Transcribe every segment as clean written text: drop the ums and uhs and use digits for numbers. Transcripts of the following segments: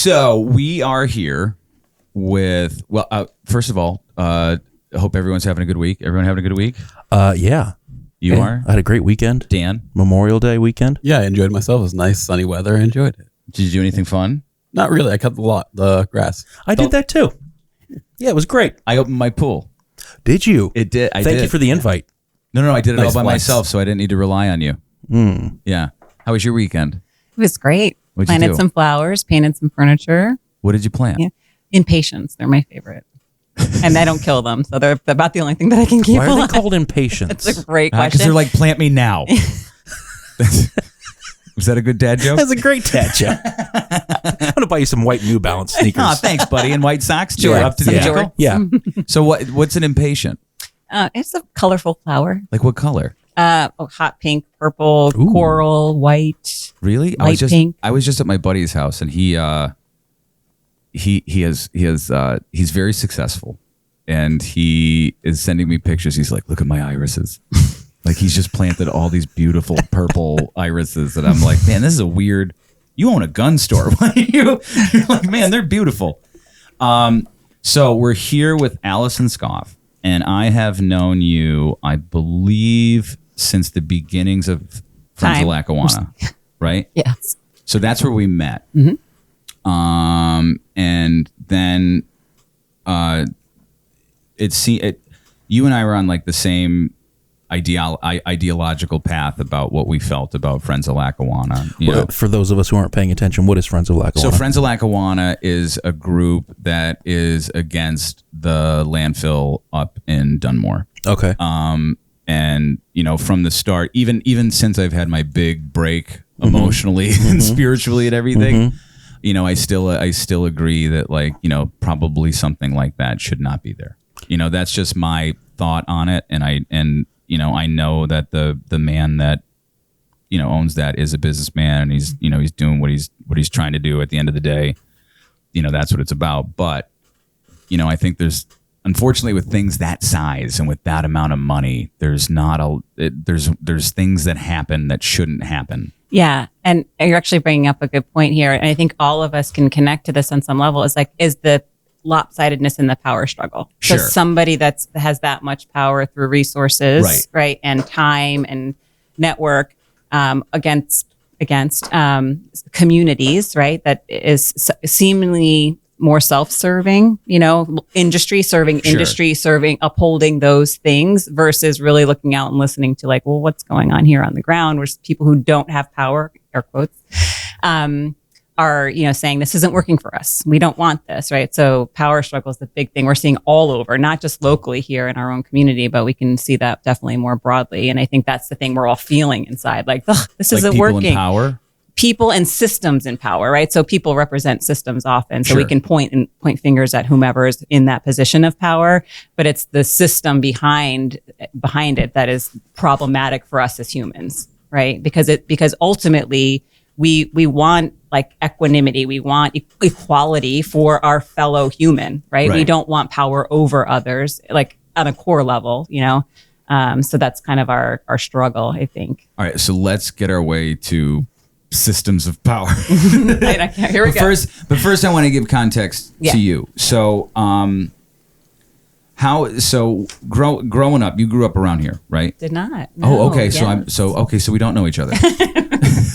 So we are here with, first of all, I hope everyone's having a good week. Everyone having a good week? Yeah. You are? I had a great weekend. Dan? Memorial Day weekend. Yeah, I enjoyed myself. It was nice, sunny weather. I enjoyed it. Did you do anything fun? Not really. I cut the grass. I did that too. Yeah, it was great. I opened my pool. Did you? It did. Thank you for the invite. No, I did it Nice all by flex. myself, so I didn't need to rely on you. Yeah. How was your weekend? It was great. What'd you Planted do? some flowers, painted some furniture. What did you plant? Yeah. Impatiens, they're my favorite. And I don't kill them, so they're about the only thing that I can keep Why are alive. they called impatience? That's a great question. Because they're like, plant me now. Was that a good dad joke? That's a great dad joke. I'm going to buy you some white New Balance sneakers. Oh, thanks, buddy. And white socks? Too. Sure. Up to the Yeah. ankle? Yeah. So what's an impatient? It's a colorful flower. Like what color? Hot pink, purple, Ooh. coral, white. Really? Light pink. I was just at my buddy's house, and he's very successful, and he is sending me pictures. He's like, look at my irises. Like he's just planted all these beautiful purple irises, and I'm like, man, this is a weird. You own a gun store. Why are you're like, man, they're beautiful. So we're here with Alison Skoff, and I have known you, I believe, since the beginnings of Friends of Time. Lackawanna, right? Yes. So that's where we met. Mhm. And then you and I were on like the same ideological path about what we felt about Friends of Lackawanna. You know? For those of us who aren't paying attention, what is Friends of Lackawanna? So Friends of Lackawanna is a group that is against the landfill up in Dunmore. Okay. And you know, from the start, even since I've had my big break emotionally and spiritually and everything, you know, I still agree that, like, you know, probably something like that should not be there. You know, that's just my thought on it, and you know, I know that the man that, you know, owns that is a businessman, and he's doing what he's trying to do. At the end of the day, you know, that's what it's about. But you know, I think unfortunately, with things that size and with that amount of money, there's things that happen that shouldn't happen. Yeah. And you're actually bringing up a good point here. And I think all of us can connect to this on some level. Is the lopsidedness in the power struggle. Sure. So somebody that has that much power through resources, right, and time and network against communities, right, that is seemingly more self-serving, you know, industry serving, upholding those things versus really looking out and listening to, like, well, what's going on here on the ground, where people who don't have power, air quotes, are, you know, saying this isn't working for us. We don't want this, right? So power struggle is the big thing we're seeing all over, not just locally here in our own community, but we can see that definitely more broadly. And I think that's the thing we're all feeling inside, like, this isn't people working. In power. People and systems in power, right? So people represent systems often. So Sure. we can point fingers at whomever is in that position of power, but it's the system behind it that is problematic for us as humans, right? Because ultimately we want, like, equanimity. We want equality for our fellow human, right? We don't want power over others, like on a core level, you know? So that's kind of our struggle, I think. All right, so let's get our way to systems of power. Here we go. But first, I want to give context to you. So, growing up, you grew up around here, right? Did not. Oh, okay. No, So we don't know each other.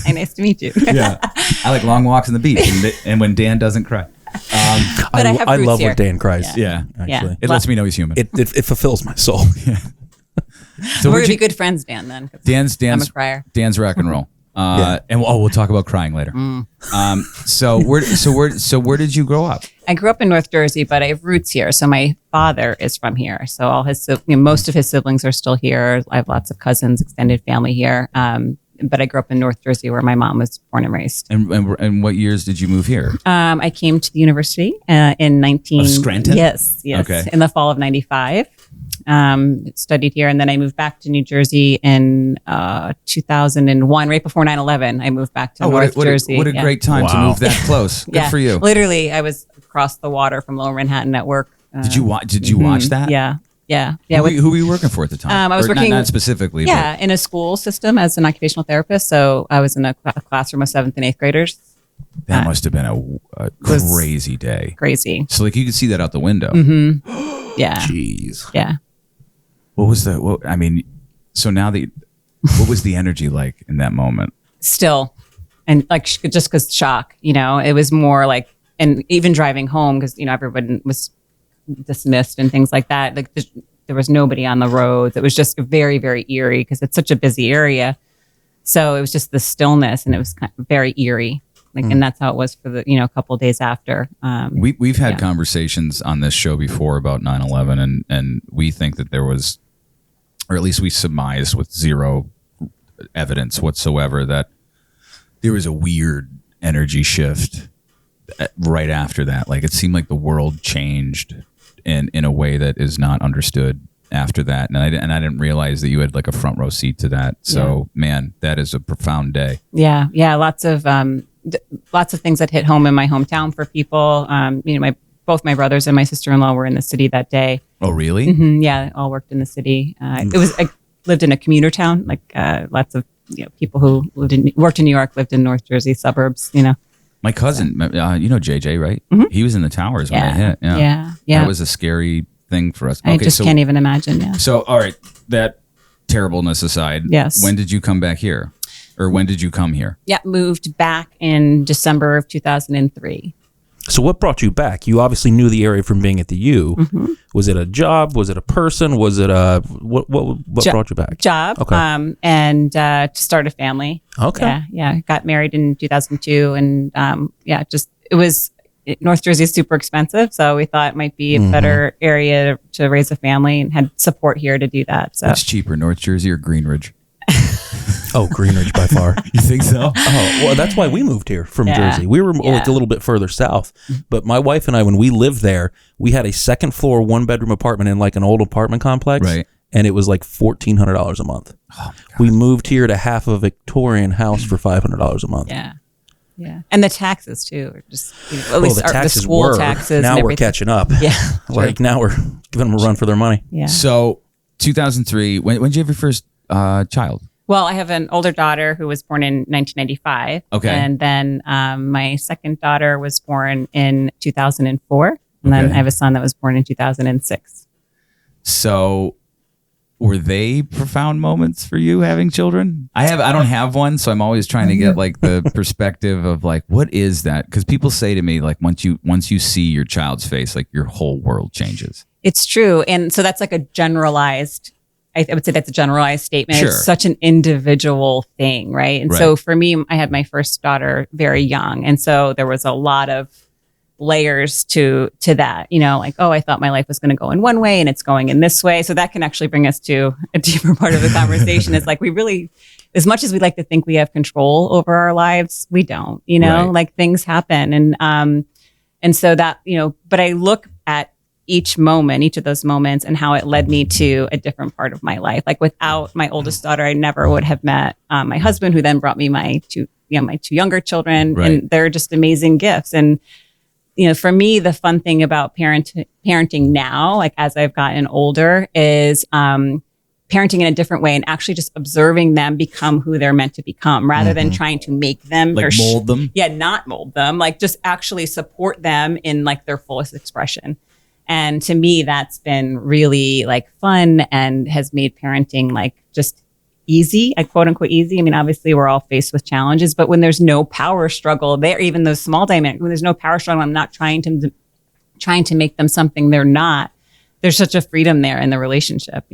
Hey, nice to meet you. Yeah, I like long walks on the beach, and when Dan doesn't cry. But I have I roots love here. when Dan cries. Yeah, Actually. it lets me know he's human. It fulfills my soul. So We're gonna be good friends, Dan. Then 'cause Dan's I'm a crier. Dan's rock and roll. And we'll talk about crying later. So where did you grow up? I grew up in North Jersey, but I have roots here. So my father is from here. So all most of his siblings are still here. I have lots of cousins, extended family here. But I grew up in North Jersey, where my mom was born and raised. And what years did you move here? I came to the university in Of Scranton? Yes. Okay. In the fall of '95. Studied here, and then I moved back to New Jersey in 2001, right before 9/11. I moved back to North Jersey. What a great time to move that close. Good for you. Literally, I was across the water from Lower Manhattan at work. Did you watch that? Yeah. Who were you working for at the time? I was working not specifically. in a school system as an occupational therapist. So I was in a classroom of 7th and 8th graders. That must have been a crazy day. Crazy. So like you could see that out the window. Yeah. Jeez. Yeah. What was the? I mean, so now what was the energy like in that moment? Still, and like just because shock, it was more like, and even driving home because everyone was dismissed and things like that. Like there was nobody on the roads. It was just very, very eerie because it's such a busy area. So it was just the stillness, and it was kind of very eerie. And that's how it was for the a couple of days after. We've had conversations on this show before about 9/11, and we think that there was, or at least we surmised with zero evidence whatsoever, that there was a weird energy shift right after that. Like it seemed like the world changed in a way that is not understood after that. And I didn't realize that you had like a front row seat to that. So man, that is a profound day. Yeah. Yeah. Lots of things that hit home in my hometown for people. Both my brothers and my sister-in-law were in the city that day. Oh, really? Mm-hmm, yeah. All worked in the city. I lived in a commuter town, like lots of people who worked in New York, lived in North Jersey suburbs, My cousin, JJ, right? Mm-hmm. He was in the towers when it hit. Yeah. That was a scary thing for us. I just can't even imagine. Yeah. So, all right, that terribleness aside, yes. When did you come back here? Or when did you come here? Yeah, moved back in December of 2003. So what brought you back? You obviously knew the area from being at the U. Mm-hmm. Was it a job? Was it a person? Was it what brought you back? Job. Okay. And to start a family. Okay. Yeah. Got married in 2002, and it was North Jersey is super expensive, so we thought it might be a better area to raise a family, and had support here to do that. So what's cheaper, North Jersey or Greenridge? Oh, Greenridge by far. You think so? Oh, well, that's why we moved here from Jersey. We were like a little bit further south. But my wife and I, when we lived there, we had a second floor, 1-bedroom apartment in like an old apartment complex. Right. And it was like $1,400 a month. Oh, we moved here to half a Victorian house for $500 a month. Yeah. Yeah. And the taxes too. Are just at least the school taxes. Now and we're everything. catching up. Yeah. Like now we're giving them a run for their money. Yeah. So 2003, when did you have your first child? Well, I have an older daughter who was born in 1995. Okay. And then my second daughter was born in 2004. And then I have a son that was born in 2006. So were they profound moments for you having children? I don't have one, so I'm always trying to get like the perspective of like, what is that? Because people say to me, like, once you see your child's face, like your whole world changes. It's true. And so that's like a generalized, I would say that's a generalized statement. Sure. It's such an individual thing, right? And so for me, I had my first daughter very young. And so there was a lot of layers to that, like, oh, I thought my life was going to go in one way and it's going in this way. So that can actually bring us to a deeper part of the conversation. Is like, we really, as much as we like to think we have control over our lives, we don't, like things happen. And so that, but I look at each of those moments and how it led me to a different part of my life. Like without my oldest daughter, I never would have met my husband, who then brought me my two younger children, and they're just amazing gifts. And for me, the fun thing about parenting now, like as I've gotten older, is parenting in a different way and actually just observing them become who they're meant to become, rather than trying to make them like mold them. Not mold them, like just actually support them in like their fullest expression. And to me, that's been really like fun and has made parenting like just easy, quote unquote easy. I mean, obviously we're all faced with challenges, but when there's no power struggle there, even those small dynamics, when there's no power struggle, I'm not trying to make them something they're not. There's such a freedom there in the relationship,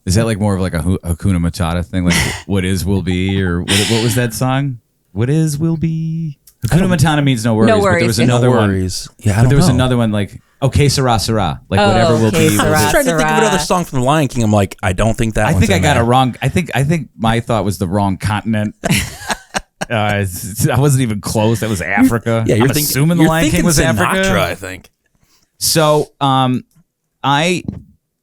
Is that like more of like a Hakuna Matata thing? Like what is will be, or what was that song? What is will be. Hakuna Matata means no worries. No worries. But there was another one. Yeah, but there was another one like, okay, Sarah, Sarah. Like whatever will be. I was trying to think of another song from The Lion King. I'm like, I don't think that. I think I got it wrong. I think my thought was the wrong continent. I wasn't even close. That was Africa. Yeah, I'm assuming The Lion King was Sinatra, Africa. I think. So,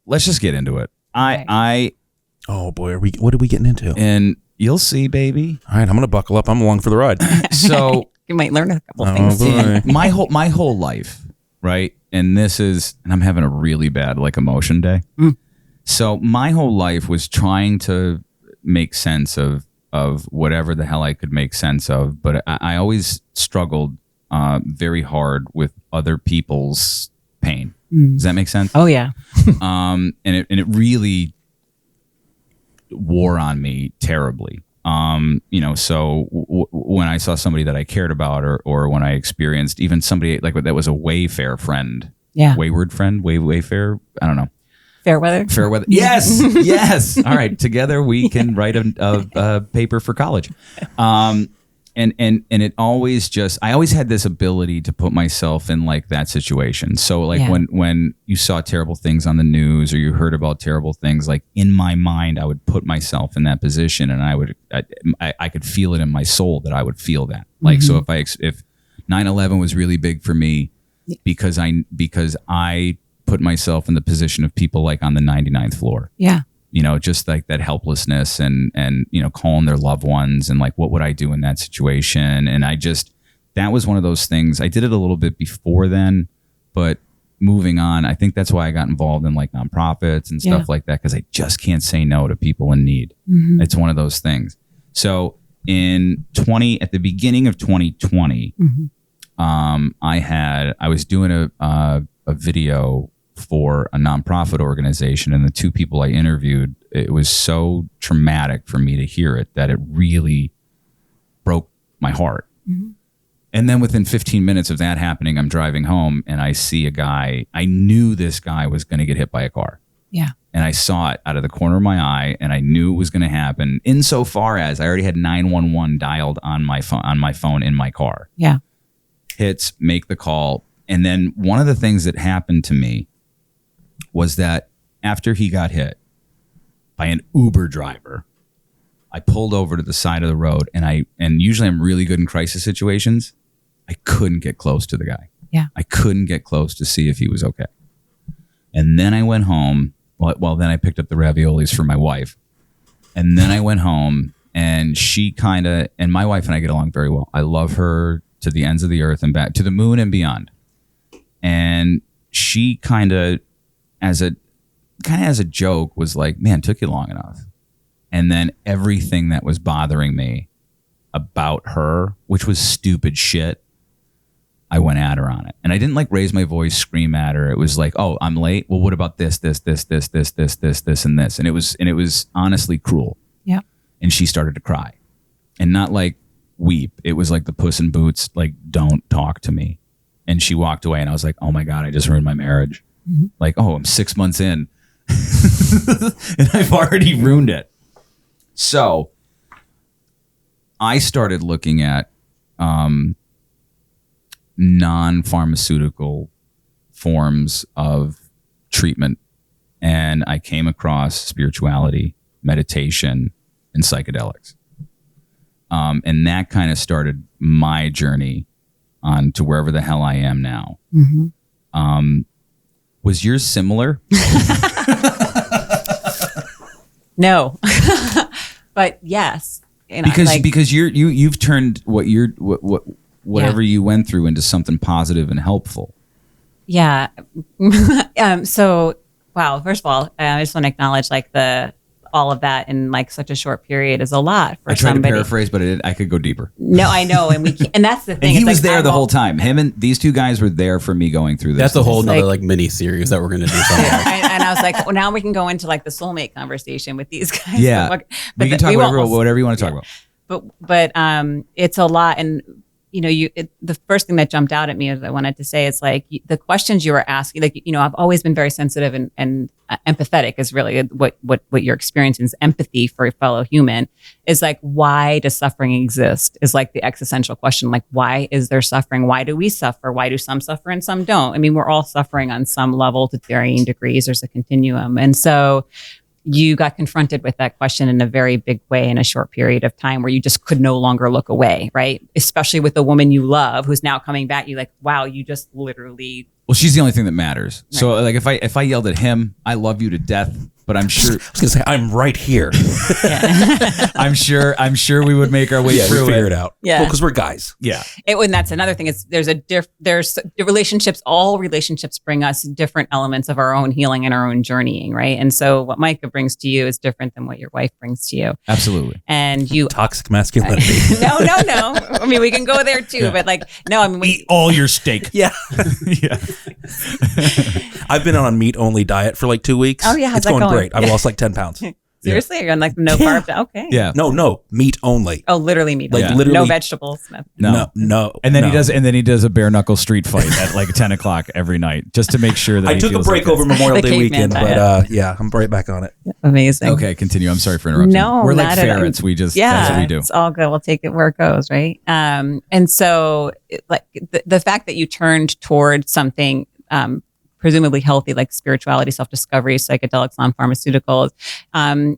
let's just get into it. Oh boy, what are we getting into? And you'll see, baby. All right, I'm gonna buckle up. I'm along for the ride. So you might learn a couple things. Boy. my whole life, right? And I'm having a really bad like emotion day. So my whole life was trying to make sense of of whatever the hell I could make sense of. But I always struggled very hard with other people's pain. Does that make sense? Oh yeah. And it really wore on me terribly. So when I saw somebody that I cared about, or when I experienced even somebody like that was a Wayfair friend, wayward friend, Wayfair, I don't know. Fair weather. Yes. Yes. All right. Together we can write a paper for college. And it always I always had this ability to put myself in like that situation. So like when you saw terrible things on the news or you heard about terrible things, like in my mind, I would put myself in that position, and I could feel it in my soul that I would feel that. Like, so if 9/11 was really big for me because I put myself in the position of people like on the 99th floor. Yeah. Just like that helplessness and calling their loved ones and like, what would I do in that situation? And that was one of those things. I did it a little bit before then, but moving on, I think that's why I got involved in like nonprofits and stuff like that, because I just can't say no to people in need. It's one of those things. So at the beginning of 2020, I was doing a video for a nonprofit organization, and the two people I interviewed, it was so traumatic for me to hear it that it really broke my heart. And then within 15 minutes of that happening, I'm driving home and I see a guy. I knew this guy was going to get hit by a car. Yeah. And I saw it out of the corner of my eye, and I knew it was going to happen insofar as I already had 911 dialed on my phone in my car. Yeah. Hits, make the call. And then one of the things that happened to me was that after he got hit by an Uber driver, I pulled over to the side of the road, and usually I'm really good in crisis situations. I couldn't get close to the guy. Yeah. I couldn't get close to see if he was okay. And then I went home. Well, then I picked up the raviolis for my wife. And then I went home, and and my wife and I get along very well. I love her to the ends of the earth and back to the moon and beyond. And she kind of as a joke was like, man, took you long enough. And then everything that was bothering me about her, which was stupid shit, I went at her on it. And I didn't like raise my voice, scream at her. It was like, oh, I'm late. Well, what about this, and this. And it was honestly cruel. Yeah. And she started to cry, and not like weep. It was like the Puss in Boots, like, don't talk to me. And she walked away, and I was like, oh my God, I just ruined my marriage. Like, oh, I'm 6 months in and I've already ruined it. So I started looking at non-pharmaceutical forms of treatment, and I came across spirituality, meditation, and psychedelics. And that kind of started my journey on to wherever the hell I am now. Was yours similar? No, but yes. Because you've turned whatever you went through into something positive and helpful. Yeah. So, wow. First of all, I just want to acknowledge like all of that in like such a short period is a lot for somebody. I tried to paraphrase, but I could go deeper. No, I know, and and that's the thing. And he was there the whole time. Him and these two guys were there for me going through this. That's a whole nother like mini series that we're going to do. And I was like, well, now we can go into like the soulmate conversation with these guys. Yeah, but we can talk about whatever you want to talk about. But it's a lot, and the first thing that jumped out at me as I wanted to say is like the questions you were asking, like, I've always been very sensitive and empathetic is really what you're experiencing is empathy for a fellow human is like, why does suffering exist is like the existential question. Like, why is there suffering? Why do we suffer? Why do some suffer and some don't? I mean, we're all suffering on some level to varying degrees. There's a continuum. And so you got confronted with that question in a very big way in a short period of time where you just could no longer look away, right? Especially with the woman you love who's now coming back. You're like, wow, you just literally... Well, she's the only thing that matters. Right. So like if I yelled at him, I love you to death, but I'm sure I was gonna say I'm right here. I'm sure we would make our way through figure it out. Yeah. Because we're guys. Yeah. And that's another thing. Is there's the relationships. All relationships bring us different elements of our own healing and our own journeying, right? And so what Micah brings to you is different than what your wife brings to you. Absolutely. And you Toxic masculinity. no. I mean, we can go there too, but like, no. I mean, Eat all your steak. Yeah. Yeah. I've been on a meat only diet for like 2 weeks. Oh, yeah, how's it's that going going? great. I've lost like 10 pounds. seriously, you're on like no carbs. Okay. Yeah. No, meat only. Oh, literally meat. Like, only. literally- no vegetables. Nothing. No. And then no. he does a bare knuckle street fight at like 10 o'clock every night just to make sure that I he took a feels break like over Memorial The Day caveman weekend, diet. but yeah, I'm right back on it. Amazing. Okay, continue. I'm sorry for interrupting. No, we're like not at all. ferrets. We just Yeah, that's what we do. it's all good. We'll take it where it goes, right? And so, like the fact that you turned towards something presumably healthy, like spirituality, self-discovery, psychedelics, non-pharmaceuticals,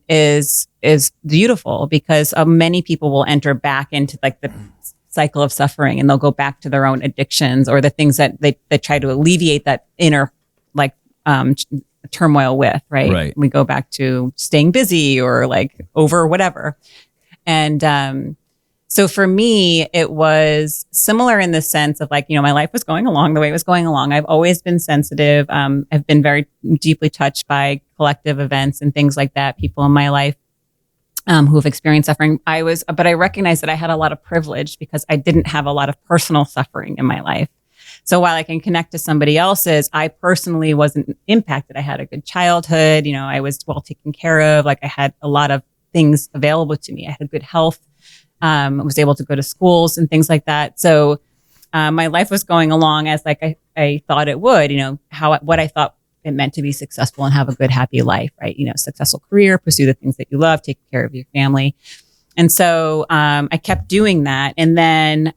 is beautiful because many people will enter back into like the cycle of suffering, and they'll go back to their own addictions or the things that they try to alleviate that inner like turmoil with, right? Right. We go back to staying busy or like over whatever. And so for me, it was similar in the sense of like, my life was going along the way it was going along. I've always been sensitive. I've been very deeply touched by collective events and things like that, people in my life who have experienced suffering. But I recognized that I had a lot of privilege because I didn't have a lot of personal suffering in my life. So while I can connect to somebody else's, I personally wasn't impacted. I had a good childhood. I was well taken care of. Like I had a lot of things available to me. I had good health. I was able to go to schools and things like that. So my life was going along as like I thought it would, what I thought it meant to be successful and have a good, happy life, right? Successful career, pursue the things that you love, take care of your family. And so I kept doing that. And then,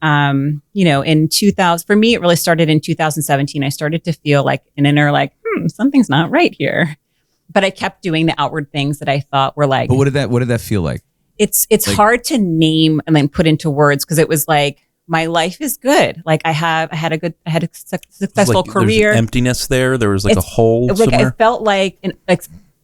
in 2000, for me, it really started in 2017. I started to feel like an inner, like, something's not right here. But I kept doing the outward things that I thought were like. But what did that feel like? It's like, hard to name and then put into words because it was like, my life is good. Like I had a successful career. There's emptiness there. There was like a hole like somewhere. I felt like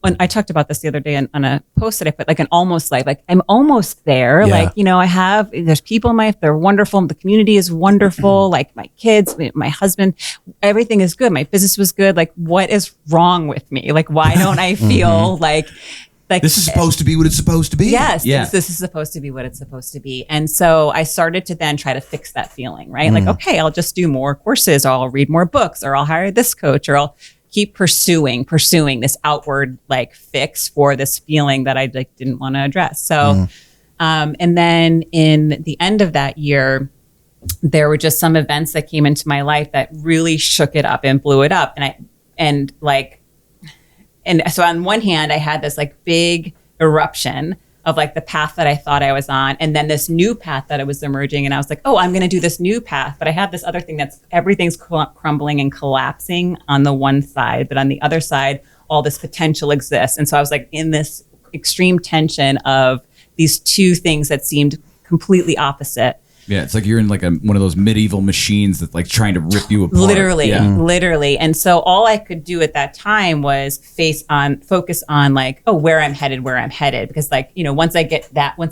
when I talked about this the other day on a post that I put, like an almost life, like I'm almost there. Yeah. Like, there's people in my life, they're wonderful. The community is wonderful. Like my kids, my husband, everything is good. My business was good. Like what is wrong with me? Like, why don't I feel like This is supposed to be what it's supposed to be. Yes, Yeah. this is supposed to be what it's supposed to be. And so I started to then try to fix that feeling, right? Like, okay, I'll just do more courses, or I'll read more books, or I'll hire this coach, or I'll keep pursuing this outward like fix for this feeling that I like didn't want to address. So, and then in the end of that year, there were just some events that came into my life that really shook it up and blew it up. And so on one hand, I had this like big eruption of like the path that I thought I was on. And then this new path that I was emerging. And I was like, oh, I'm going to do this new path. But I have this other thing everything's crumbling and collapsing on the one side. But on the other side, all this potential exists. And so I was like in this extreme tension of these two things that seemed completely opposite. Yeah, it's like you're in like one of those medieval machines that's like trying to rip you apart. Literally. And so all I could do at that time was focus on like, oh, where I'm headed. Because like, once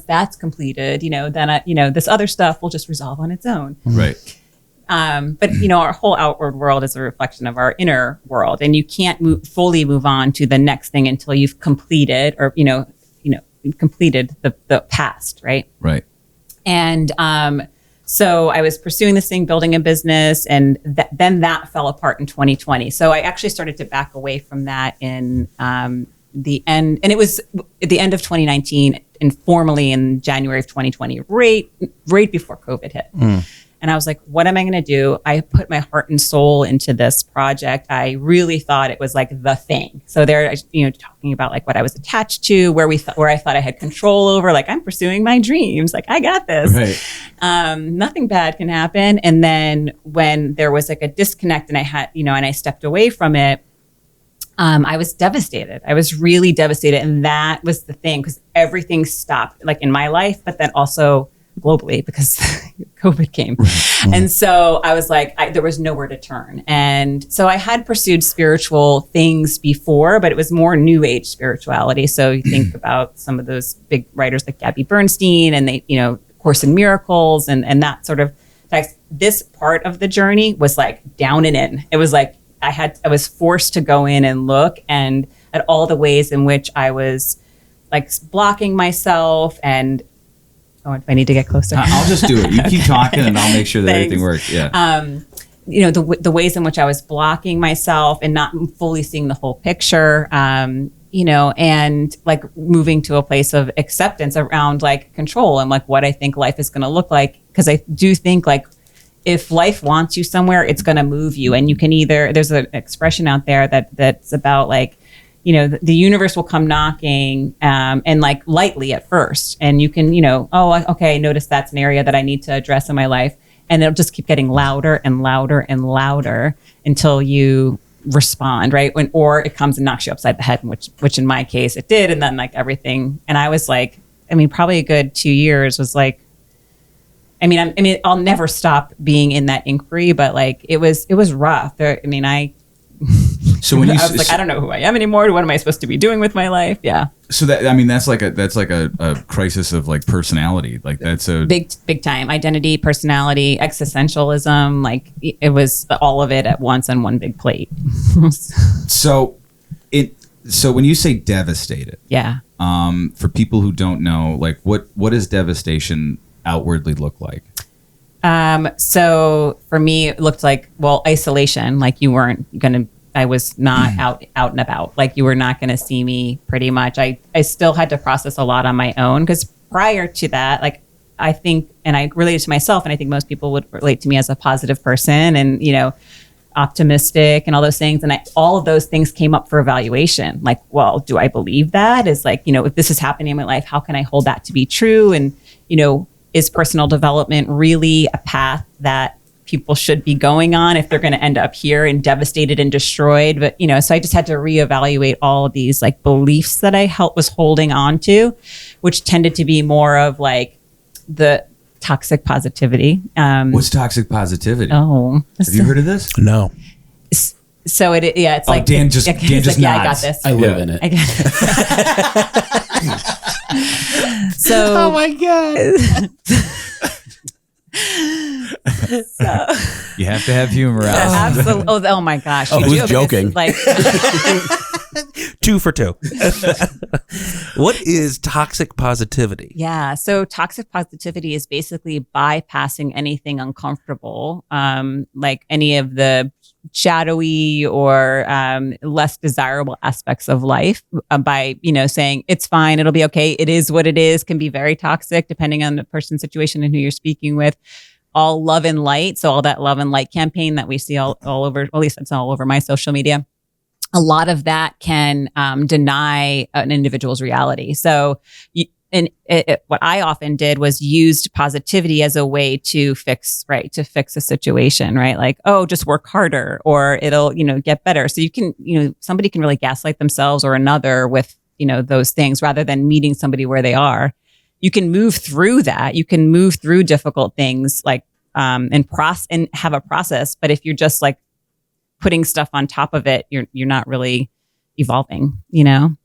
that's completed, then this other stuff will just resolve on its own. Right. But our whole outward world is a reflection of our inner world, and you can't fully move on to the next thing until you've completed or, completed the past. Right. Right. And so I was pursuing this thing, building a business, and then that fell apart in 2020. So I actually started to back away from that in the end. And it was at the end of 2019, informally in January of 2020, right before COVID hit. And I was like, what am I going to do? I put my heart and soul into this project. I really thought it was like the thing. So they're, talking about like what I was attached to, where I thought I had control over, like I'm pursuing my dreams. Like I got this. Right. Nothing bad can happen. And then when there was like a disconnect and I had, and I stepped away from it, I was devastated. I was really devastated. And that was the thing, because everything stopped like in my life, but then also globally because COVID came. And so I was like, there was nowhere to turn. And so I had pursued spiritual things before, but it was more new age spirituality. So you think about some of those big writers like Gabby Bernstein and they, Course in Miracles and that sort of text. This part of the journey was like down and in. It was like I was forced to go in and look and at all the ways in which I was like blocking myself and if I need to get closer. I'll just do it. You keep talking and I'll make sure that everything works. Yeah. The ways in which I was blocking myself and not fully seeing the whole picture, and like moving to a place of acceptance around like control and like what I think life is going to look like. Because I do think like if life wants you somewhere, it's going to move you. And you can there's an expression out there that's about like, the universe will come knocking and like lightly at first. And you can, okay, notice that's an area that I need to address in my life. And it'll just keep getting louder and louder and louder until you respond, right? Or it comes and knocks you upside the head, which in my case it did. And then like everything. And I was like, probably a good 2 years was like, I'll never stop being in that inquiry, but like it was rough. So when I was like, I don't know who I am anymore. What am I supposed to be doing with my life? Yeah. So that's like a crisis of like personality. Like that's a big time identity, personality, existentialism. Like it was all of it at once on one big plate. So when you say devastated, yeah. For people who don't know, like what does devastation outwardly look like? So for me, it looked like, isolation, like I was not out and about, like you were not going to see me pretty much. I still had to process a lot on my own because prior to that, like I think, and I related to myself and I think most people would relate to me as a positive person and, optimistic and all those things. And all of those things came up for evaluation. Like, well, do I believe that? Is like, if this is happening in my life, how can I hold that to be true? And, is personal development really a path that people should be going on if they're going to end up here and devastated and destroyed? But, so I just had to reevaluate all of these like beliefs that I was holding on to, which tended to be more of like the toxic positivity. What's toxic positivity? Oh, have you heard of this? No. So it's like Dan just like, nods. Yeah, I got this. I live in it. So, oh my God. So, you have to have humor out. Absolutely. Oh my gosh. Oh, who's joking? Like 2 for 2. What is toxic positivity? Yeah. So toxic positivity is basically bypassing anything uncomfortable, like any of the shadowy or less desirable aspects of life by, saying it's fine, it'll be okay, it is what it is, can be very toxic depending on the person's situation and who you're speaking with. All love and light. So all that love and light campaign that we see all over, at least it's all over my social media. A lot of that can deny an individual's reality. So what I often did was used positivity as a way to fix a situation, right? Like, oh, just work harder or it'll, get better. So you can, somebody can really gaslight themselves or another with, those things rather than meeting somebody where they are. You can move through that. You can move through difficult things like, and have a process. But if you're just like putting stuff on top of it, you're not really evolving,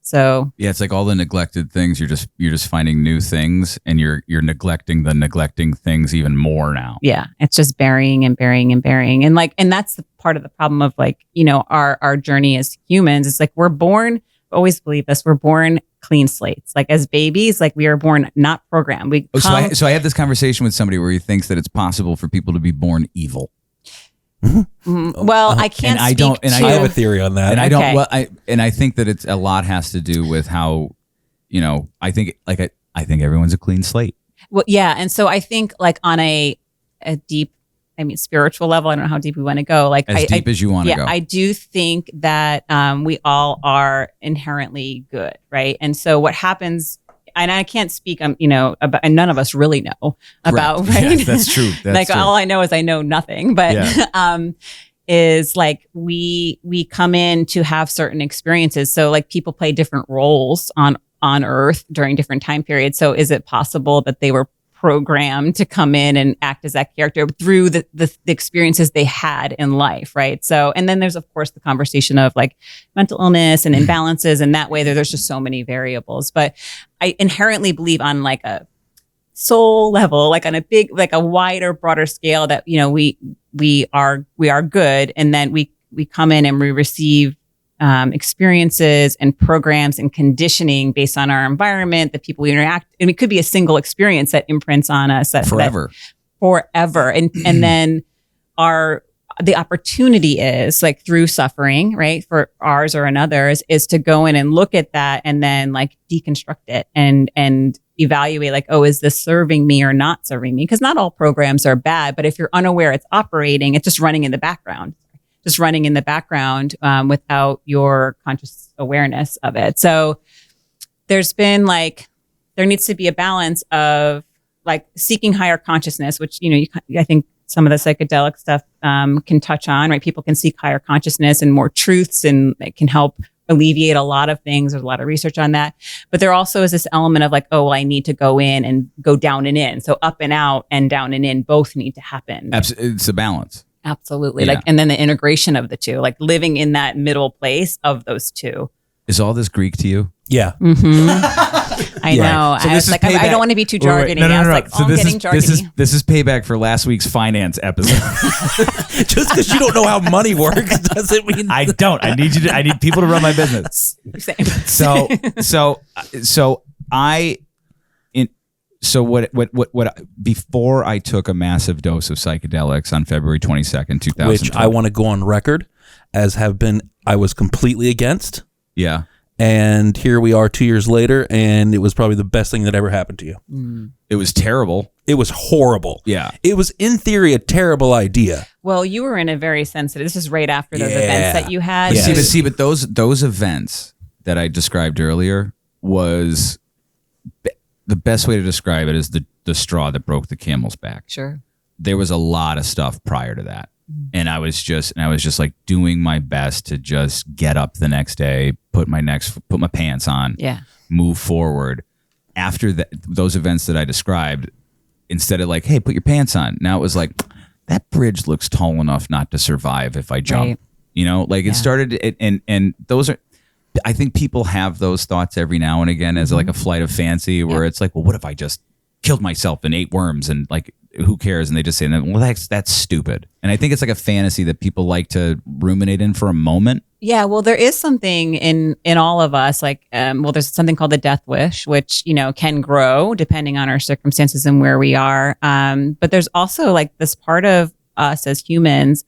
So yeah, it's like all the neglected things. You're just finding new things, and you're neglecting the neglecting things even more now. Yeah, it's just burying and burying and burying, and that's the part of the problem of like our journey as humans. It's like we're born. Always believe this. We're born clean slates. Like as babies, like we are born not programmed. So I had this conversation with somebody where he thinks that it's possible for people to be born evil. Well, I can't. I have a theory on that. And I don't. Well, I think that it's a lot has to do with how, I think everyone's a clean slate. Well, yeah, and so I think like on a deep, spiritual level. I don't know how deep we want to go. Like as deep as you want to go. I do think that we all are inherently good, right? And so what happens. And I can't speak, about, and none of us really know about, right? Yes, that's true. That's true. All I know is I know nothing, but is like we come in to have certain experiences. So like people play different roles on Earth during different time periods. So is it possible that they were programmed to come in and act as that character through the experiences they had in life, right? So, and then there's of course the conversation of like mental illness and imbalances, and that way there's just so many variables. But I inherently believe on like a soul level, like on a big, like a wider, broader scale, that we are good, and then we come in and we receive experiences and programs and conditioning based on our environment, the people we interact, and it could be a single experience that imprints on us that forever, and then the opportunity is like through suffering, right, for ours or another's, is to go in and look at that and then like deconstruct it and evaluate like, oh, is this serving me or not serving me? Because not all programs are bad, but if you're unaware it's operating, it's just running in the background. Without your conscious awareness of it. So there needs to be a balance of like seeking higher consciousness, which, I think some of the psychedelic stuff can touch on, right? People can seek higher consciousness and more truths, and it can help alleviate a lot of things. There's a lot of research on that. But there also is this element of like, oh, well, I need to go in and go down and in. So up and out and down and in both need to happen. It's a balance. Absolutely. Yeah. And then the integration of the two, like living in that middle place of those two. Is all this Greek to you? Yeah. Mm-hmm. I know. So I was like, I don't want to be too jargony. No. I was like, so I'm getting jargony. This is payback for last week's finance episode. Just because you don't know how money works doesn't mean I don't. I need people to run my business. Same. So what before I took a massive dose of psychedelics on February 22nd, 2000, which I want to go on record as I was completely against. Yeah. And here we are 2 years later, and it was probably the best thing that ever happened to you. Mm. It was terrible. It was horrible. Yeah. It was, in theory, a terrible idea. Well, you were in a very sensitive, this is right after those events that you had. Yes. But those events that I described earlier was... The best way to describe it is the straw that broke the camel's back. Sure. There was a lot of stuff prior to that. And I was just like doing my best to just get up the next day, put my pants on, move forward. After those events that I described, instead of like, hey, put your pants on, now it was like, that bridge looks tall enough not to survive if I jump. Right. It started, and those are, I think people have those thoughts every now and again as like a flight of fancy where it's like, well, what if I just killed myself and ate worms and like, who cares? And they just say, well, that's stupid. And I think it's like a fantasy that people like to ruminate in for a moment. Yeah. Well, there is something in all of us, like, there's something called the death wish, which, can grow depending on our circumstances and where we are. But there's also like this part of us as humans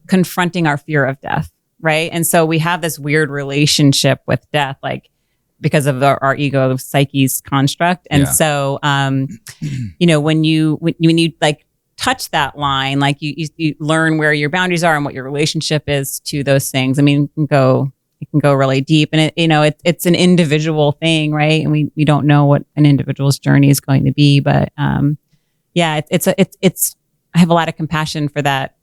confronting our fear of death. Right. And so we have this weird relationship with death, like because of our ego psyche's construct. And so, when you like touch that line, like you learn where your boundaries are and what your relationship is to those things. I mean, it can go really deep, and it's an individual thing. Right. And we don't know what an individual's journey is going to be, but, it's I have a lot of compassion for that,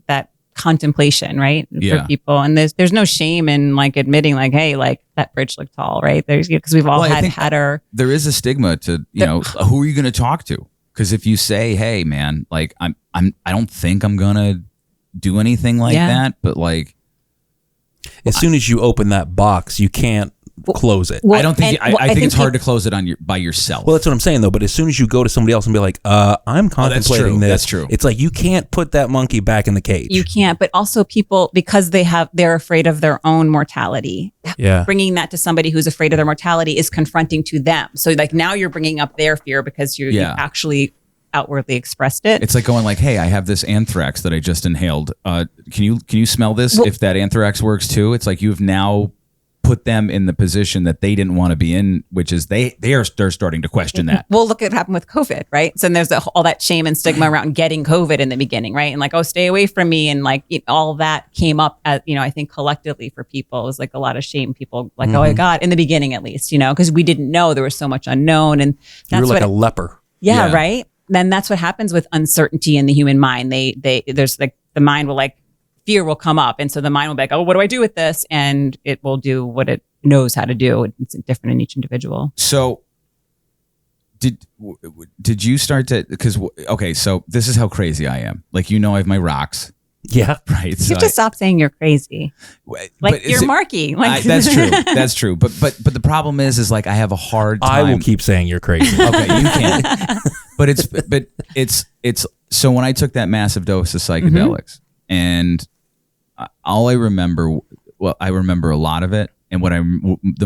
that contemplation, right, for people, and there's no shame in like admitting like, hey, like that bridge looked tall, right? There's because we've all had our. There is a stigma to who are you going to talk to? Because if you say, hey, man, like I don't think I'm gonna do anything like that, but like as soon as you open that box, you can't close it. I don't think. I think it's hard to close it by yourself. Well, that's what I'm saying though. But as soon as you go to somebody else and be like, "I'm contemplating this," that's true. It's like you can't put that monkey back in the cage. You can't. But also, people, because they're afraid of their own mortality. Yeah. Bringing that to somebody who's afraid of their mortality is confronting to them. So like now you're bringing up their fear because you actually outwardly expressed it. It's like going like, hey, I have this anthrax that I just inhaled. Can you smell this? Well, if that anthrax works too, it's like you've now put them in the position that they didn't want to be in, which is they're starting to question that. Well, look at what happened with COVID, right? So there's all that shame and stigma around getting COVID in the beginning, right? And like, oh, stay away from me. And like all that came up as, I think collectively for people, it was like a lot of shame. People like, oh my God, in the beginning at least, because we didn't know, there was so much unknown. And that's you were like a leper. Yeah, right? Then that's what happens with uncertainty in the human mind. There's like the mind will like, fear will come up. And so the mind will be like, oh, what do I do with this? And it will do what it knows how to do. It's different in each individual. So did you start to, because okay, so this is how crazy I am. Like, I have my rocks. Yeah. Right. You have to stop saying you're crazy. Like you're Marky. Like that's true. That's true. But the problem is like I have a hard time. I will keep saying you're crazy. Okay, you can. But it's so when I took that massive dose of psychedelics and all I remember, I remember a lot of it, and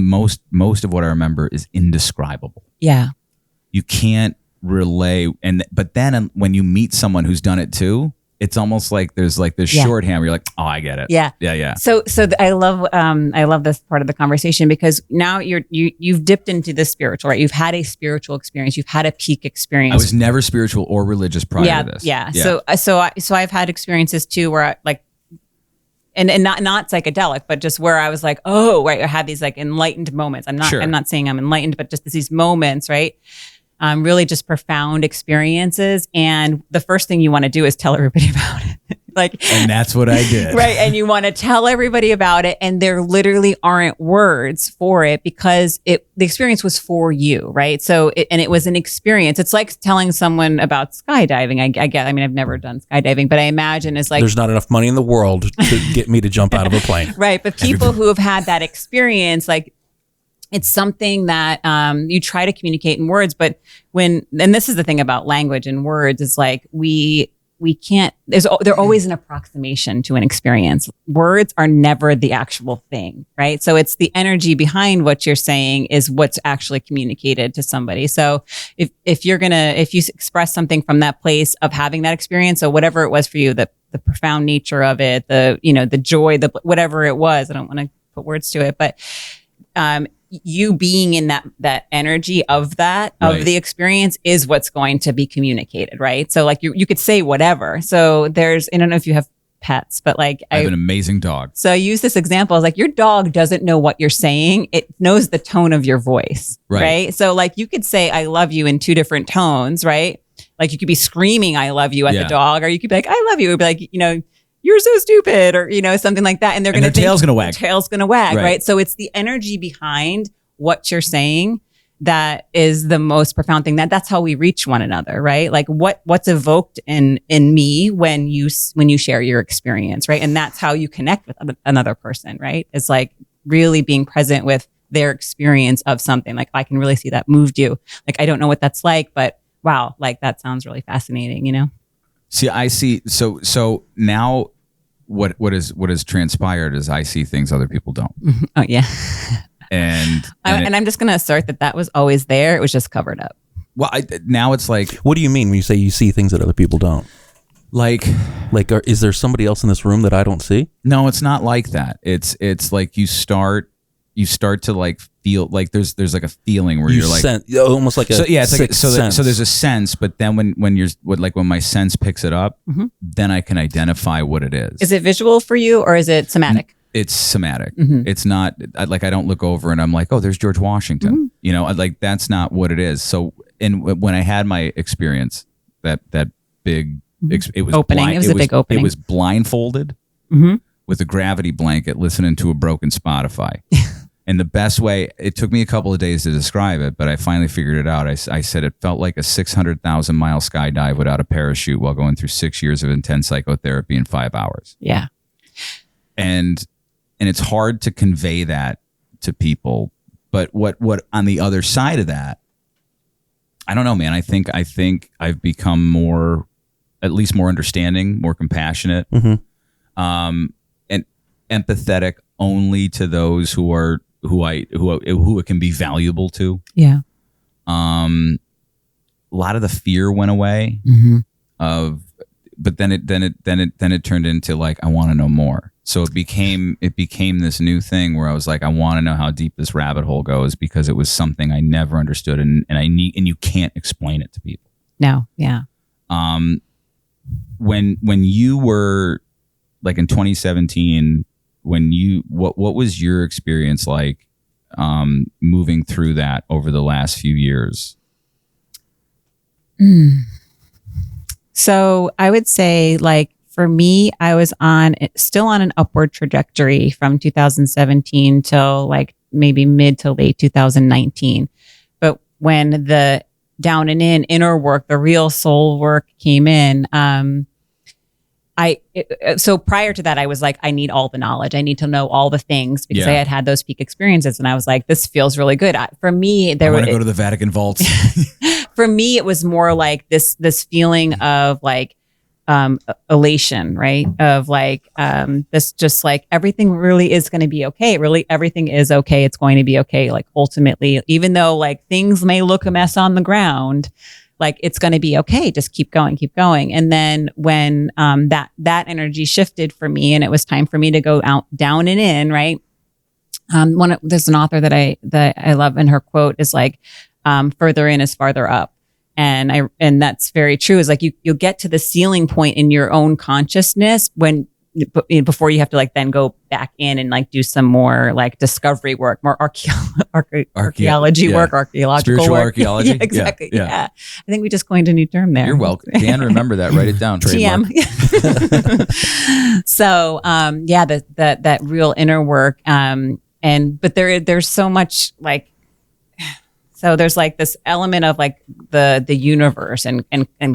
most of what I remember is indescribable. Yeah. You can't relay, but then when you meet someone who's done it too, it's almost like there's like this shorthand where you're like, oh, I get it. Yeah. Yeah. So I love this part of the conversation because now you've dipped into the spiritual, right? You've had a spiritual experience. You've had a peak experience. I was never spiritual or religious prior to this. Yeah. So I've had experiences too where I like, and not psychedelic, but just where I was like, oh, right. I had these like enlightened moments. I'm not saying I'm enlightened, but just these moments, right? Really just profound experiences. And the first thing you want to do is tell everybody about it. And that's what I did. Right. And you want to tell everybody about it. And there literally aren't words for it because the experience was for you. Right. So, it was an experience. It's like telling someone about skydiving. I get, I mean, I've never done skydiving, but I imagine it's like, there's not enough money in the world to get me to jump out of a plane. Right. But people who have had that experience, like, it's something that you try to communicate in words, but and this is the thing about language and words, is like we can't. They're always an approximation to an experience. Words are never the actual thing, right? So it's the energy behind what you're saying is what's actually communicated to somebody. So if you express something from that place of having that experience, so whatever it was for you, the profound nature of it, the joy, whatever it was, I don't want to put words to it, but you being in that energy of the experience is what's going to be communicated, right? So like you could say whatever. So I don't know if you have pets, but like I have an amazing dog. So I use this example as like your dog doesn't know what you're saying. It knows the tone of your voice, right? So like you could say I love you in two different tones, right? Like you could be screaming I love you at the dog, or you could be like I love you. It would be like, you're so stupid, or, something like that. And their tail's going to wag. Tail's going to wag, right? So it's the energy behind what you're saying that is the most profound thing. That's how we reach one another, right? Like what's evoked in me when you share your experience, right? And that's how you connect with another person, right? It's like really being present with their experience of something. Like I can really see that moved you. Like I don't know what that's like, but wow, like that sounds really fascinating, See, I see. So now, what has transpired is I see things other people don't. Oh yeah, and I'm just going to assert that was always there. It was just covered up. Well, now it's like, what do you mean when you say you see things that other people don't? Like, is there somebody else in this room that I don't see? No, it's not like that. It's like you start to like feel like there's like a feeling where you're like almost like a it's like sense. So there's a sense, but then when my sense picks it up, then I can identify what it is. Is it visual for you or is it somatic? It's somatic. It's not like I don't look over and I'm like, oh, there's George Washington. Like that's not what it is. So when I had my experience, that big it was opening. It was a big opening. It was blindfolded with a gravity blanket, listening to a broken Spotify. And the best way, it took me a couple of days to describe it, but I finally figured it out. I said it felt like a 600,000 mile skydive without a parachute while going through 6 years of intense psychotherapy in 5 hours. Yeah. And it's hard to convey that to people. But what on the other side of that, I don't know, man. I think I've become more, at least more understanding, more compassionate, and empathetic only to those who it can be valuable to. Yeah. A lot of the fear went away but then it turned into like, I want to know more. So it became this new thing where I was like, I want to know how deep this rabbit hole goes, because it was something I never understood and you can't explain it to people. No. Yeah. When you were like in 2017, what was your experience like moving through that over the last few years? So I would say, like, for me, I was still on an upward trajectory from 2017 till like maybe mid to late 2019. But when the down and inner work, the real soul work came in. So prior to that, I was like, I need all the knowledge. I need to know all the things because I had those peak experiences, and I was like, this feels really good. For me, I want to go to the Vatican vaults. For me, it was more like this feeling of like elation, right? Of like this, just like everything really is going to be okay. Really, everything is okay. It's going to be okay. Like ultimately, even though like things may look a mess on the ground, like it's going to be okay. Just keep going, keep going. And then when that energy shifted for me, and it was time for me to go out, down and in, right? There's an author that I love, and her quote is like, "Further in is farther up." And that's very true. Is like you'll get to the ceiling point in your own consciousness before you have to like then go back in and like do some more like discovery work, more archaeology work, archaeological spiritual work. archaeology. Yeah, exactly. Yeah. I think we just coined a new term there. You're welcome. Dan, remember that. Write it down. TM. So that real inner work. But there's so much like. So there's like this element of like the universe and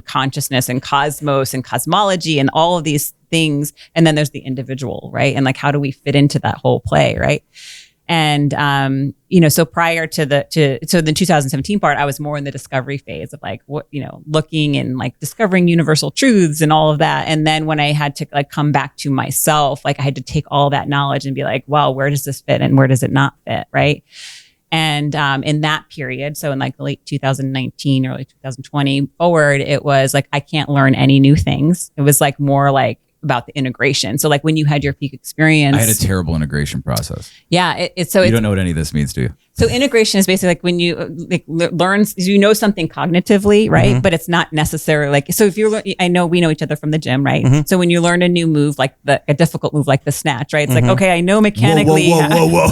consciousness and cosmos and cosmology and all of these things. And then there's the individual, right? And like, how do we fit into that whole play, right? And, so prior to the 2017 part, I was more in the discovery phase of like, looking and like discovering universal truths and all of that. And then when I had to like come back to myself, like I had to take all that knowledge and be like, well, where does this fit and where does it not fit, right? And in that period, so in like the late 2019, early 2020 forward, it was like, I can't learn any new things. It was like more like about the integration. So like when you had your peak experience. I had a terrible integration process. Yeah. You don't know what any of this means, do you? So integration is basically like when you learn, you know something cognitively, right? Mm-hmm. But it's not necessarily like, so if we know each other from the gym, right? Mm-hmm. So when you learn a new move, like a difficult move, like the snatch, right? It's like, okay, I know mechanically. Whoa.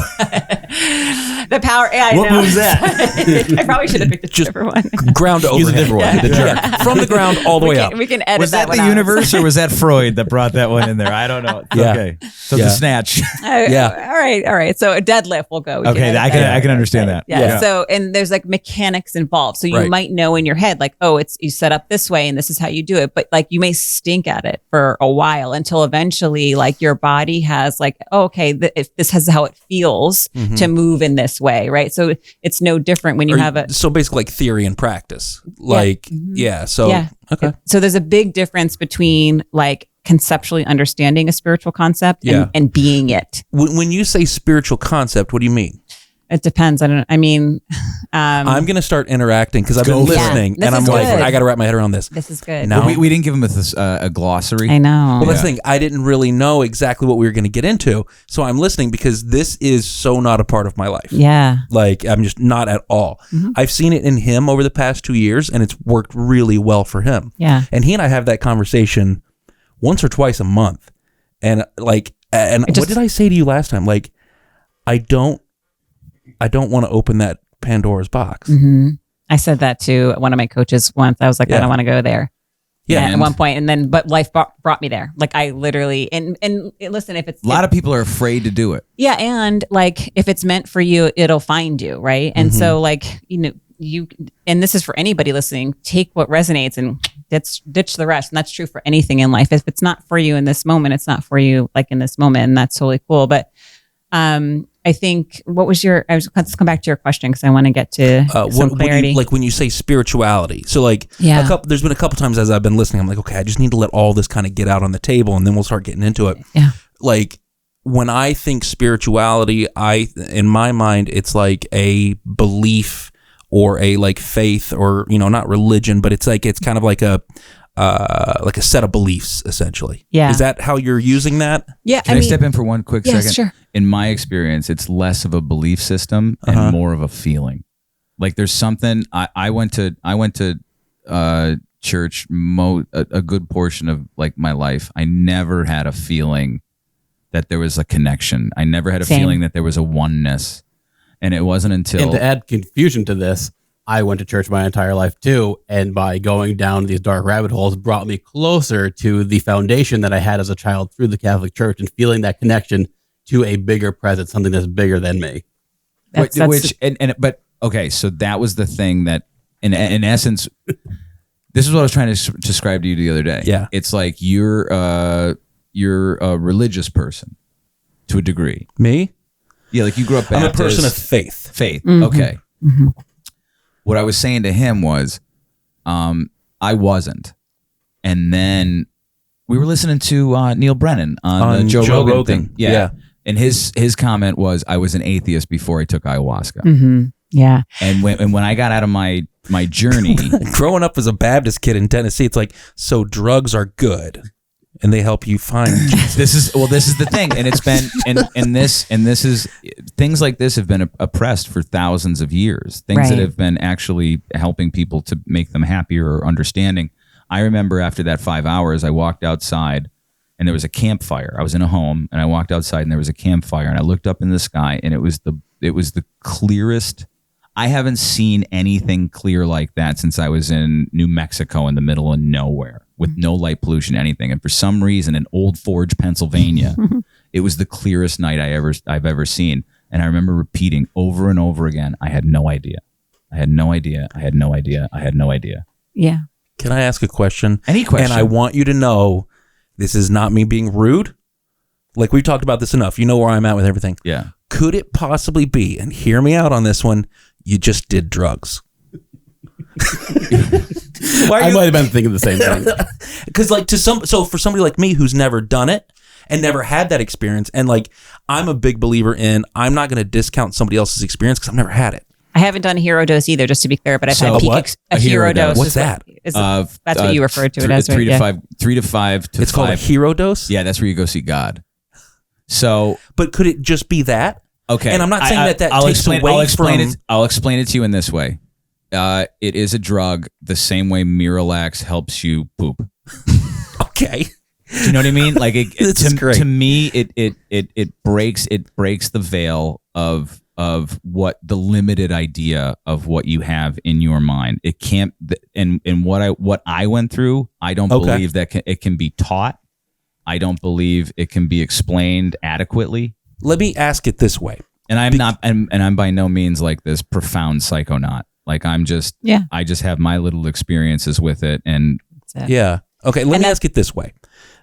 The power. Yeah, what move's that? I probably should have picked a different one. Ground to overhead. Different one. The jerk. From the ground all the way up. We can edit was that one the out. universe or was that Freud that brought that one in there? I don't know. Okay. So the snatch. All right. So a deadlift will go. Okay, I can understand that. Yeah. So, and there's like mechanics involved. So you might know in your head, like, oh, it's you set up this way and this is how you do it. But like you may stink at it for a while until eventually like your body has like, oh, okay, if this is how it feels to move in this way, right? So it's no different when you have a... So basically like theory and practice. Like, okay. So there's a big difference between like conceptually understanding a spiritual concept and being it. When you say spiritual concept, what do you mean? It depends. I'm going to start interacting because I've been listening and I'm like, I got to wrap my head around this. This is good. No. We didn't give him a glossary. I know. Well, that's the thing. I didn't really know exactly what we were going to get into. So I'm listening because this is so not a part of my life. Yeah. Like I'm just not at all. Mm-hmm. I've seen it in him over the past 2 years and it's worked really well for him. Yeah. And he and I have that conversation once or twice a month. And like, what did I say to you last time? Like, I don't want to open that Pandora's box. Mm-hmm. I said that to one of my coaches once. I was like, I don't want to go there. Yeah. At one point, and then, but life brought me there. Like I literally, and listen, if it's a lot of people are afraid to do it. Yeah. And like, if it's meant for you, it'll find you. Right. And so like, and this is for anybody listening, take what resonates and ditch the rest. And that's true for anything in life. If it's not for you in this moment, it's not for you like in this moment. And that's totally cool. But, I think let's come back to your question because I want to get to some clarity. Like when you say spirituality, so like there's been a couple times as I've been listening, I'm like, okay, I just need to let all this kind of get out on the table and then we'll start getting into it. Yeah. Like when I think spirituality, in my mind, it's like a belief or a like faith or, not religion, but it's kind of like a set of beliefs, essentially. Yeah. Is that how you're using that? Yeah. Can I step in for one quick second? Sure. In my experience, it's less of a belief system and more of a feeling. Like there's something. I went to church a good portion of like my life. I never had a feeling that there was a connection. I never had a feeling that there was a oneness. And it wasn't until... And to add confusion to this, I went to church my entire life too, and by going down these dark rabbit holes brought me closer to the foundation that I had as a child through the Catholic Church and feeling that connection to a bigger presence, something that's bigger than me. But okay, so that was the thing that in essence, this is what I was trying to describe to you the other day. Yeah. It's like you're a religious person to a degree. Me? Yeah, like you grew up Baptist. I'm a person of faith. Faith. Okay. What I was saying to him was, I wasn't. And then we were listening to Neil Brennan on the Joe Rogan thing. Yeah. And his comment was, I was an atheist before I took ayahuasca. Yeah. And when I got out of my journey, Growing up as a Baptist kid in Tennessee, it's like, so drugs are good and they help you find Jesus. this is the thing. And it's been, and this is, things like this have been oppressed for thousands of years. Things that have been actually helping people to make them happier or understanding. I remember after that 5 hours, I walked outside and there was a campfire. I was in a home and I walked outside and there was a campfire and I looked up in the sky and it was the clearest. I haven't seen anything clear like that since I was in New Mexico in the middle of nowhere with no light pollution, anything. And for some reason in Old Forge, Pennsylvania, it was the clearest night I've ever seen. And I remember repeating over and over again, I had no idea. I had no idea. I had no idea. I had no idea. Yeah. Can I ask a question? Any question. And I want you to know this is not me being rude. Like, we've talked about this enough. You know where I'm at with everything. Yeah. Could it possibly be, and hear me out on this one, you just did drugs? I might have been thinking the same thing. Because like so for somebody like me who's never done it and never had that experience, and like I'm a big believer in, I'm not going to discount somebody else's experience because I've never had it. I haven't done a hero dose either, just to be clear, but I've So had what? a hero dose. What's is that? That's what you referred to it as, right? 3 to Yeah. 5. 3 to 5 to It's 5. called a hero dose. Yeah, that's where you go see God. So But could it just be that? okay, And I'm not saying that I'll takes explain, away I'll explain from. it. I'll explain it to you in this way. It is a drug the same way Miralax helps you poop. Okay. Do you know what I mean? Like This is great. to me, it breaks the veil of what the limited idea of what you have in your mind. It can't. And what I went through, I don't believe that it can be taught. I don't believe it can be explained adequately. Let me ask it this way. And I'm not, and I'm by no means like this profound psychonaut. Like I just have my little experiences with it. And Yeah. Okay. Let me ask it this way.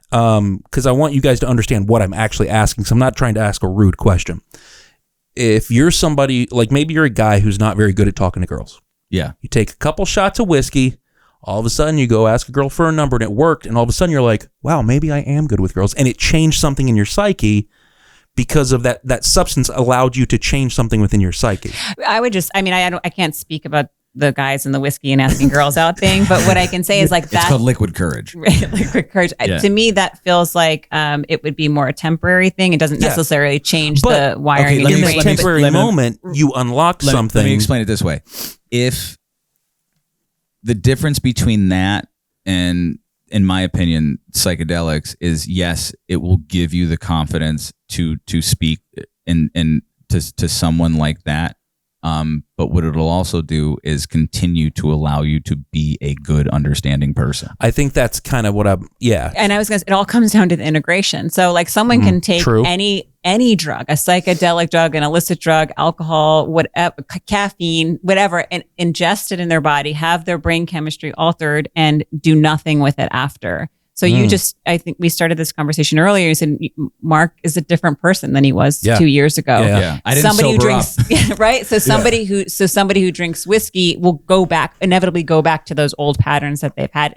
Because I want you guys to understand what I'm actually asking. So I'm not trying to ask a rude question. If you're somebody, like maybe you're a guy who's not very good at talking to girls. yeah, You take a couple shots of whiskey. All of a sudden you go ask a girl for a number and it worked. And all of a sudden you're like, wow, maybe I am good with girls. And it changed something in your psyche because of that substance allowed you to change something within your psyche. I can't speak about the guys and the whiskey and asking girls out thing, but what I can say is like it's that. called liquid courage. Liquid courage. Yeah. To me, that feels like it would be more a temporary thing. It doesn't necessarily change But- the wiring okay, in In your that brain. temporary moment, you unlocked something. Let me explain it this way. If the difference between that and, in my opinion, psychedelics is, yes, it will give you the confidence to speak and to someone like that. But what it'll also do is continue to allow you to be a good, understanding person. I think that's kind of what And I was going to say, it all comes down to the integration. So like someone can take true. any drug, a psychedelic drug, an illicit drug, alcohol, whatever, caffeine, whatever, and ingest it in their body, have their brain chemistry altered and do nothing with it after. So I think we started this conversation earlier. You said Mark is a different person than he was 2 years ago. Yeah. I didn't Somebody who sober drinks, right? So somebody who drinks whiskey will inevitably go back to those old patterns that they've had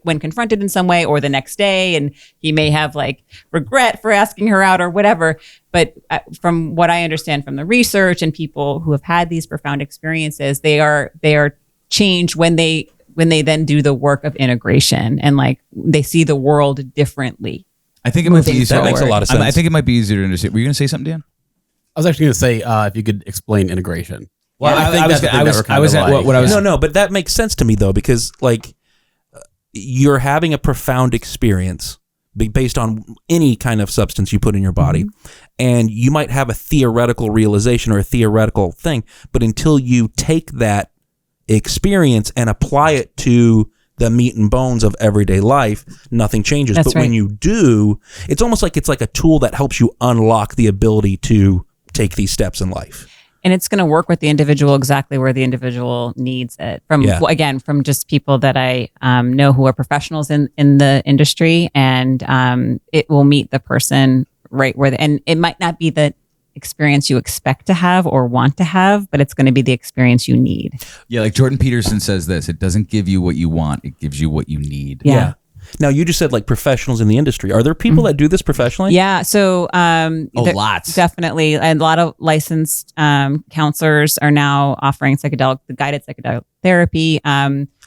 when confronted in some way or the next day. And he may have like regret for asking her out or whatever. But from what I understand from the research and people who have had these profound experiences, they are changed when they then do the work of integration and like they see the world differently. I think it might be easier. That makes a lot of sense. I think it might be easier to understand. Were you going to say something, Dan? I was actually going to say if you could explain integration. Well, I think that's the thing that we're kind of like- what I was. No, but that makes sense to me though, because like you're having a profound experience based on any kind of substance you put in your body, and you might have a theoretical realization or a theoretical thing, but until you take that experience and apply it to the meat and bones of everyday life, nothing changes. That's but when right. you do, it's almost like it's like a tool that helps you unlock the ability to take these steps in life. And it's going to work with the individual exactly where the individual needs it. From from just people that I know who are professionals in the industry, and it will meet the person right where and it might not be the experience you expect to have or want to have, but it's going to be the experience you need. Yeah, like Jordan Peterson says this, it doesn't give you what you want, it gives you what you need. Yeah. Now, you just said like professionals in the industry. Are there people that do this professionally? Yeah. So, lots. Definitely. And a lot of licensed counselors are now offering guided psychedelic therapy.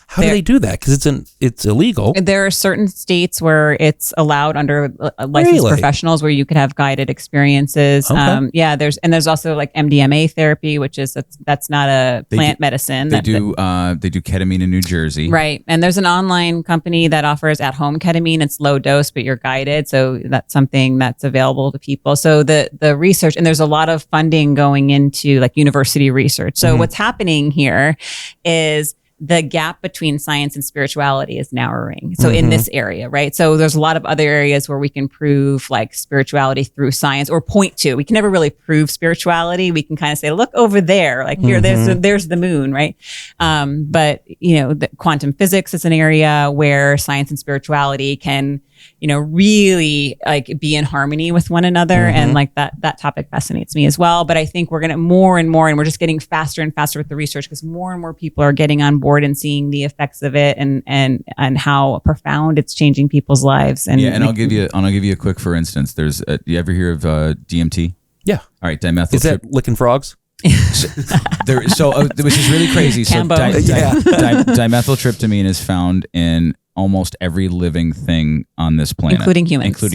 How do they do that? Because it's illegal. There are certain states where it's allowed under licensed professionals where you could have guided experiences. Okay. There's also like MDMA therapy, which is that's not a plant medicine. They do ketamine in New Jersey. Right. And there's an online company that offers at-home ketamine. It's low dose, but you're guided. So that's something that's available to people. So the research, and there's a lot of funding going into like university research. So what's happening here is the gap between science and spirituality is narrowing. So in this area, right? So there's a lot of other areas where we can prove like spirituality through science or point to. We can never really prove spirituality. We can kind of say, look over there, like here, there's the moon, right? But the quantum physics is an area where science and spirituality can, really like be in harmony with one another. And like that topic fascinates me as well. But I think we're going to more and more, and we're just getting faster and faster with the research because more and more people are getting on board and seeing the effects of it and how profound it's changing people's lives. And I'll give you a quick, for instance, there's, you ever hear of DMT? Yeah. All right. Dimethyl. Is that licking frogs? which is really crazy. So dimethyltryptamine is found in almost every living thing on this planet, including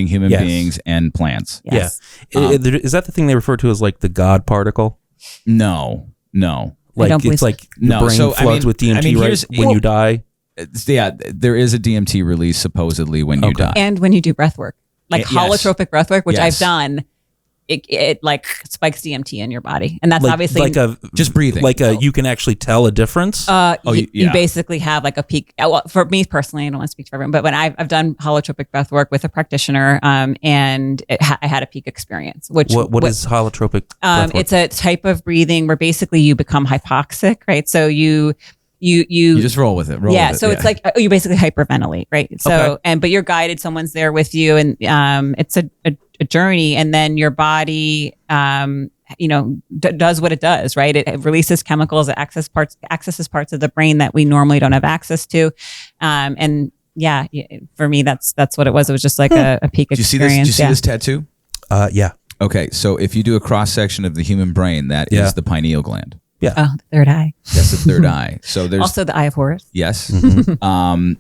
human beings and plants. Yes. Yeah. Is that the thing they refer to as like the God particle? No. Like it's like your brain floods with DMT when you die. Yeah, there is a DMT release supposedly when you die, and when you do breath work, like holotropic breath work, which I've done. It like spikes DMT in your body, and that's obviously just breathing. You can actually tell a difference. You basically have like a peak. Well, for me personally, I don't want to speak for everyone, but when I've done holotropic breath work with a practitioner, and I had a peak experience. What is holotropic breath work? It's a type of breathing where basically you become hypoxic, right? So you just roll with it. It's like you basically hyperventilate, right? So but you're guided. Someone's there with you, and it's a journey, and then your body does what it does, right? It releases chemicals, it accesses parts of the brain that we normally don't have access to, and for me that's what it was. It was just like a peak experience. Did you see this tattoo? Yeah. Okay, so if you do a cross section of the human brain, that is the pineal gland. Yeah. Oh, the third eye. That's the third eye. So there's also the eye of Horus. Yes.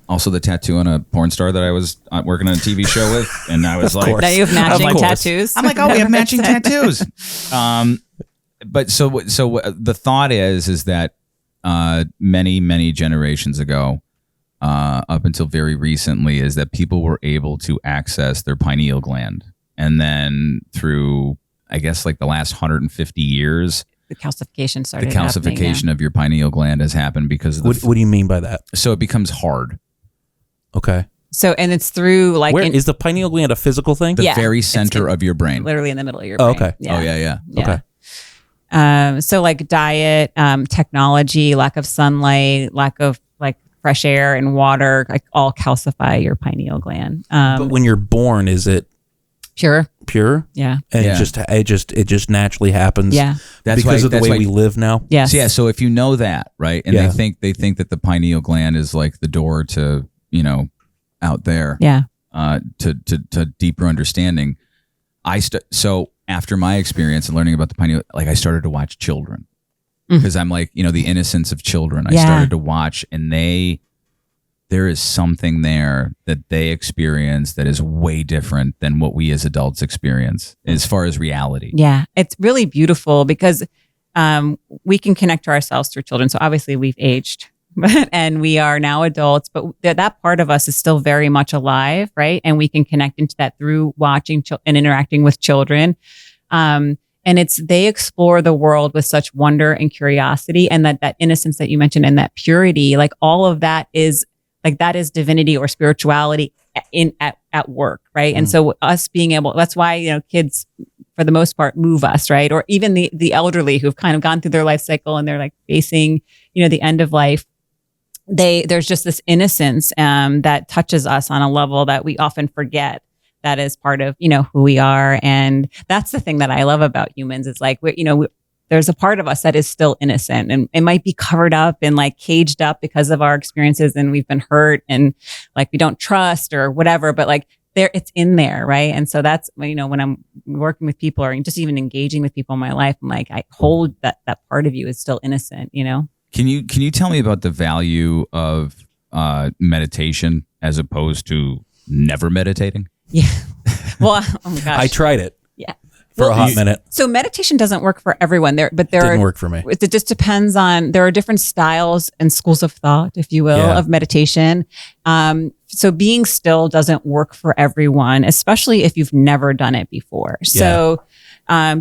Also the tattoo on a porn star that I was working on a TV show with, and I was like, now you have matching tattoos. I'm like, oh, we have matching tattoos. But so the thought is that many generations ago, up until very recently, is that people were able to access their pineal gland, and then through, I guess, like the last 150 years. The calcification started. The calcification of your pineal gland has happened because of what do you mean by that? So it becomes hard. Okay. So, and it's through like... Where is the pineal gland a physical thing? The very center of your brain. Literally in the middle of your brain. Okay. Yeah. Oh, yeah. Okay. So like diet, technology, lack of sunlight, lack of like fresh air and water, like all calcify your pineal gland. But when you're born, is it pure? Yeah. And it just naturally happens. Yeah. Because of the way we live now. Yes. So if you know that, right? And they think that the pineal gland is like the door to, out there. Yeah. To deeper understanding. So after my experience and learning about the pineal, like I started to watch children. Because I'm like, the innocence of children. I started to watch, and there is something there that they experience that is way different than what we as adults experience as far as reality. Yeah. It's really beautiful because we can connect to ourselves through children. So obviously we've aged and we are now adults, but that part of us is still very much alive, right? And we can connect into that through watching and interacting with children. And they explore the world with such wonder and curiosity, and that innocence that you mentioned and that purity, like all of that is like, that is divinity or spirituality at work. Right. And so us being able, that's why, kids, for the most part move us, right? Or even the elderly who've kind of gone through their life cycle and they're like facing, the end of life. There's just this innocence that touches us on a level that we often forget. That is part of, who we are. And that's the thing that I love about humans is like, there's a part of us that is still innocent and it might be covered up and like caged up because of our experiences and we've been hurt and like we don't trust or whatever, but like it's in there. Right. And so that's, when I'm working with people or just even engaging with people in my life, I'm like, I hold that part of you is still innocent, Can you tell me about the value of meditation as opposed to never meditating? Yeah. Well, oh my gosh. I tried it. Yeah. For a hot minute. So meditation doesn't work for everyone. Didn't work for me. It just depends on, there are different styles and schools of thought, if you will, of meditation. So being still doesn't work for everyone, especially if you've never done it before. So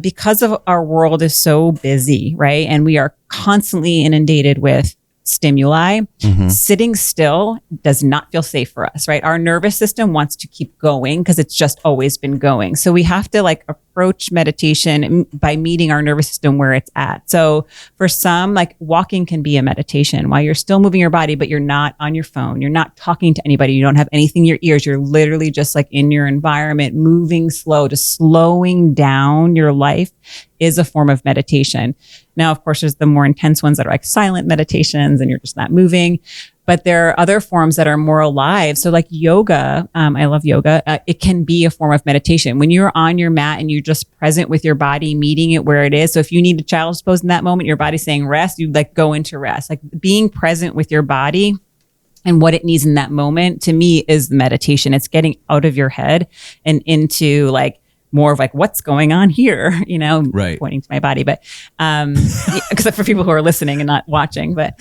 because of our world is so busy, right? And we are constantly inundated with stimuli, sitting still does not feel safe for us, right? Our nervous system wants to keep going because it's just always been going. So we have to like approach meditation by meeting our nervous system where it's at. So for some, like walking can be a meditation while you're still moving your body, but you're not on your phone. You're not talking to anybody. You don't have anything in your ears. You're literally just like in your environment, moving slow, just slowing down your life is a form of meditation. Now, of course, there's the more intense ones that are like silent meditations and you're just not moving. But there are other forms that are more alive. So like yoga, I love yoga. It can be a form of meditation. When you're on your mat and you're just present with your body, meeting it where it is. So if you need a child's pose in that moment, your body's saying rest, you like go into rest. Like being present with your body and what it needs in that moment, to me, is meditation. It's getting out of your head and into like more of like what's going on here, right. Pointing to my body, but except for people who are listening and not watching, but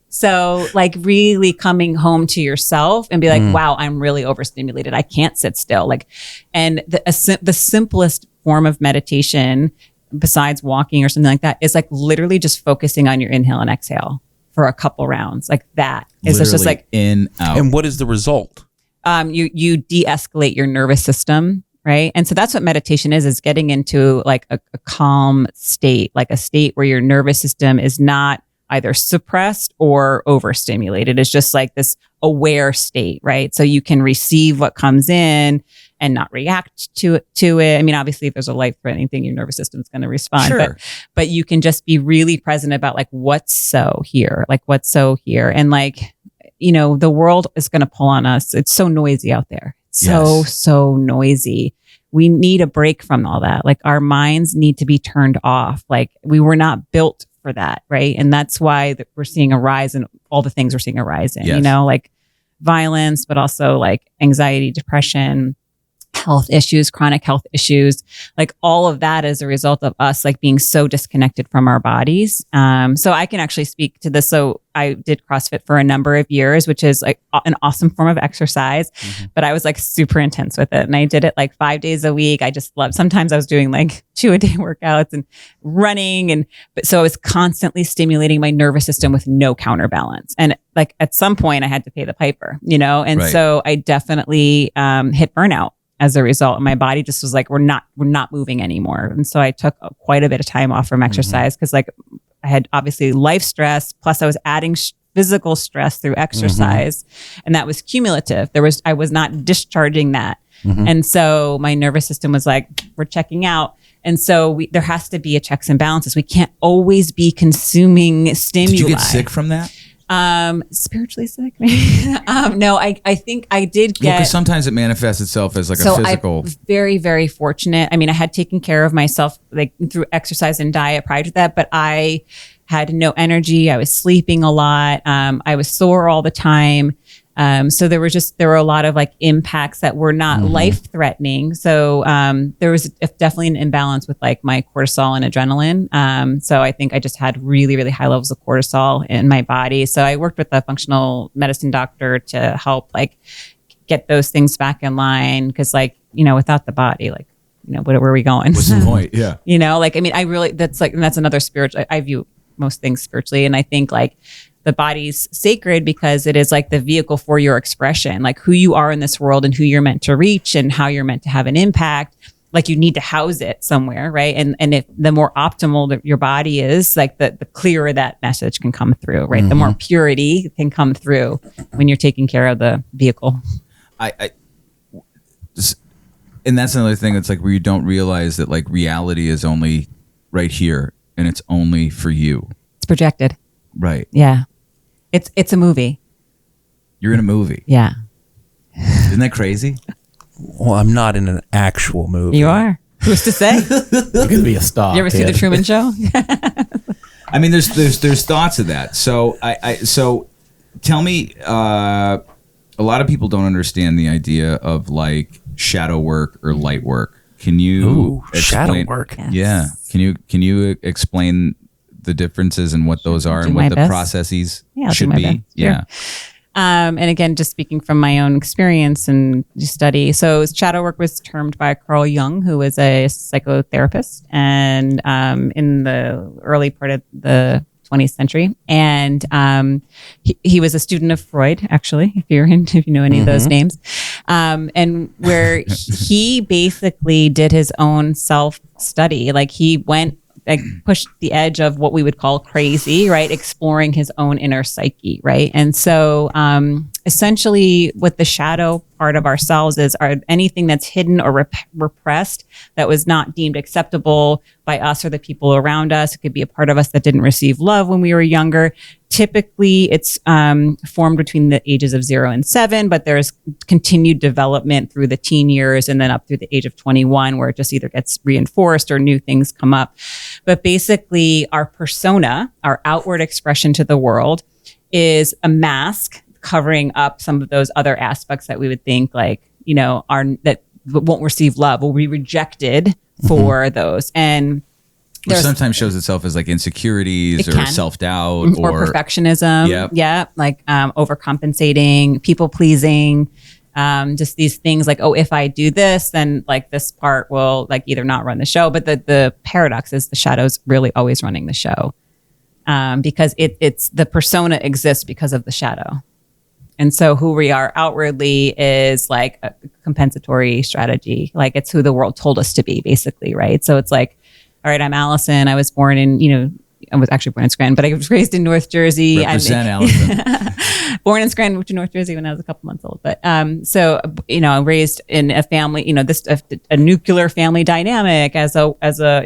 so like really coming home to yourself and be like, wow, I'm really overstimulated. I can't sit still. Like, and the simplest form of meditation besides walking or something like that is like literally just focusing on your inhale and exhale for a couple rounds. Like that is just like in, out. And what is the result? You de-escalate your nervous system. Right. And so that's what meditation is getting into like a calm state, like a state where your nervous system is not either suppressed or overstimulated. It's just like this aware state, right? So you can receive what comes in and not react to it. I mean, obviously, if there's a life-threatening thing, your nervous system is going to respond. Sure. But you can just be really present about like what's so here, and like, the world is going to pull on us. It's so noisy out there. So noisy. We need a break from all that. Like our minds need to be turned off. Like we were not built for that, right? And that's why we're seeing a rise in all the things we're seeing a rise in, like violence, but also like anxiety, depression, health issues, chronic health issues, like all of that is a result of us like being so disconnected from our bodies. So I can actually speak to this. So I did CrossFit for a number of years, which is like an awesome form of exercise, but I was like super intense with it. And I did it like 5 days a week. I just loved, sometimes I was doing like 2-a-day workouts and running. But so I was constantly stimulating my nervous system with no counterbalance. And like at some point I had to pay the piper, and Right. So I definitely hit burnout as a result. My body just was like, we're not moving anymore. And so I took quite a bit of time off from exercise because like I had obviously life stress, plus I was adding physical stress through exercise. And that was cumulative. I was not discharging that. And so my nervous system was like, we're checking out. And so there has to be a checks and balances. We can't always be consuming stimuli. Did you get sick from that? Spiritually sick. No, I think I did get. Because sometimes it manifests itself as like a physical. I'm very, very fortunate. I mean, I had taken care of myself like through exercise and diet prior to that, but I had no energy. I was sleeping a lot. I was sore all the time. So there were a lot of like impacts that were not life threatening. So there was definitely an imbalance with like my cortisol and adrenaline. So I think I just had really, really high levels of cortisol in my body. So I worked with a functional medicine doctor to help like get those things back in line. Cause like, without the body, like, where are we going? What's the point? Yeah. Like, I mean, that's another spiritual, I view most things spiritually. And I think like, the body's sacred because it is like the vehicle for your expression, like who you are in this world and who you're meant to reach and how you're meant to have an impact. like you need to house it somewhere, right? And if the more optimal that your body is, like the clearer that message can come through, right? The more purity can come through when you're taking care of the vehicle. And that's another thing. It's like where you don't realize that like reality is only right here and it's only for you. It's projected. Right. Yeah. It's a movie. You're in a movie. Yeah. Isn't that crazy? Well, I'm not in an actual movie. You are. Who's to say? You're gonna be a star. You ever see kid. The Truman Show? I mean, there's thoughts of that. So so tell me, a lot of people don't understand the idea of like shadow work or light work. Can you shadow work? Yes. Yeah. Can you explain the differences and what those are Do and my what the best. processes Yeah, I'll do should my be? best. Sure. Yeah. And again, just speaking from my own experience and study. So shadow work was termed by Carl Jung, who was a psychotherapist and in the early part of the 20th century. And he was a student of Freud, actually, if you know any of those names. And where he basically did his own self-study. Like he went, like pushed the edge of what we would call crazy, right? Exploring his own inner psyche, right? And so essentially what the shadow part of ourselves is are anything that's hidden or repressed that was not deemed acceptable by us or the people around us. It could be a part of us that didn't receive love when we were younger. Typically, it's formed between the ages of 0 and 7, but there's continued development through the teen years and then up through the age of 21, where it just either gets reinforced or new things come up. But basically, our persona, our outward expression to the world, is a mask covering up some of those other aspects that we would think like, that won't receive love, will be rejected for those. And which sometimes shows itself as like insecurities or self-doubt or perfectionism. Yep. Yeah. Like overcompensating, people pleasing, just these things like, if I do this, then like this part will like either not run the show. But the paradox is the shadow's really always running the show because it's the persona exists because of the shadow. And so who we are outwardly is like a compensatory strategy. Like it's who the world told us to be, basically, right? So it's like, all right, I'm Allison. I was born in, I was actually born in Scranton, but I was raised in North Jersey. Represent Allison. Born in Scranton, moved to North Jersey when I was a couple months old. But so raised in a family, a nuclear family dynamic as in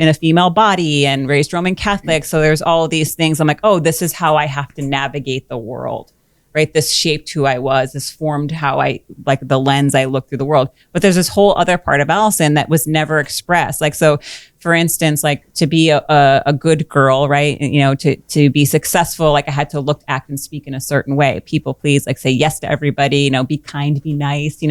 a female body, and raised Roman Catholic. So there's all of these things. I'm like, this is how I have to navigate the world. Right? This shaped who I was. This formed how like the lens I look through the world. But there's this whole other part of Allison that was never expressed. Like, so for instance, like to be a good girl, right? And, to be successful, like I had to look, act, and speak in a certain way. People please, like say yes to everybody, be kind, be nice,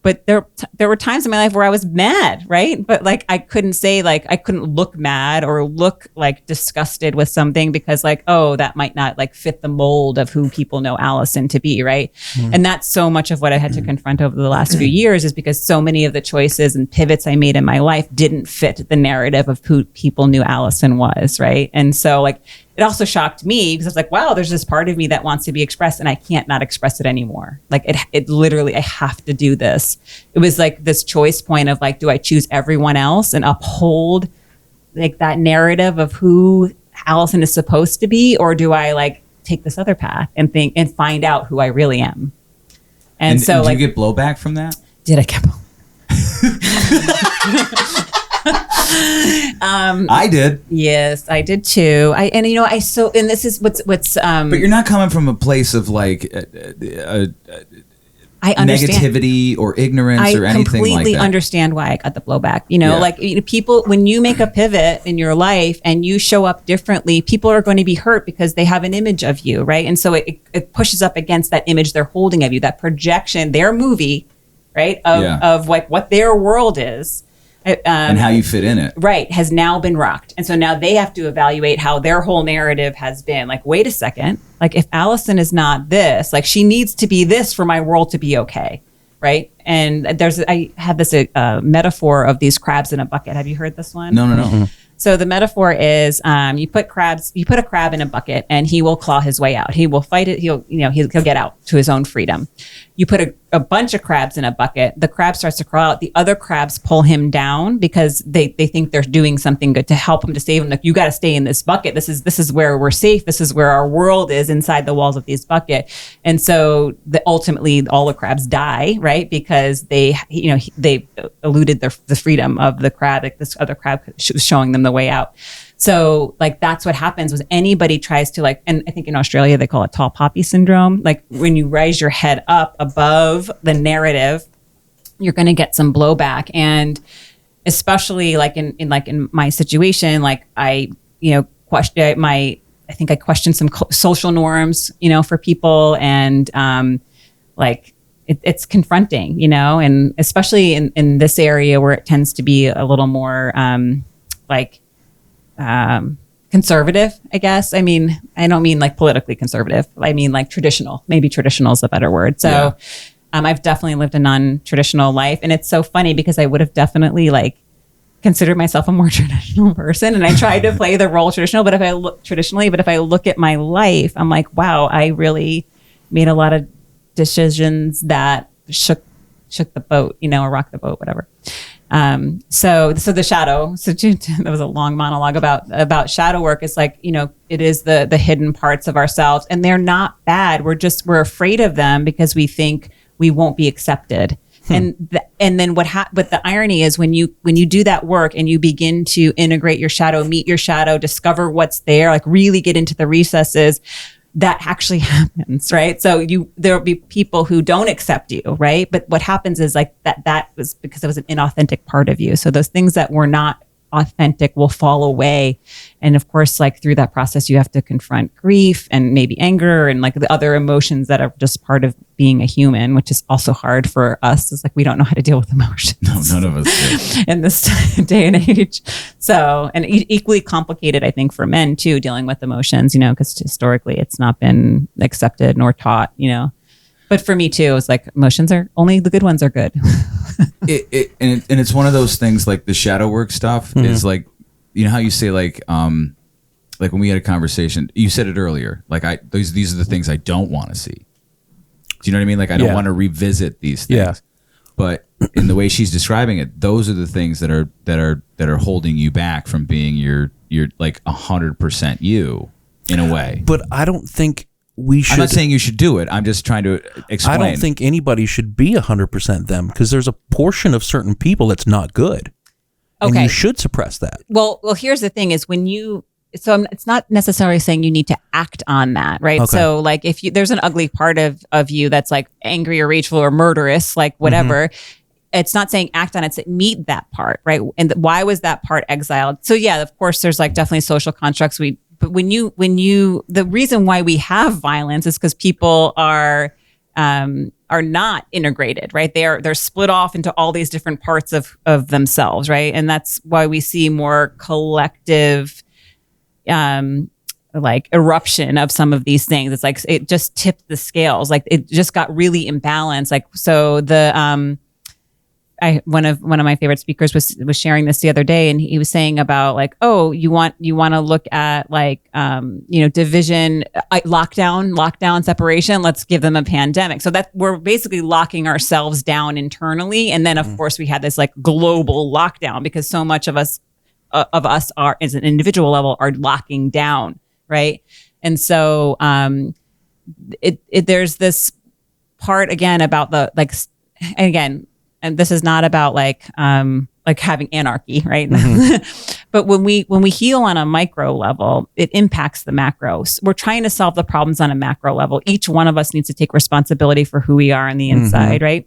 But there were times in my life where I was mad, right? But like I couldn't say like I couldn't look mad or look like disgusted with something because like, that might not like fit the mold of who people know Allison to be, right? And that's so much of what I had to confront over the last few years is because so many of the choices and pivots I made in my life didn't fit the narrative of who people knew Allison was, right? And so like it also shocked me because I was like, wow, there's this part of me that wants to be expressed and I can't not express it anymore. Like it literally, I have to do this. It was like this choice point of like, do I choose everyone else and uphold like that narrative of who Allison is supposed to be? Or do I like take this other path and think and find out who I really am? And so did like, you get blowback from that? did I get I did. Yes, I did too. And this is what's But you're not coming from a place of like I understand. negativity or ignorance or anything like that. I completely understand why I got the blowback. People, when you make a pivot in your life and you show up differently, people are going to be hurt because they have an image of you, right? And so it pushes up against that image they're holding of you, that projection, their movie, right? Of like what their world is. And how you fit in it. Right, has now been rocked. And so now they have to evaluate how their whole narrative has been. Like, wait a second. Like, if Allison is not this, like, she needs to be this for my world to be okay. Right? And I had this metaphor of these crabs in a bucket. Have you heard this one? No. Mm-hmm. So the metaphor is you put a crab in a bucket and he will claw his way out. He will fight it. He'll get out to his own freedom. you put a bunch of crabs in a bucket, the crab starts to crawl out. The other crabs pull him down because they think they're doing something good to help him, to save him. Like, you got to stay in this bucket. This is where we're safe. This is where our world is, inside the walls of this bucket. And so ultimately all the crabs die, right? Because they eluded the freedom of the crab. Like, this other crab was showing them the way out. So like, that's what happens when anybody tries to, like, and I think in Australia they call it tall poppy syndrome. Like, when you raise your head up above the narrative, you're going to get some blowback. And especially like in my situation, like I think I questioned some social norms, for people, and it's confronting, and especially in this area where it tends to be a little more conservative, I guess. I mean, I don't mean like politically conservative. I mean like traditional. Maybe traditional is a better word. So I've definitely lived a non-traditional life. And it's so funny because I would have definitely like considered myself a more traditional person. And I tried to play the role traditional, but if I look at my life, I'm like, wow, I really made a lot of decisions that shook the boat, or rocked the boat, whatever. So the shadow, that was a long monologue about shadow work. It's like, it is the hidden parts of ourselves, and they're not bad. We're afraid of them because we think we won't be accepted. And then but the irony is when you do that work and you begin to integrate your shadow, meet your shadow, discover what's there, like really get into the recesses, that actually happens, right? So there'll be people who don't accept you, right? But what happens is like that was because it was an inauthentic part of you. So those things that were not authentic will fall away. And of course, like through that process, you have to confront grief and maybe anger and like the other emotions that are just part of being a human, which is also hard for us. It's like, we don't know how to deal with emotions. No, none of us do. In this day and age. So, and equally complicated, I think, for men too, dealing with emotions, because historically it's not been accepted nor taught, But for me too, it's like emotions are only the good ones are good. And it's one of those things, like the shadow work stuff is like, how you say like when we had a conversation, you said it earlier, like these are the things I don't want to see. Do you know what I mean? Like I don't want to revisit these things. Yeah. But in the way she's describing it, those are the things that are holding you back from being your like 100% you in a way. But I don't think we should. I'm not saying you should do it. I'm just trying to explain. I don't think anybody should be 100% them, because there's a portion of certain people that's not good. Okay. And you should suppress that. Well, here's the thing is it's not necessarily saying you need to act on that, right? Okay. So like if there's an ugly part of you that's like angry or rageful or murderous, like whatever, it's not saying act on it, it's meet that part, right? And why was that part exiled? So yeah, of course there's like definitely social constructs but when you the reason why we have violence is because people are not integrated, right? They're split off into all these different parts of themselves, right? And that's why we see more collective like eruption of some of these things. It's like it just tipped the scales, like it just got really imbalanced. Like so one of my favorite speakers was sharing this the other day, and he was saying about like, oh, you want to look at like division, lockdown, separation. Let's give them a pandemic. So that we're basically locking ourselves down internally, and then of course we had this like global lockdown because so much of us are, as an individual level, are locking down, right? And so there's this part again about the like, and again. And this is not about like having anarchy, right? But when we heal on a micro level, it impacts the macro. So we're trying to solve the problems on a macro level. Each one of us needs to take responsibility for who we are on the inside, right?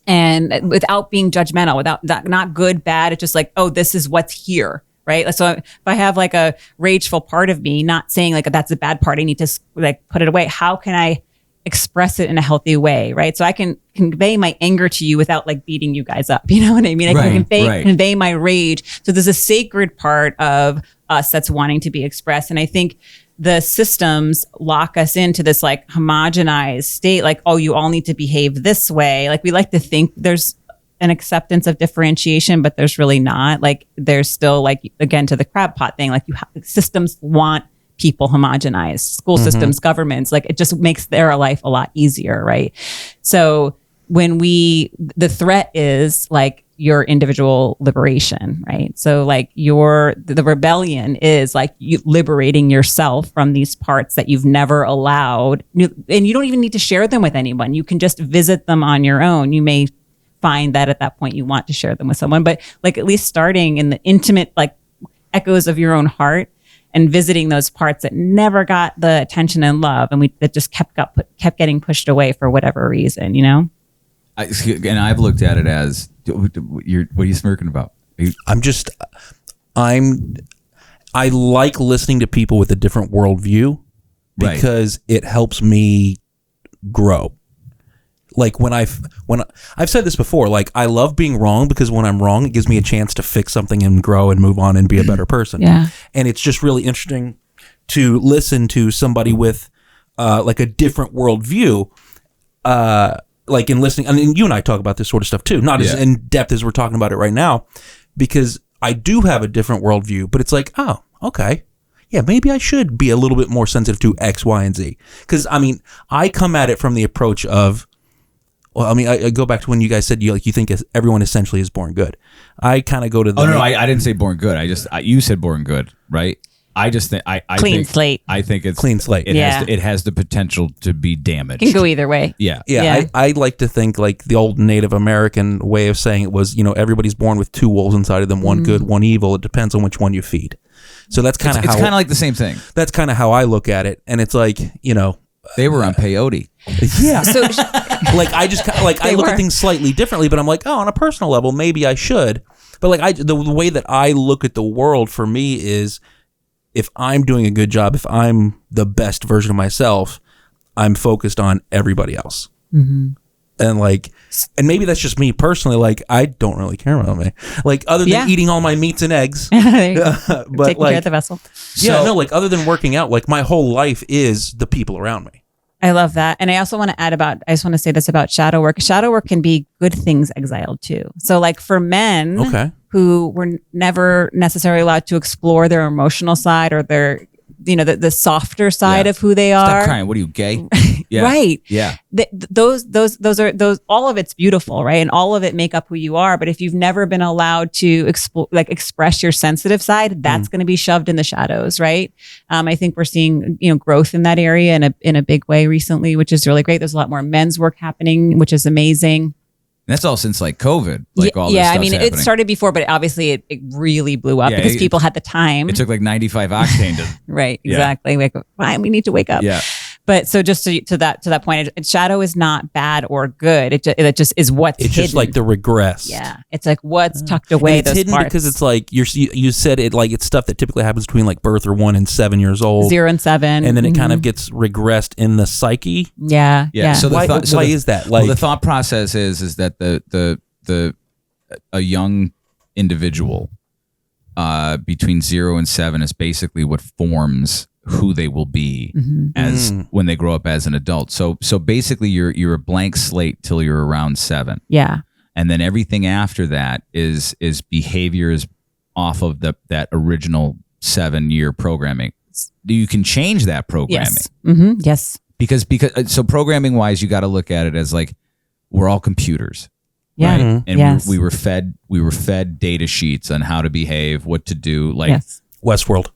And without being judgmental, without not good, bad. It's just like, oh, this is what's here, right? So if I have like a rageful part of me, not saying like that's a bad part, I need to like put it away. How can I express it in a healthy way, right? So I can convey my anger to you without like beating you guys up. You know what I mean? I can convey my rage. So there's a sacred part of us that's wanting to be expressed. And I think the systems lock us into this like homogenized state, like, oh, you all need to behave this way. Like we like to think there's an acceptance of differentiation, but there's really not. Like there's still like, again, to the crab pot thing, like systems want people homogenized, school systems, governments, like it just makes their life a lot easier, right? So when the threat is like your individual liberation, right? So like the rebellion is like you liberating yourself from these parts that you've never allowed, and you don't even need to share them with anyone. You can just visit them on your own. You may find that at that point you want to share them with someone, but like at least starting in the intimate like echoes of your own heart and visiting those parts that never got the attention and love, and that just kept getting pushed away for whatever reason, you know? And I've looked at it as, what are you smirking about? I like listening to people with a different worldview because it helps me grow. Like when I've said this before, like I love being wrong because when I'm wrong, it gives me a chance to fix something and grow and move on and be a better person. Yeah. And it's just really interesting to listen to somebody with like a different worldview. Like in listening, I mean, you and I talk about this sort of stuff too, not as in depth as we're talking about it right now, because I do have a different worldview, but it's like, oh, okay. Yeah, maybe I should be a little bit more sensitive to X, Y, and Z. Because, I mean, I come at it from the approach of, well, I mean, I go back to when you guys said you think everyone essentially is born good. I kind of go to the... Oh, no, I didn't say born good. You said born good, right? I just think Clean slate. I think it's clean slate. It has the potential to be damaged. Can go either way. Yeah. I like to think like the old Native American way of saying it was, everybody's born with two wolves inside of them, one good, one evil. It depends on which one you feed. So that's kind of how... It's kind of like the same thing. That's kind of how I look at it. And it's like, They were on peyote. Yeah. So like I just like I look at things slightly differently, but I'm like, oh, on a personal level, maybe I should. But like the way that I look at the world for me is, if I'm doing a good job, if I'm the best version of myself, I'm focused on everybody else. Mm-hmm. And maybe that's just me personally. Like, I don't really care about me. Like, other than eating all my meats and eggs. but taking care of the vessel. Like, other than working out, like, my whole life is the people around me. I love that. And I also want to I just want to say this about shadow work. Shadow work can be good things exiled too. So like for men who were never necessarily allowed to explore their emotional side or their, the softer side of who they are. Stop crying. What are you, gay? Yeah. Right. Yeah. Those are all of it's beautiful, right? And all of it make up who you are. But if you've never been allowed to express your sensitive side, that's going to be shoved in the shadows, right? I think we're seeing, growth in that area in a big way recently, which is really great. There's a lot more men's work happening, which is amazing. And that's all since like COVID. All this I stuff's mean, happening. it started before, but obviously it really blew up because people had the time. It took like 95 octane to... Right, exactly. Like, fine, we need to wake up. Yeah. But so just to that point, shadow is not bad or good. It just is what's hidden. It's just like the regress. Yeah, it's like what's tucked away. And it's those hidden parts. because it's like you said it, like it's stuff that typically happens between like birth or 1 and 7 years old, 0 and 7, and then it kind of gets regressed in the psyche. Yeah. So why is that? Like the thought process is that a young individual between 0 and 7 is basically what forms who they will be as when they grow up as an adult. So basically you're a blank slate till you're around 7. Yeah. And then everything after that is behaviors Mm-hmm. off of that original 7-year programming. You can change that programming. Yes. Yes. Because so programming wise, you got to look at it as like we're all computers. Yeah. Right? And yes. we were fed data sheets on how to behave, what to do. Like yes. Westworld.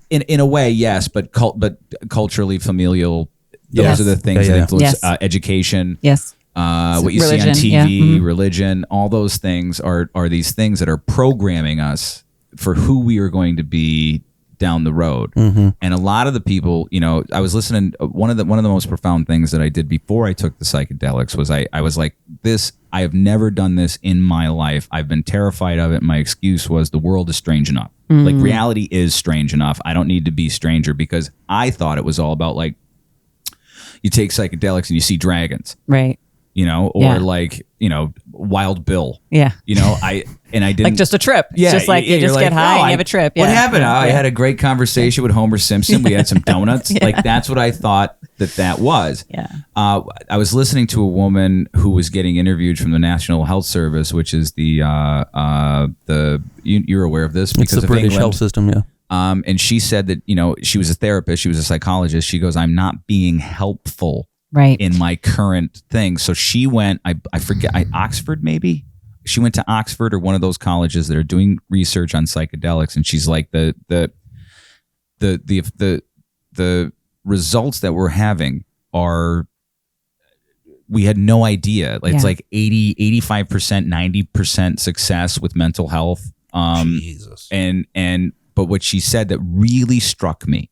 In a way, yes, but culturally, familial. Those Yes. are the things Yeah, that yeah. influence Yes. education. Yes. What you Religion, see on TV, yeah. religion, all those things are these things that are programming us for who we are going to be down the road. Mm-hmm. And a lot of the people, I was listening. One of the most profound things that I did before I took the psychedelics was I was like, I have never done this in my life. I've been terrified of it. My excuse was the world is strange enough. Mm-hmm. Like reality is strange enough. I don't need to be stranger because I thought it was all about like you take psychedelics and you see dragons. Right. Or Yeah. like, Wild Bill. Yeah. I didn't Like just a trip. Yeah, It's just like you you're just like, get high "Oh, and you have a trip. What Yeah. happened? Yeah. I had a great conversation with Homer Simpson. We had some donuts. Like that's what I thought that was. Yeah. I was listening to a woman who was getting interviewed from the National Health Service, which is you're aware of this It's because the of British England. health system, yeah. And she said that, she was a therapist, she was a psychologist. She goes, I'm not being helpful Right. in my current thing. So she went, I forget, Oxford maybe? She went to Oxford or one of those colleges that are doing research on psychedelics. And she's like, the results that we're having are, we had no idea. It's like 80, 85%, 90% success with mental health. Jesus. But what she said that really struck me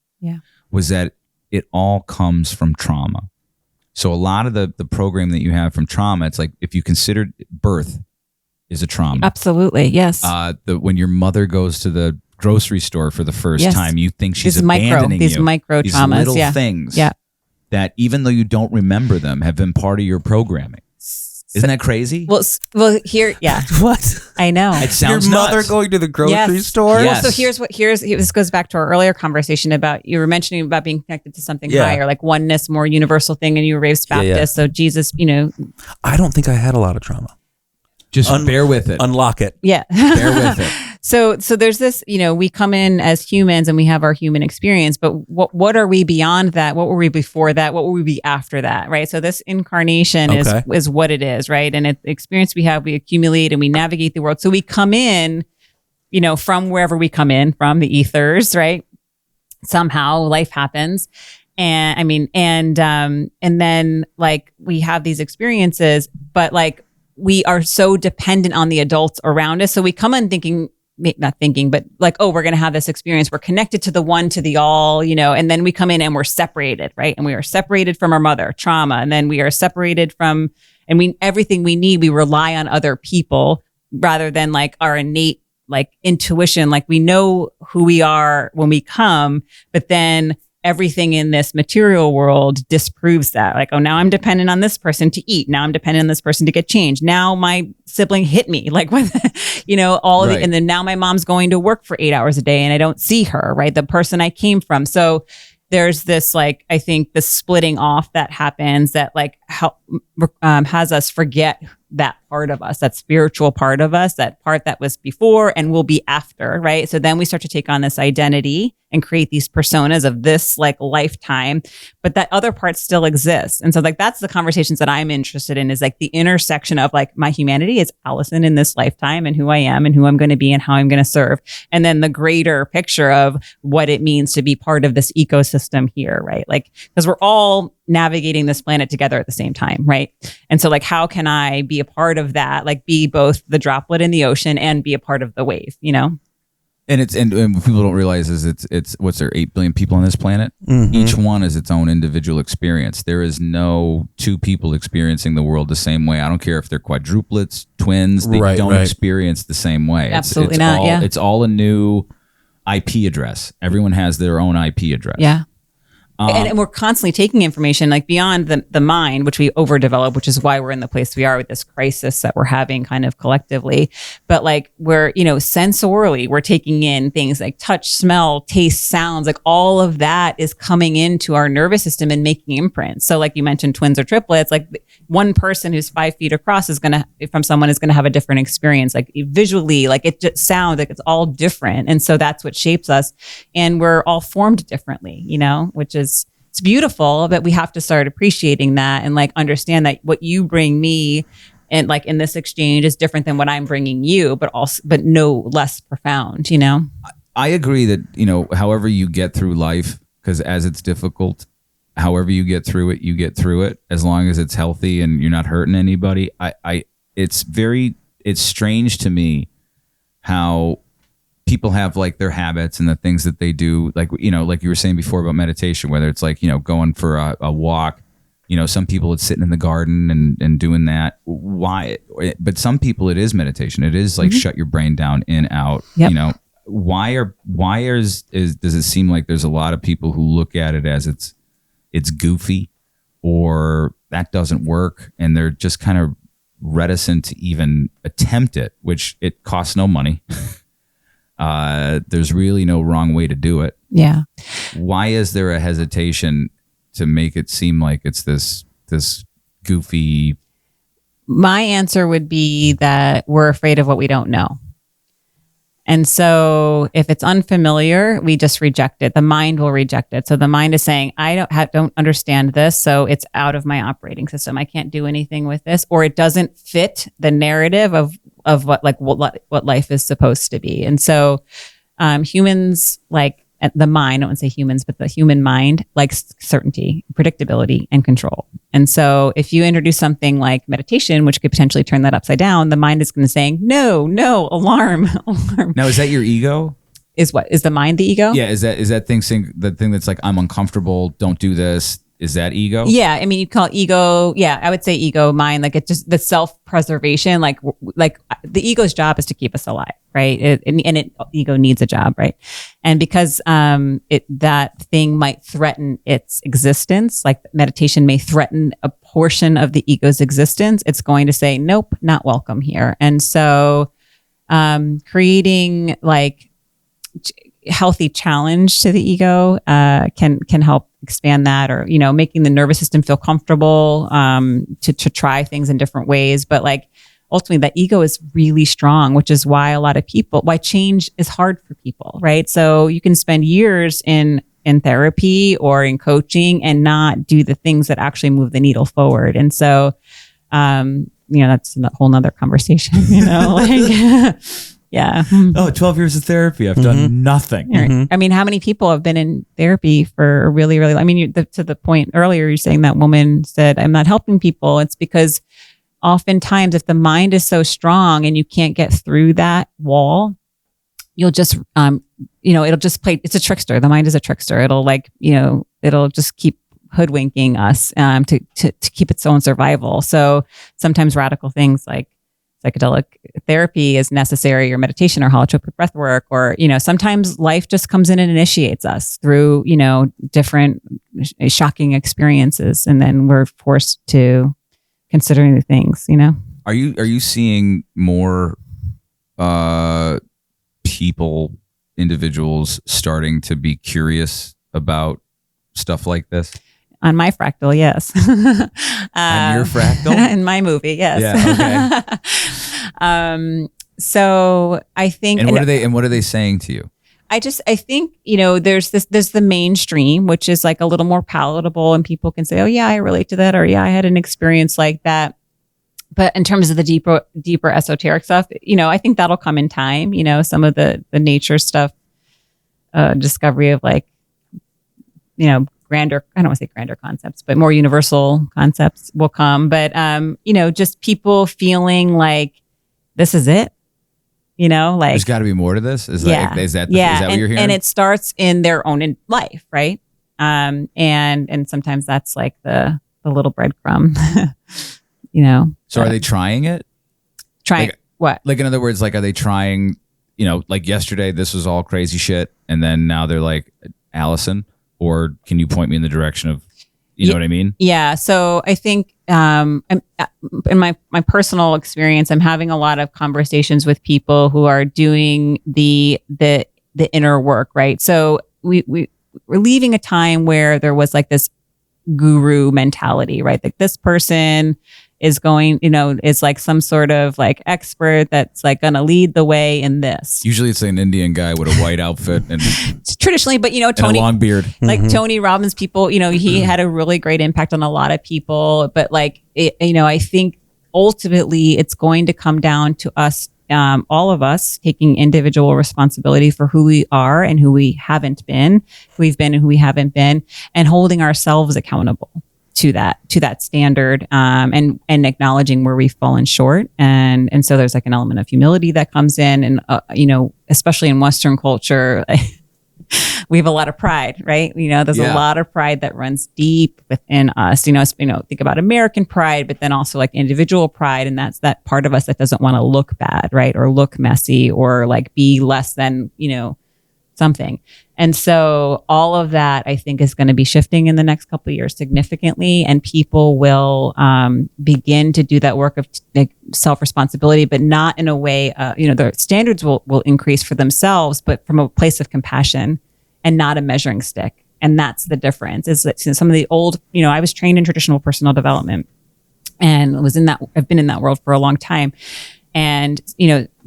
was that it all comes from trauma. So a lot of the program that you have from trauma, it's like if you consider birth is a trauma. Absolutely. Yes. When your mother goes to the grocery store for the first time, you think she's abandoning these you. Micro These traumas. little things that even though you don't remember them have been part of your programming. Isn't that crazy? Well, here, What? I know. It sounds Your mother nuts. going to the grocery store? Yes. So this goes back to our earlier conversation about, you were mentioning about being connected to something higher, like oneness, more universal thing, and you were raised Baptist. So Jesus, I don't think I had a lot of trauma. Just bear with it. Unlock it. Yeah. Bear with it. So there's this, we come in as humans and we have our human experience, but what are we beyond that? What were we before that? What will we be after that? Right. So this incarnation is what it is. Right. And it's the experience we have, we accumulate and we navigate the world. So we come in, from wherever we come in, from the ethers, right? Somehow life happens. And then like we have these experiences, but like we are so dependent on the adults around us. So we come in not thinking, but like, oh, we're going to have this experience. We're connected to the one, to the all, and then we come in and we're separated, right? And we are separated from our mother, trauma. And then we are separated from, everything we need, we rely on other people rather than like our innate like intuition. Like we know who we are when we come, but then everything in this material world disproves that. Like, oh, now I'm dependent on this person to eat. Now I'm dependent on this person to get change. Now my sibling hit me, like with, all of it. And then now my mom's going to work for 8 hours a day and I don't see her, right? The person I came from. So there's this, like, I think the splitting off that happens that like has us forget that part of us, that spiritual part of us, that part that was before and will be after, right? So then we start to take on this identity and create these personas of this like lifetime, but that other part still exists. And so like, that's the conversations that I'm interested in, is like the intersection of like my humanity is Alison in this lifetime and who I am and who I'm going to be and how I'm going to serve. And then the greater picture of what it means to be part of this ecosystem here, right? Like, because we're all navigating this planet together at the same time, right? And so like, how can I be a part of that? Like be both the droplet in the ocean and be a part of the wave, And what people don't realize is it's what's there, 8 billion people on this planet? Mm-hmm. Each one is its own individual experience. There is no two people experiencing the world the same way. I don't care if they're quadruplets, twins, they don't experience the same way. Absolutely not. It's all a new IP address. Everyone has their own IP address. Yeah. And we're constantly taking information like beyond the mind, which we overdevelop, which is why we're in the place we are with this crisis that we're having kind of collectively. But like we're, sensorially, we're taking in things like touch, smell, taste, sounds, like all of that is coming into our nervous system and making imprints. So like you mentioned twins or triplets, like one person who's 5 feet across is going to have a different experience, like visually, like it just sounds like it's all different. And so that's what shapes us. And we're all formed differently, which is, it's beautiful, but we have to start appreciating that and like understand that what you bring me and like in this exchange is different than what I'm bringing you, but no less profound, I agree that, however you get through life, because as it's difficult, however you get through it, as long as it's healthy and you're not hurting anybody. It's strange to me how people have like their habits and the things that they do, like, like you were saying before about meditation, whether it's like, going for a walk, some people it's sitting in the garden and doing that. Why? But some people it is meditation. It is like shut your brain down, in, out, Yep. Does it seem like there's a lot of people who look at it as it's goofy or that doesn't work. And they're just kind of reticent to even attempt it, which it costs no money. There's really no wrong way to do it. Yeah. Why is there a hesitation to make it seem like it's this goofy? My answer would be that we're afraid of what we don't know. And so if it's unfamiliar, we just reject it. The mind will reject it. So the mind is saying, I don't understand this. So it's out of my operating system. I can't do anything with this, or it doesn't fit the narrative of what life is supposed to be. And so humans the mind, I don't want to say humans, but the human mind likes certainty, predictability, and control. And so if you introduce something like meditation, which could potentially turn that upside down, the mind is going to say, no, alarm. Now, is that your ego? Is the mind the ego? Yeah. Is that thing saying the thing that's like, I'm uncomfortable, don't do this? Is that ego? Yeah. I mean, you call it ego. Yeah. I would say ego, mind, like it's just the self-preservation, like the ego's job is to keep us alive. Right. Ego needs a job. Right. And because that thing might threaten its existence, like meditation may threaten a portion of the ego's existence, it's going to say, nope, not welcome here. And so creating healthy challenge to the ego can help expand that, or making the nervous system feel comfortable to try things in different ways. But ultimately, that ego is really strong, which is why why change is hard for people, right? So you can spend years in therapy or in coaching and not do the things that actually move the needle forward. And so that's a whole nother conversation. Yeah. Oh, 12 years of therapy. I've done nothing. Mm-hmm. I mean, how many people have been in therapy for really, really, I mean, to the point earlier, you're saying that woman said, I'm not helping people. It's because oftentimes if the mind is so strong and you can't get through that wall, you'll just, it'll just play, it's a trickster. The mind is a trickster. It'll it'll just keep hoodwinking us to keep its own survival. So sometimes radical things like psychedelic therapy is necessary, or meditation, or holotropic breath work, or sometimes life just comes in and initiates us through different shocking experiences, and then we're forced to consider new things. Are you seeing more individuals starting to be curious about stuff like this? On my fractal, yes. On your fractal? In my movie, yes. Yeah, okay. So I think, and what are they saying to you? I think, there's the mainstream, which is a little more palatable, and people can say, oh yeah, I relate to that, or yeah, I had an experience like that. But in terms of the deeper esoteric stuff, I think that'll come in time. Some of the nature stuff, discovery of grander, I don't want to say grander concepts, but more universal concepts will come. But, just people feeling like this is it, there's got to be more to this. Is that what you're hearing? And it starts in their own life. Right. And sometimes that's the little breadcrumb, So are they trying it? What? In other words, are they trying, yesterday, this was all crazy shit. And then now they're like, Alison, or can you point me in the direction of, know what I mean? Yeah. So I think in my personal experience, I'm having a lot of conversations with people who are doing the inner work, right? So we're leaving a time where there was this guru mentality, right? This person is going, is some sort of expert that's going to lead the way in this. Usually it's an Indian guy with a white outfit and traditionally, but Tony, and a long beard. Tony Robbins, people, he had a really great impact on a lot of people. But I think ultimately it's going to come down to us, all of us taking individual responsibility for who we are and who we haven't been, who we've been and who we haven't been, and holding ourselves accountable to that standard, and acknowledging where we've fallen short. And so there's an element of humility that comes in, and, especially in Western culture, we have a lot of pride, right? There's a lot of pride that runs deep within us, think about American pride, but then also individual pride. And that's that part of us that doesn't want to look bad, right? Or look messy, or be less than, something. And so all of that, I think, is going to be shifting in the next couple of years significantly, and people will begin to do that work of self-responsibility, but not in a way, the standards will increase for themselves, but from a place of compassion and not a measuring stick. And that's the difference. Is that some of the old, I was trained in traditional personal development and I've been in that world for a long time. And,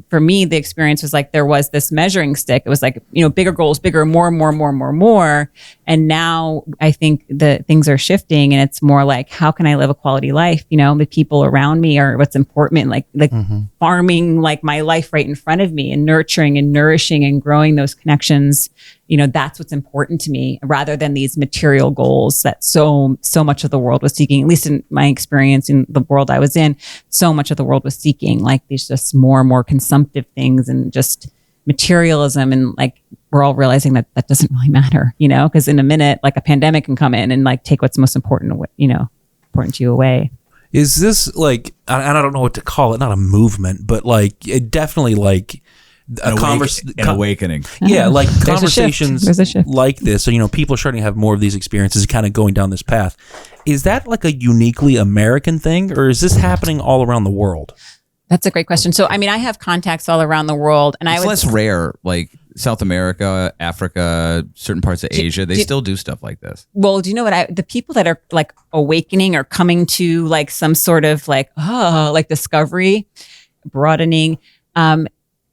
for me, the experience was like there was this measuring stick. It was like, bigger goals, bigger, more. And now I think the things are shifting, and it's more like, how can I live a quality life? The people around me are what's important, like farming like my life right in front of me and nurturing and nourishing and growing those connections. That's what's important to me, rather than these material goals that so much of the world was seeking. At least in my experience in the world I was in, so much of the world was seeking like these just more and more consumptive things and just materialism. And like, we're all realizing that doesn't really matter, because in a minute, like a pandemic can come in and like take what's most important, important to you away. Is this like, I don't know what to call it, not a movement, but like it definitely like an awakening. Yeah, like There's conversations a shift. like this. So, people are starting to have more of these experiences, kind of going down this path. Is that like a uniquely American thing, or is this happening all around the world? That's a great question. So, I mean, I have contacts all around the world, and It's less rare, like South America, Africa, certain parts of Asia. They still do stuff like this. Well, do you know what? The people that are like awakening or coming to like some sort of like discovery, broadening,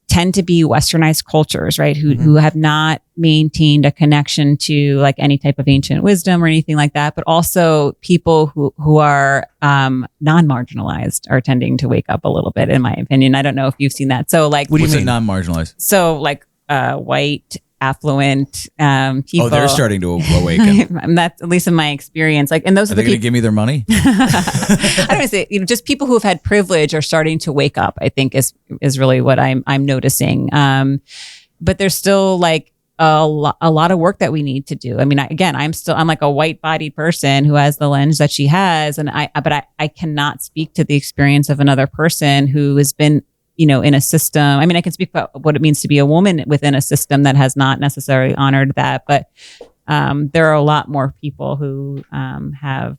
tend to be westernized cultures, right? Who have not maintained a connection to like any type of ancient wisdom or anything like that. But also people who are non-marginalized are tending to wake up a little bit, in my opinion. I don't know if you've seen that. So like, What do you mean non-marginalized? So like white, affluent people. Oh, they're starting to awaken. That's at least in my experience. Like, and those Are are they the going to people. give me their money? I don't want to say, just people who have had privilege are starting to wake up, I think is really what I'm noticing. But there's still like a lot of work that we need to do. I mean, I'm like a white bodied person who has the lens that she has. And I cannot speak to the experience of another person who has been, in a system. I mean, I can speak about what it means to be a woman within a system that has not necessarily honored that, but there are a lot more people who have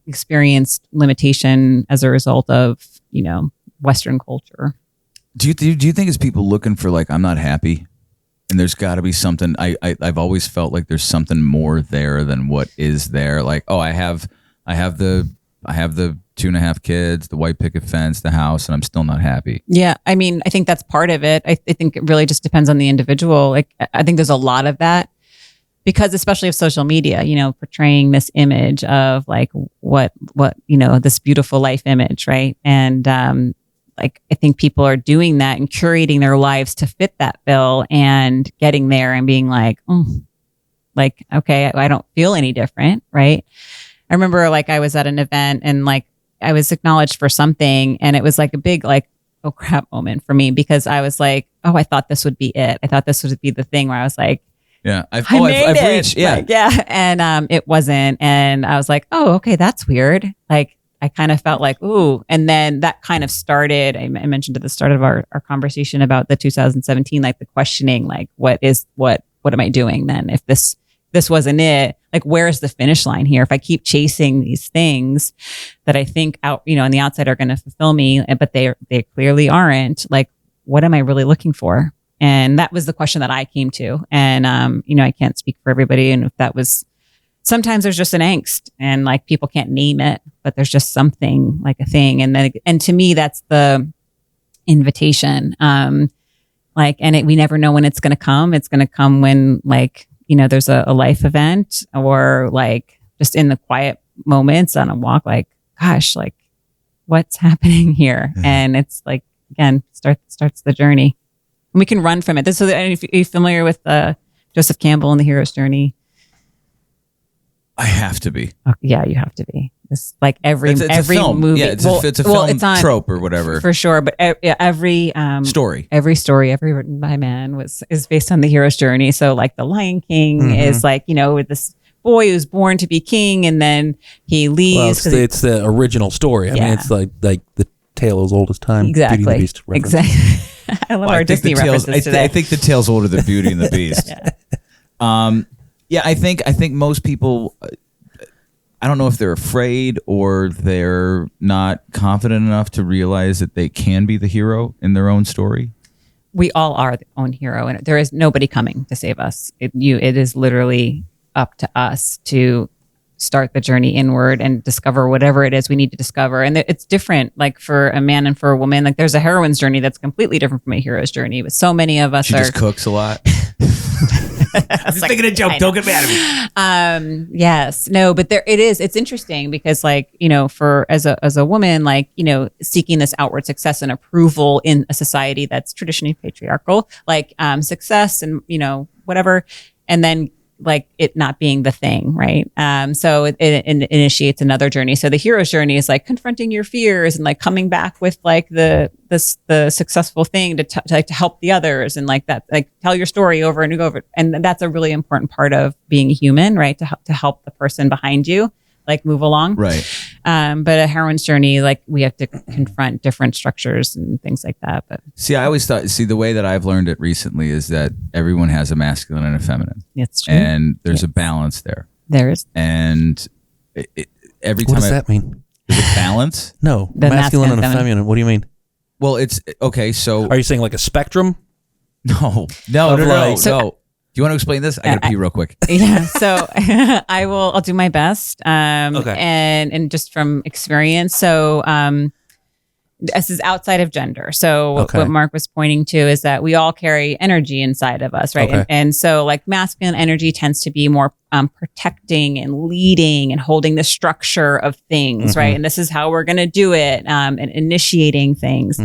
experienced limitation as a result of, Western culture. Do you think it's people looking for like, I'm not happy, and there's got to be something? I've always felt like there's something more there than what is there. Like, oh, I have the 2.5 kids, the white picket fence, the house, and I'm still not happy. Yeah. I mean, I think that's part of it. I think it really just depends on the individual. Like, I think there's a lot of that because especially of social media, portraying this image of like what, this beautiful life image. Right. And, like, I think people are doing that and curating their lives to fit that bill and getting there and being like, like, okay, I don't feel any different. Right. I remember like I was at an event and like I was acknowledged for something, and it was like a big like, oh crap moment for me, because I was like, oh, I thought this would be it. I thought this would be the thing where I was like, yeah, I've made it. reached, yeah, like, yeah, and it wasn't, and I was like, oh, okay, that's weird. Like I kind of felt like, ooh, and then that kind of started. I mentioned at the start of our conversation about the 2017, like the questioning, like what am I doing then if this wasn't it? Like, where's the finish line here? If I keep chasing these things that I think out, on the outside are going to fulfill me, but they clearly aren't, like, what am I really looking for? And that was the question that I came to. And, I can't speak for everybody. And if that was, sometimes there's just an angst and like people can't name it, but there's just something like a thing. And to me, that's the invitation. We never know when it's going to come. It's going to come when like, there's a life event or like just in the quiet moments on a walk, like, gosh, like what's happening here? Mm-hmm. And it's like, again, starts the journey. And we can run from it. So if you're familiar with Joseph Campbell and the hero's journey. I have to be. Oh, yeah, you have to be. It's like every film. movie. Yeah, it's a film trope or whatever. For sure. But every story written by man is based on the hero's journey. So like the Lion King is like, with this boy who's born to be king and then he leaves. Well, it's the original story. I mean, it's like the tale as old as time. Exactly. Beauty and the Beast reference. Exactly. I love our Disney references today. I think the tale's older than Beauty and the Beast. I think most people, I don't know if they're afraid or they're not confident enough to realize that they can be the hero in their own story. We all are our own hero, and there is nobody coming to save us. It is literally up to us to start the journey inward and discover whatever it is we need to discover. And it's different, like for a man and for a woman. Like there's a heroine's journey that's completely different from a hero's journey. But so many of us She just cooks a lot. I'm just thinking a joke. Don't get mad at me. Yes, no, but there it is. It's interesting because, like, you know, for as a woman, like, you know, seeking this outward success and approval in a society that's traditionally patriarchal, like success and, you know, whatever, and then like it not being the thing, right? So it initiates another journey. So the hero's journey is like confronting your fears and like coming back with like the successful thing to help the others and like that, like tell your story over and over. And that's a really important part of being human, right? To help the person behind you like move along, right? But a heroine's journey, like we have to confront different structures and things like that. But see, I always thought, the way that I've learned it recently is that everyone has a masculine and a feminine. It's true. And there's a balance there. There is. And every time. What does that mean? Is it balance? No, The masculine and masculine, feminine. What do you mean? Well, it's okay. So Are you saying like a spectrum? no. Do you want to explain this? I gotta pee real quick. Yeah. So I'll do my best. Okay. And just from experience. So, this is outside of gender. So Okay. what Mark was pointing to is that we all carry energy inside of us, right? Okay. And so like masculine energy tends to be more protecting and leading and holding the structure of things, right? And this is how we're going to do it, and initiating things.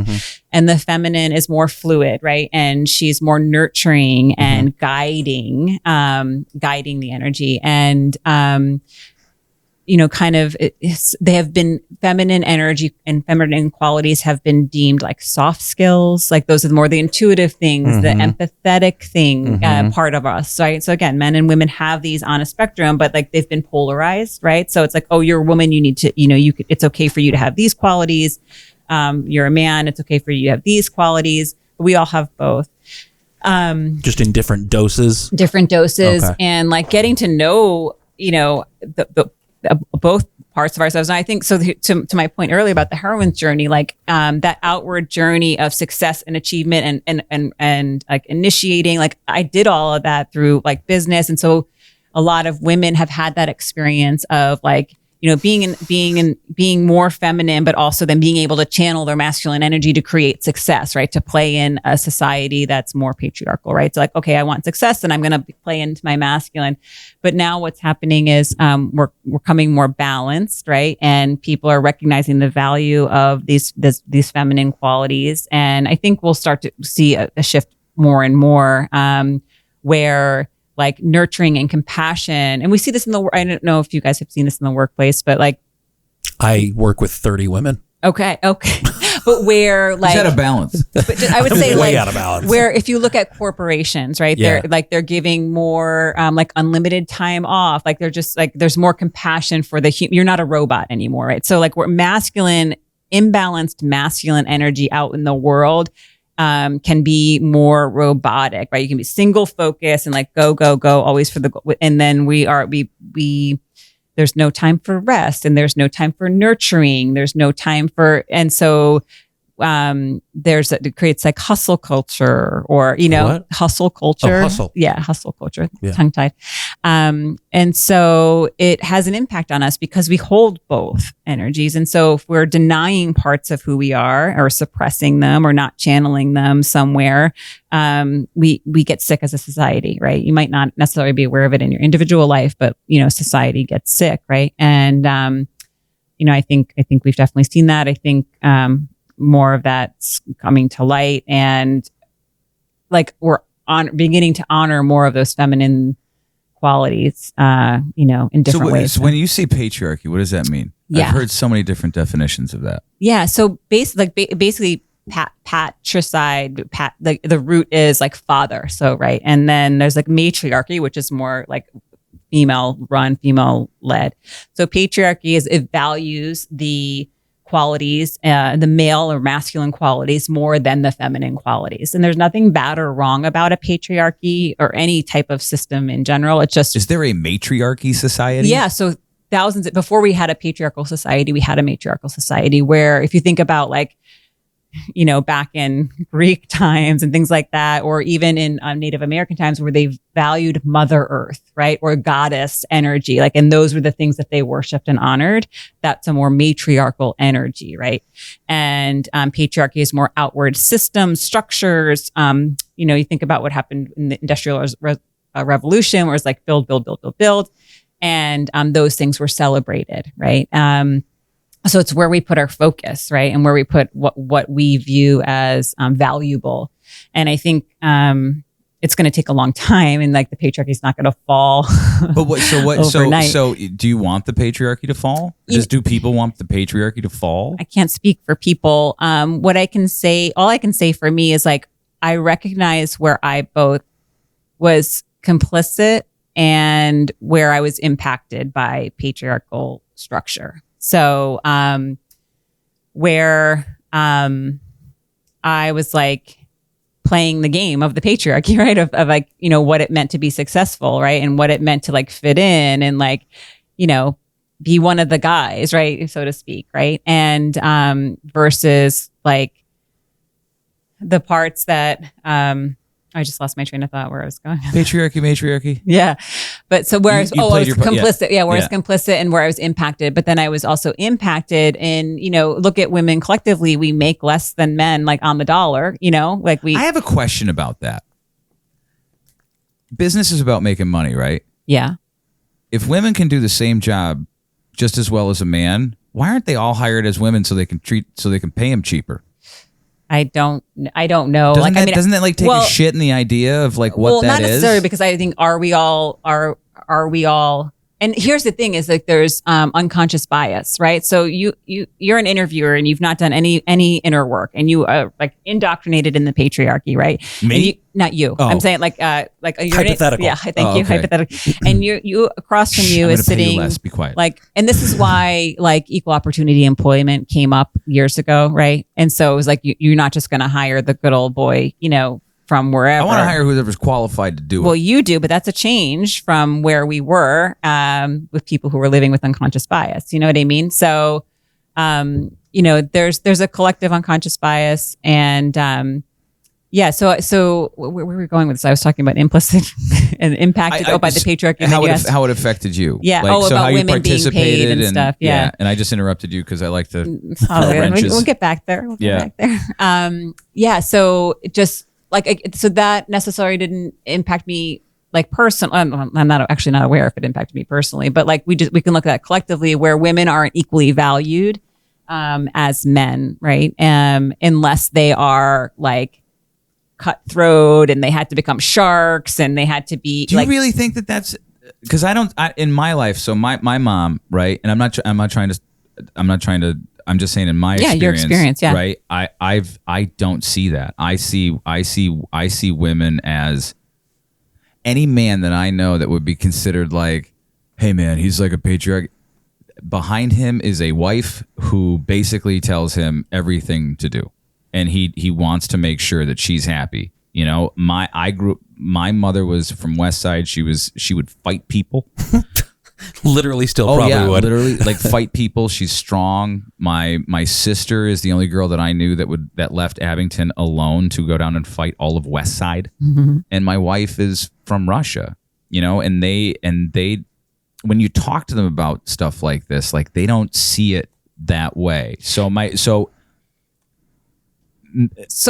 And the feminine is more fluid, right? And she's more nurturing and guiding the energy. And, you know, kind of, they have been feminine energy and feminine qualities have been deemed like soft skills. Like those are more the intuitive things, the empathetic thing, part of us, right? So again, men and women have these on a spectrum, but like they've been polarized, right? So it's like, oh, you're a woman, you need to, you know, it's okay for you to have these qualities. You're a man, it's okay for you to have these qualities. We all have both. Just in different doses. Okay. And like getting to know, you know, the both parts of ourselves. And I think so to my point earlier about the heroine's journey, like that outward journey of success and achievement and like initiating, like I did all of that through like business. And so a lot of women have had that experience of like, you know, being more feminine, but also then being able to channel their masculine energy to create success, right? To play in a society that's more patriarchal, right? So like, okay, I want success and I'm going to play into my masculine. But now what's happening is we're coming more balanced, right? And people are recognizing the value of these feminine qualities. And I think we'll start to see a shift more and more where like nurturing and compassion. And we see this I don't know if you guys have seen this in the workplace, but like. I work with 30 women. Okay. But where like. Is that a balance? But I would say way like. out of balance. Where if you look at corporations, right? Yeah. They're giving more like unlimited time off. Like they're just like, there's more compassion for you're not a robot anymore, right? So like we're imbalanced masculine energy out in the world. Can be more robotic, right? You can be single focused and like go, always for the goal. And then there's no time for rest and there's no time for nurturing. There's no time and so it creates like hustle culture or, you know, What? hustle culture. Oh, hustle. Yeah. Hustle culture, Yeah. tongue tied. And so it has an impact on us because we hold both energies. And so if we're denying parts of who we are or suppressing them or not channeling them somewhere, we get sick as a society, right? You might not necessarily be aware of it in your individual life, but you know, society gets sick, right? And, you know, I think we've definitely seen that. I think, more of that's coming to light and like we're beginning to honor more of those feminine qualities, you know, in different ways. So when you say patriarchy, what does that mean? Yeah. I've heard so many different definitions of that. Yeah. So basically patricide, the root is like father. So, right. And then there's like matriarchy, which is more like female run, female led. So patriarchy it values the qualities, the male or masculine qualities more than the feminine qualities. And there's nothing bad or wrong about a patriarchy or any type of system in general. It's just. Is there a matriarchy society? Yeah. So before we had a patriarchal society, we had a matriarchal society where if you think about like back in Greek times and things like that, or even in Native American times where they valued Mother Earth, right? Or goddess energy. Like, and those were the things that they worshiped and honored. That's a more matriarchal energy, right? And patriarchy is more outward systems, structures. You think about what happened in the Industrial Revolution, where it's like build, build, build, build, build. And those things were celebrated, right? So it's where we put our focus, right? And where we put what we view as valuable. And I think it's going to take a long time, and like the patriarchy is not going to fall. But overnight. So do you want the patriarchy to fall? Do people want the patriarchy to fall? I can't speak for people. What I can say, all I can say for me is like, I recognize where I both was complicit and where I was impacted by patriarchal structure. So, where I was like playing the game of the patriarchy, right? Of like, what it meant to be successful, right? And what it meant to like fit in and like, be one of the guys, right? So to speak, right? And versus like the parts that I just lost my train of thought where I was going. Patriarchy. Yeah. But so where I was complicit. Yeah. Where I was Yeah. complicit and where I was impacted. But then I was also impacted in, look at women collectively, we make less than men, like on the dollar, like we. I have a question about that. Business is about making money, right? Yeah. If women can do the same job just as well as a man, why aren't they all hired as women so they can pay them cheaper? I don't know. Doesn't that like take a shit in the idea of like what that is? Well, not necessarily, because I think are we all? And here's the thing: is like there's unconscious bias, right? So you're an interviewer and you've not done any inner work, and you are like indoctrinated in the patriarchy, right? Me? Not you. Oh. I'm saying like you're hypothetical. Yeah, thank you. Okay. Hypothetical. And you across from you I'm is gonna pay you sitting less. Be quiet. like, and this is why like equal opportunity employment came up years ago, right? And so it was like you're not just going to hire the good old boy, from wherever. I want to hire whoever's qualified to do Well, it. you do, but that's a change from where we were with people who were living with unconscious bias. You know what I mean? So, there's a collective unconscious bias, and yeah. So where were we going with this? I was talking about implicit and impacted by the patriarchy. How it affected you? Yeah. Like, so about how you women being paid and stuff. Yeah. And I just interrupted you because I like to. We'll get back there. Yeah. So just. So that necessarily didn't impact me like personally. I'm not aware if it impacted me personally, but like we can look at that collectively where women aren't equally valued as men, right? Unless they are like cutthroat and they had to become sharks and they had to be. Do you really think that that's because in my life? So my mom, right? And I'm just saying in my experience, your experience, yeah. Right. I don't see that. I see women as any man that I know that would be considered like, hey man, he's like a patriarch. Behind him is a wife who basically tells him everything to do. And he wants to make sure that she's happy. My mother was from West Side. She would fight people. Literally still probably would. Literally like fight people. She's strong. My sister is the only girl that I knew that left Abington alone to go down and fight all of West Side. Mm-hmm. And my wife is from Russia, and they when you talk to them about stuff like this, like they don't see it that way. So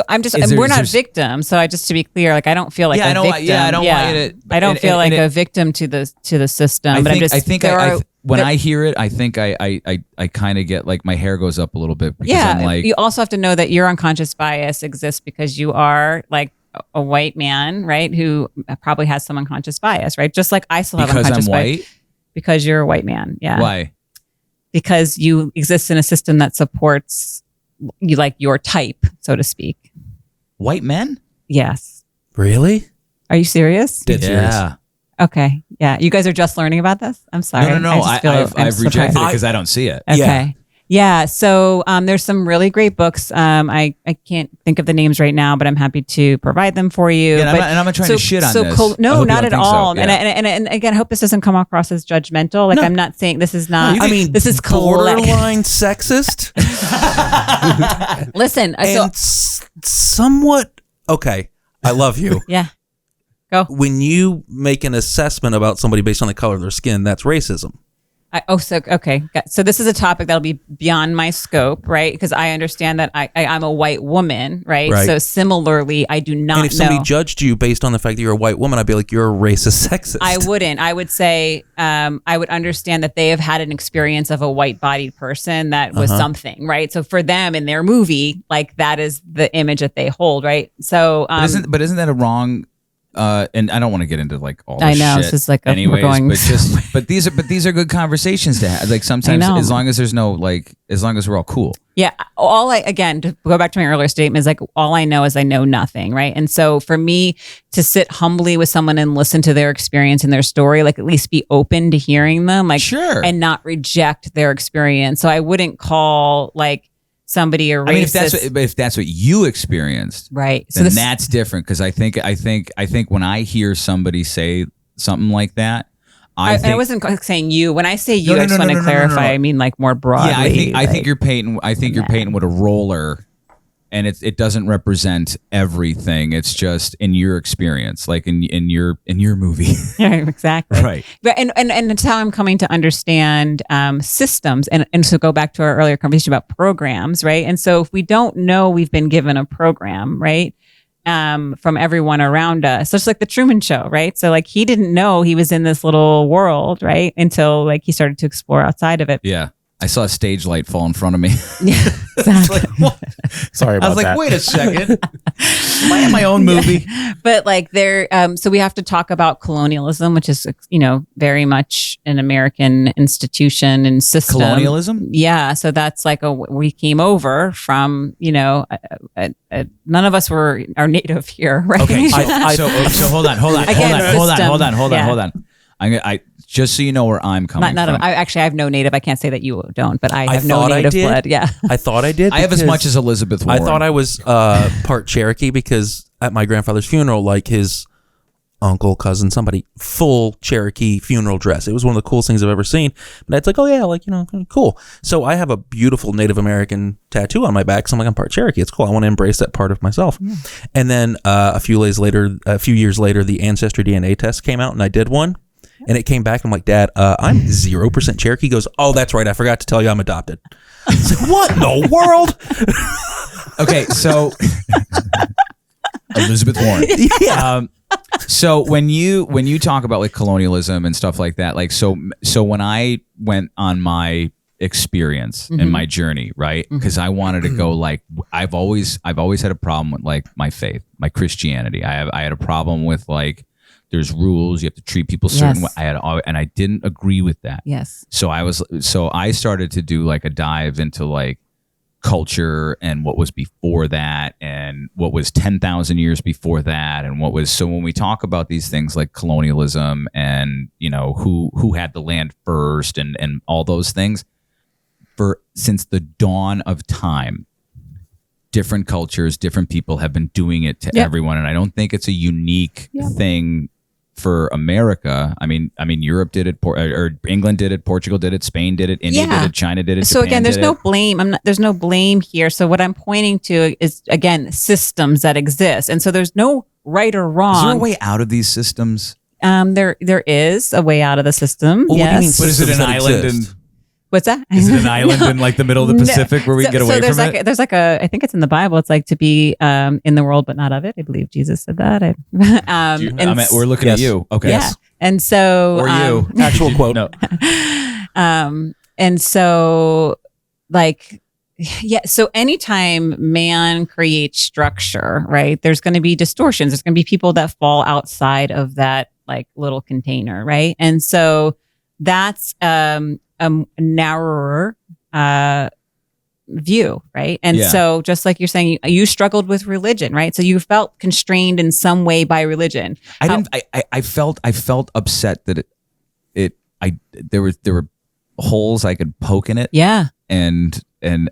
I'm just, we're not victims. So just to be clear, like I don't feel like a victim. I don't want you to. I don't feel like a victim to the system. When I hear it, I think I kind of get like my hair goes up a little bit because I'm like. You also have to know that your unconscious bias exists because you are like a white man, right? Who probably has some unconscious bias, right? Just like I still have unconscious bias. White? Because you're a white man. Yeah. Why? Because you exist in a system that supports you, like your type, so to speak. White men? Yes. Really? Are you serious? Dead serious. Okay. Yeah. You guys are just learning about this? I'm sorry. No. I've rejected it because I don't see it. Okay. Yeah. Yeah. So there's some really great books. I can't think of the names right now, but I'm happy to provide them for you. Yeah, and I'm not trying to shit on this. I No, hope you not don't at think all. so. Yeah. And again, I hope this doesn't come across as judgmental. Like I'm not saying this is not. I mean, this is borderline sexist. Listen, And somewhat okay. I love you. yeah. Go. When you make an assessment about somebody based on the color of their skin, that's racism. Okay. So this is a topic that'll be beyond my scope, right? Because I understand that I'm a white woman, right? Right. So similarly, I do not And if somebody know. judged you based on the fact that you're a white woman, I'd be like, you're a racist sexist. I wouldn't. I would say I would understand that they have had an experience of a white-bodied person that was something, right? So for them in their movie, like that is the image that they hold, right? So, but isn't that a wrong? And I don't want to get into like all. I This know, shit it's just like anyways, we're going. but these are good conversations to have. Like sometimes, I know. as long as there's no like, as long as we're all cool. Yeah. Again, to go back to my earlier statement, is like all I know is I know nothing. Right. And so for me to sit humbly with someone and listen to their experience and their story, like at least be open to hearing them, like, Sure. and not reject their experience. So I wouldn't call like somebody a racist. I mean, if that's what you experienced, right. So then that's different. Because I think when I hear somebody say something like that, I wasn't saying you. When I say you, I just want to clarify. I mean, like more broadly. Yeah, I think you're painting. I think you're painting with a roller, and it doesn't represent everything. It's just in your experience, like in your movie. Yeah, exactly. Right. But and it's how I'm coming to understand systems, and so go back to our earlier conversation about programs, right? And so if we don't know we've been given a program, right? From everyone around us, just like the Truman Show, right? So like he didn't know he was in this little world, right? Until like he started to explore outside of it. Yeah. I saw a stage light fall in front of me. Yeah, exactly. Sorry about I was like, that. wait a second. Am I in my own movie? But like so we have to talk about colonialism, which is, very much an American institution and system. Colonialism? Yeah. So that's like we came over from, none of us are native here, right? Okay. So hold on. I just so you know where I'm coming from. I have no native. I can't say that you don't, but I have no thought I native did. blood. Yeah. I thought I did. I have as much as Elizabeth Warren. I thought I was part Cherokee because at my grandfather's funeral, like his uncle, cousin, somebody, full Cherokee funeral dress. It was one of the coolest things I've ever seen. But it's like, oh yeah, like, cool. So I have a beautiful Native American tattoo on my back. So I'm like, I'm part Cherokee. It's cool. I want to embrace that part of myself. Yeah. And then a few years later, the Ancestry DNA test came out and I did one. And it came back. I'm like, Dad, I'm 0% Cherokee. He goes, oh, that's right. I forgot to tell you I'm adopted. I was like, what in the world? Okay, so Elizabeth Warren. Yeah. So when you talk about like colonialism and stuff like that, like so when I went on my experience and my journey, right? Because I wanted to go like I've always had a problem with like my faith, my Christianity. I had a problem with like there's rules, you have to treat people certain way. And I didn't agree with that. Yes. So I started to do like a dive into like culture and what was before that and what was 10,000 years before that and what was. So when we talk about these things like colonialism and who had the land first and all those things, since the dawn of time, different cultures, different people have been doing it to everyone, and I don't think it's a unique thing for America. I mean, Europe did it, or England did it, Portugal did it, Spain did it, India did it, China did it. So Japan again, there's did no it. blame. There's no blame here. So what I'm pointing to is again systems that exist, and so there's no right or wrong. Is there a way out of these systems? There is a way out of the system. Well, yes. what do you mean But is it an systems that island exist? What's that? Is it an island in like the middle of the Pacific where we can get away from it? There's like I think it's in the Bible. It's like to be in the world but not of it. I believe Jesus said that. We're looking at you. Okay. Yeah. And so Or you. Actual quote. No. And so like so anytime man creates structure, right, there's going to be distortions. There's going to be people that fall outside of that like little container, right? And so that's a narrower view, right? And so just like you're saying, you struggled with religion, right? So you felt constrained in some way by religion. I felt upset that there were holes I could poke in it. Yeah. and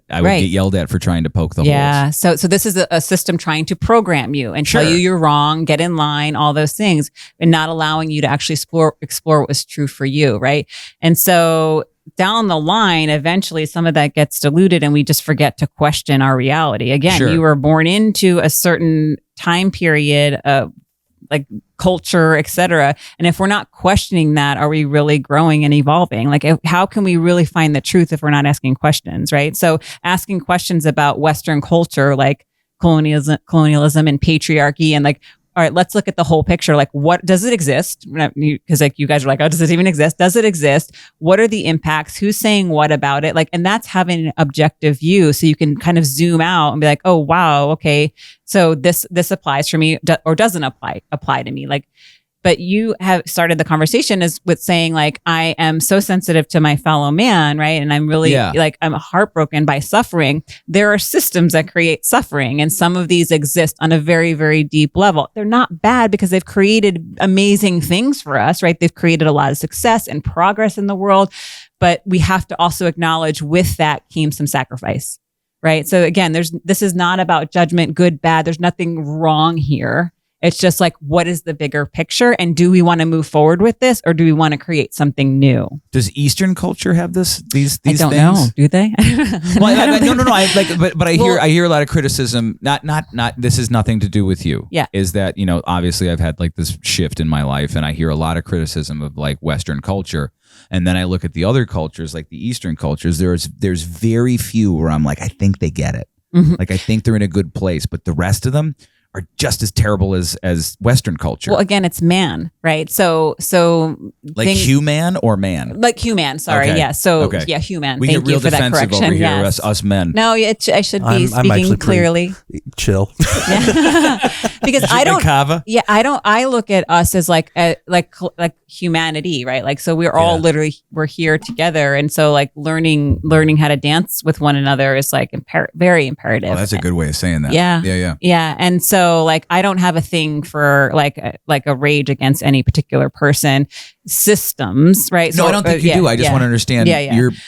I would get yelled at for trying to poke the holes. So this is a system trying to program you and tell you you're wrong, get in line, all those things, and not allowing you to actually explore what was true for you, right? And so down the line, eventually some of that gets diluted and we just forget to question our reality. Again, you were born into a certain time period of like culture, etc. And if we're not questioning that, are we really growing and evolving? Like, how can we really find the truth if we're not asking questions, right? So asking questions about Western culture, like colonialism and patriarchy, and like, all right, let's look at the whole picture. Like, what does it exist? Because like you guys are like, oh, does it even exist? Does it exist? What are the impacts? Who's saying what about it? Like, and that's having an objective view, so you can kind of zoom out and be like, oh wow, okay, so this applies for me or doesn't apply to me. Like, but you have started the conversation with saying like, I am so sensitive to my fellow man, right? And I'm really like, I'm heartbroken by suffering. There are systems that create suffering, and some of these exist on a very, very deep level. They're not bad because they've created amazing things for us, right? They've created a lot of success and progress in the world, but we have to also acknowledge with that came some sacrifice, right? So again, this is not about judgment, good, bad. There's nothing wrong here. It's just like, what is the bigger picture? And do we want to move forward with this, or do we want to create something new? Does Eastern culture have these I don't things? know. Do they? No. But I hear a lot of criticism. Not. This has nothing to do with you. Yeah. Is that, obviously I've had like this shift in my life, and I hear a lot of criticism of like Western culture. And then I look at the other cultures, like the Eastern cultures. There's very few where I'm like, I think they get it. Mm-hmm. Like I think they're in a good place, but the rest of them are just as terrible as Western culture. Well, again, it's man, right? So like human or man? Like human, sorry. Okay. Yeah. So okay. Yeah, human. We Thank get real you for that defensive correction. over here, Yes. us men. No, I should be I'm speaking actually clearly. Chill. Because I don't. Kava? Yeah, I don't. I look at us as like humanity, right? Like, so we're all literally we're here together, and so like learning how to dance with one another is like very imperative. Oh, that's a good way of saying that. Yeah. And so like I don't have a thing for like a rage against any particular person. Systems, right? No, So, I don't think you do. I just want to understand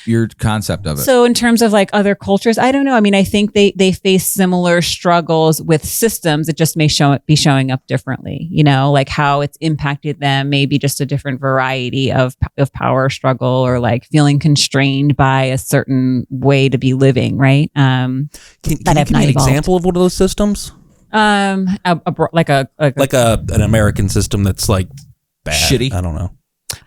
your concept of it. So in terms of like other cultures, I don't know. I mean, I think they face similar struggles with systems. It just may be showing up differently, like how it's impacted them, maybe just a different variety of power struggle, or like feeling constrained by a certain way to be living, right? Can you give me an example of one of those systems? Like an American system that's like bad. Shitty. I don't know.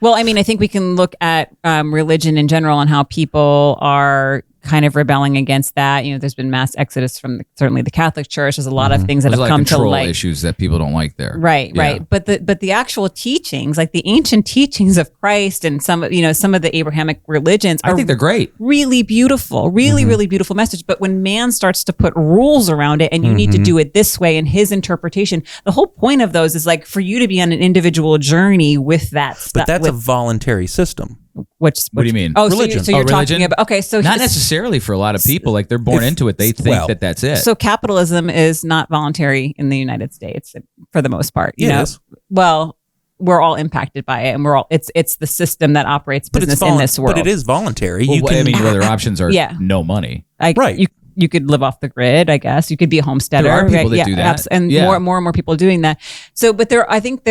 Well, I mean, I think we can look at religion in general and how people are kind of rebelling against that. There's been mass exodus from certainly the Catholic Church. There's a lot of things that have come to light. Issues that people don't like there. Right. But the actual teachings, like the ancient teachings of Christ and some of the Abrahamic religions, I think they're great. Really beautiful, really beautiful message. But when man starts to put rules around it, and you need to do it this way, and his interpretation, the whole point of those is like for you to be on an individual journey with that stuff. But that's a voluntary system. What do you mean? Oh, religion. So you're religion? talking about, okay, so not necessarily for a lot of people. Like they're born into it. They think that that's it. So capitalism is not voluntary in the United States for the most part. You know? Well, we're all impacted by it, and we're all it's the system that operates business in this world. But it is voluntary. Well, other options are no money. Right. You could live off the grid, I guess. You could be a homesteader. There are people that do that, and more and more people doing that. So, but I think.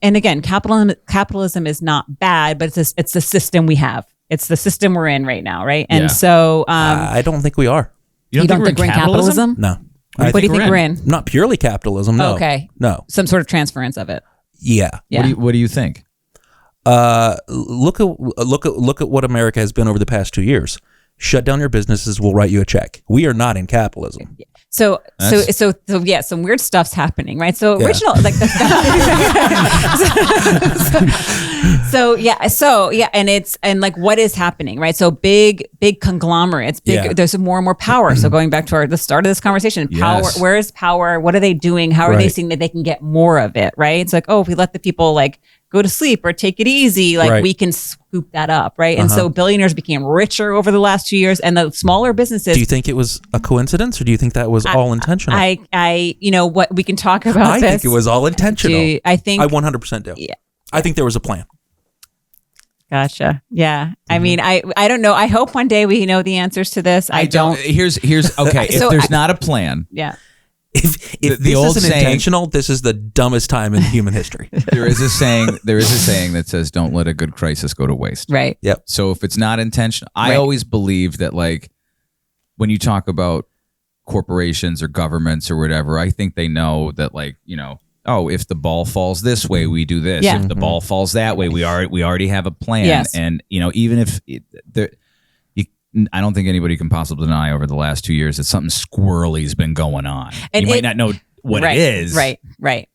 And again, capitalism is not bad, but it's the system we have. It's the system we're in right now, right? And so I don't think we are. You don't think we're in capitalism? No. What do you think we're in? Not purely capitalism. No. Okay. No. Some sort of transference of it. Yeah. What do you think? Look at what America has been over the past 2 years. Shut down your businesses, we'll write you a check. We are not in capitalism. So some weird stuff's happening, right? So original, like the and like what is happening, right? So big conglomerates, there's more and more power. So going back to the start of this conversation, power, where is power? What are they doing? How are they seeing that they can get more of it, right? It's like, if we let the people like go to sleep or take it easy, like we can scoop that up, right? And so billionaires became richer over the last 2 years, and the smaller businesses. Do you think it was a coincidence, or do you think that was all intentional? What we can talk about. I think it was all intentional. I think I 100% do. Yeah. I think there was a plan. Gotcha. Yeah. I mean, I don't know. I hope one day we know the answers to this. I don't. Here's okay. If there's not a plan, Yeah. If The this old isn't saying- intentional, this is the dumbest time in human history. there is a saying. There is a saying that says, "Don't let a good crisis go to waste." Right. Yep. So if it's not intentional, I Right. always believe that, like, when you talk about corporations or governments or whatever, I think they know that, like, oh, if the ball falls this way, we do this. Yeah. If the ball falls that way, we already have a plan. Yes. And even if I don't think anybody can possibly deny over the last 2 years that something squirrely's been going on. And you might not know what right, it is. Right.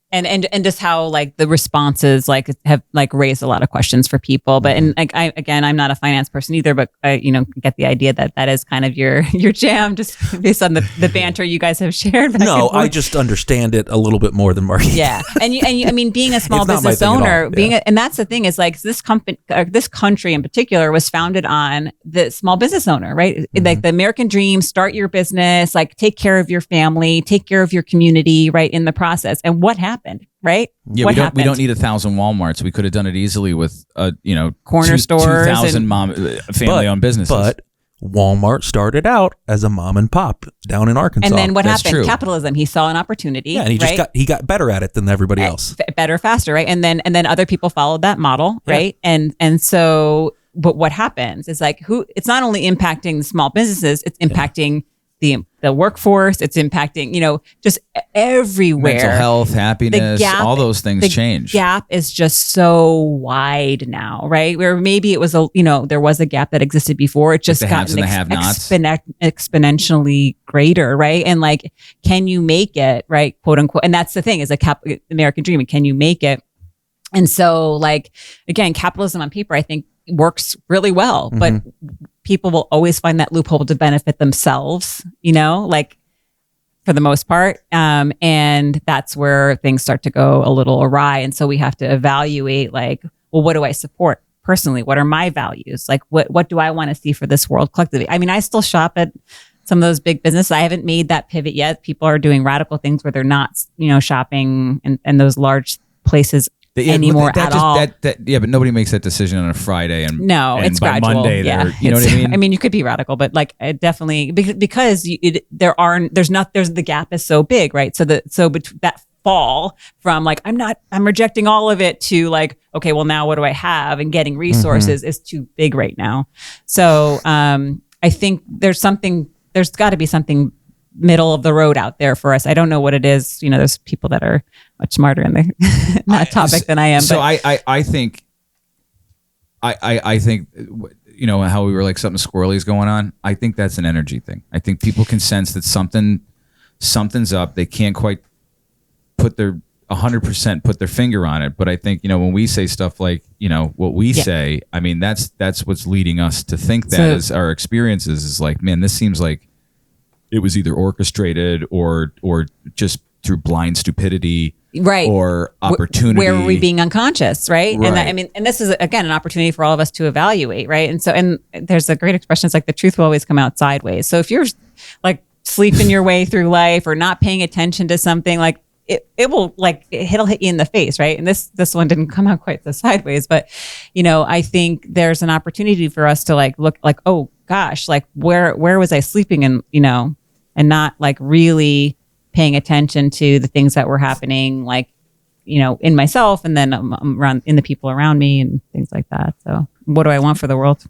And just how like the responses like have like raised a lot of questions for people. But and like I'm not a finance person either, but I get the idea that that is kind of your jam just based on the banter you guys have shared. back and No, I forth. just understand it a little bit more than Mark. Yeah, and you, I mean, being a small It's not my business thing at all. owner, Yeah. and that's the thing is like this company, this country in particular, was founded on the small business owner, right? Like the American dream: start your business, like take care of your family, take care of your community, right? In the process, and what happened, right? Yeah, what we don't need 1,000 Walmarts. We could have done it easily with Corner stores 2,000 and- family-owned businesses. But Walmart started out as a mom and pop down in Arkansas. And then what That's happened? true. Capitalism. He saw an opportunity. Yeah, and he just right? got better at it than everybody else. Better, faster, right? And then other people followed that model, Yeah. right? And so, but what happens is like it's not only impacting the small businesses, it's impacting the workforce, it's impacting just everywhere. mental health, happiness, all those things change. The gap is just so wide now, right? Where maybe it was there was a gap that existed before. It just the got haves and the have-nots. exponentially greater, right? And like, can you make it, right? Quote unquote. And that's the thing is American dream. Can you make it? And so, like, again, capitalism on paper, I think works really well, but people will always find that loophole to benefit themselves, like for the most part. And that's where things start to go a little awry. And so we have to evaluate like, well, what do I support personally? What are my values? Like, what do I want to see for this world collectively? I mean, I still shop at some of those big businesses. I haven't made that pivot yet. People are doing radical things where they're not, shopping in those large places anymore at all. But nobody makes that decision on a Friday, and No, and it's by gradual. Monday, Yeah, you know what I mean. I mean, you could be radical, but like it definitely because the gap is so big, right? So that fall from like I'm rejecting all of it to like, okay, well now what do I have? And getting resources is too big right now. So I think there's got to be something middle of the road out there for us. I don't know what it is. There's people that are much smarter in that topic than I am. So but I think how we were like something squirrely is going on. I think that's an energy thing. I think people can sense that something's up. They can't quite put their 100% put their finger on it. But I think when we say stuff like what we say, I mean that's what's leading us to think that as our experiences is like, man, this seems like it was either orchestrated or just through blind stupidity, right, or opportunity. Where were we being unconscious, right? Right. And this is again an opportunity for all of us to evaluate, right? And there's a great expression. It's like the truth will always come out sideways. So if you're like sleeping your way through life or not paying attention to something, like it'll hit you in the face, right? And this one didn't come out quite so sideways, but I think there's an opportunity for us to like look like, oh gosh, like where was I sleeping and and not like really paying attention to the things that were happening, like in myself and then around in the people around me and things like that. So what do I want for the world?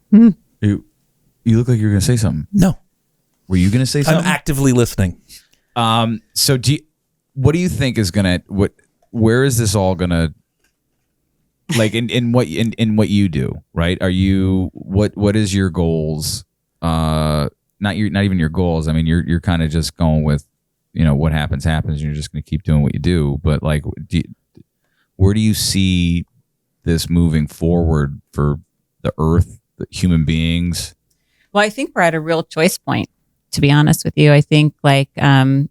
You look like you're going to say something. No. Were you going to say something? I'm actively listening. So what do you think is going to, where is this all going to, like in what you do, right? Are you, what is your goals? Not even your goals. I mean, you're kind of just going with, what happens. And you're just going to keep doing what you do. But like, where do you see this moving forward for the earth, the human beings? Well, I think we're at a real choice point, to be honest with you. I think like there's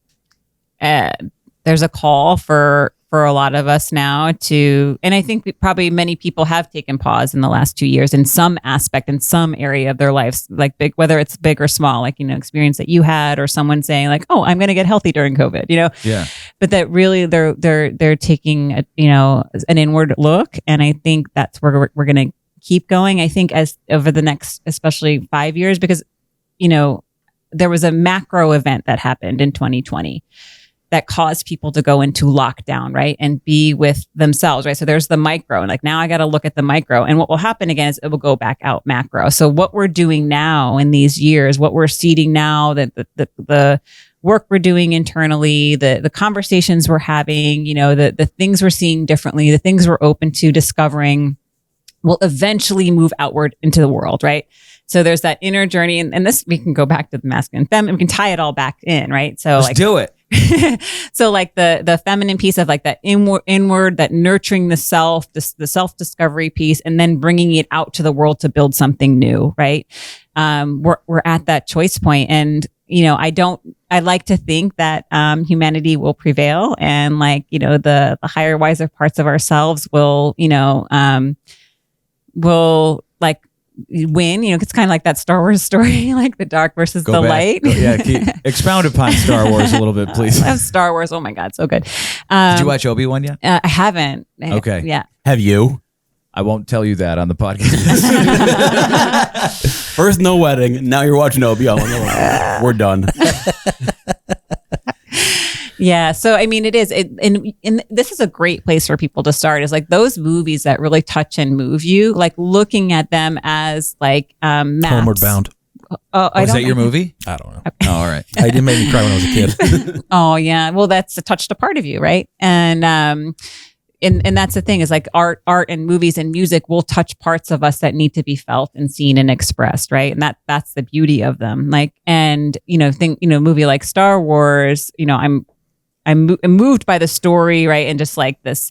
a call for a lot of us now to, and I think probably many people have taken pause in the last 2 years in some aspect, in some area of their lives, like big, whether it's big or small, like, experience that you had or someone saying like, oh, I'm going to get healthy during COVID, Yeah. but that really they're taking an inward look. And I think that's where we're going to keep going. I think as over the next, especially 5 years, because, there was a macro event that happened in 2020 that caused people to go into lockdown, right? And be with themselves, right? So there's the micro, and like now I got to look at the micro. And what will happen again is it will go back out macro. So what we're doing now in these years, what we're seeding now, the work we're doing internally, the conversations we're having, the things we're seeing differently, the things we're open to discovering will eventually move outward into the world, right? So there's that inner journey, and this, we can go back to the masculine and feminine, we can tie it all back in, right? So Let's do it. So like the feminine piece of like that inward, that nurturing the self, the self-discovery piece, and then bringing it out to the world to build something new, right? We're at that choice point, and I like to think that humanity will prevail, and like the higher, wiser parts of ourselves will like win. It's kind of like that Star Wars story, like the dark versus the light. Expound upon Star Wars a little bit, please. I love Star Wars. Oh my God, so good. Did you watch Obi-Wan yet? I haven't. Okay. Yeah. Have you? I won't tell you that on the podcast. First, no wedding. Now you're watching Obi-Wan. We're done. Yeah. So, I mean, it is. And this is a great place for people to start, is like those movies that really touch and move you, like looking at them as like maps. Homeward Bound. Is that your movie? I don't know. Oh, all right. It didn't make me cry when I was a kid. Oh, yeah. Well, that's touched a part of you, right? And that's the thing, is like art and movies and music will touch parts of us that need to be felt and seen and expressed, right? And that's the beauty of them. Like, and movie like Star Wars, I'm moved by the story, right? And just like this,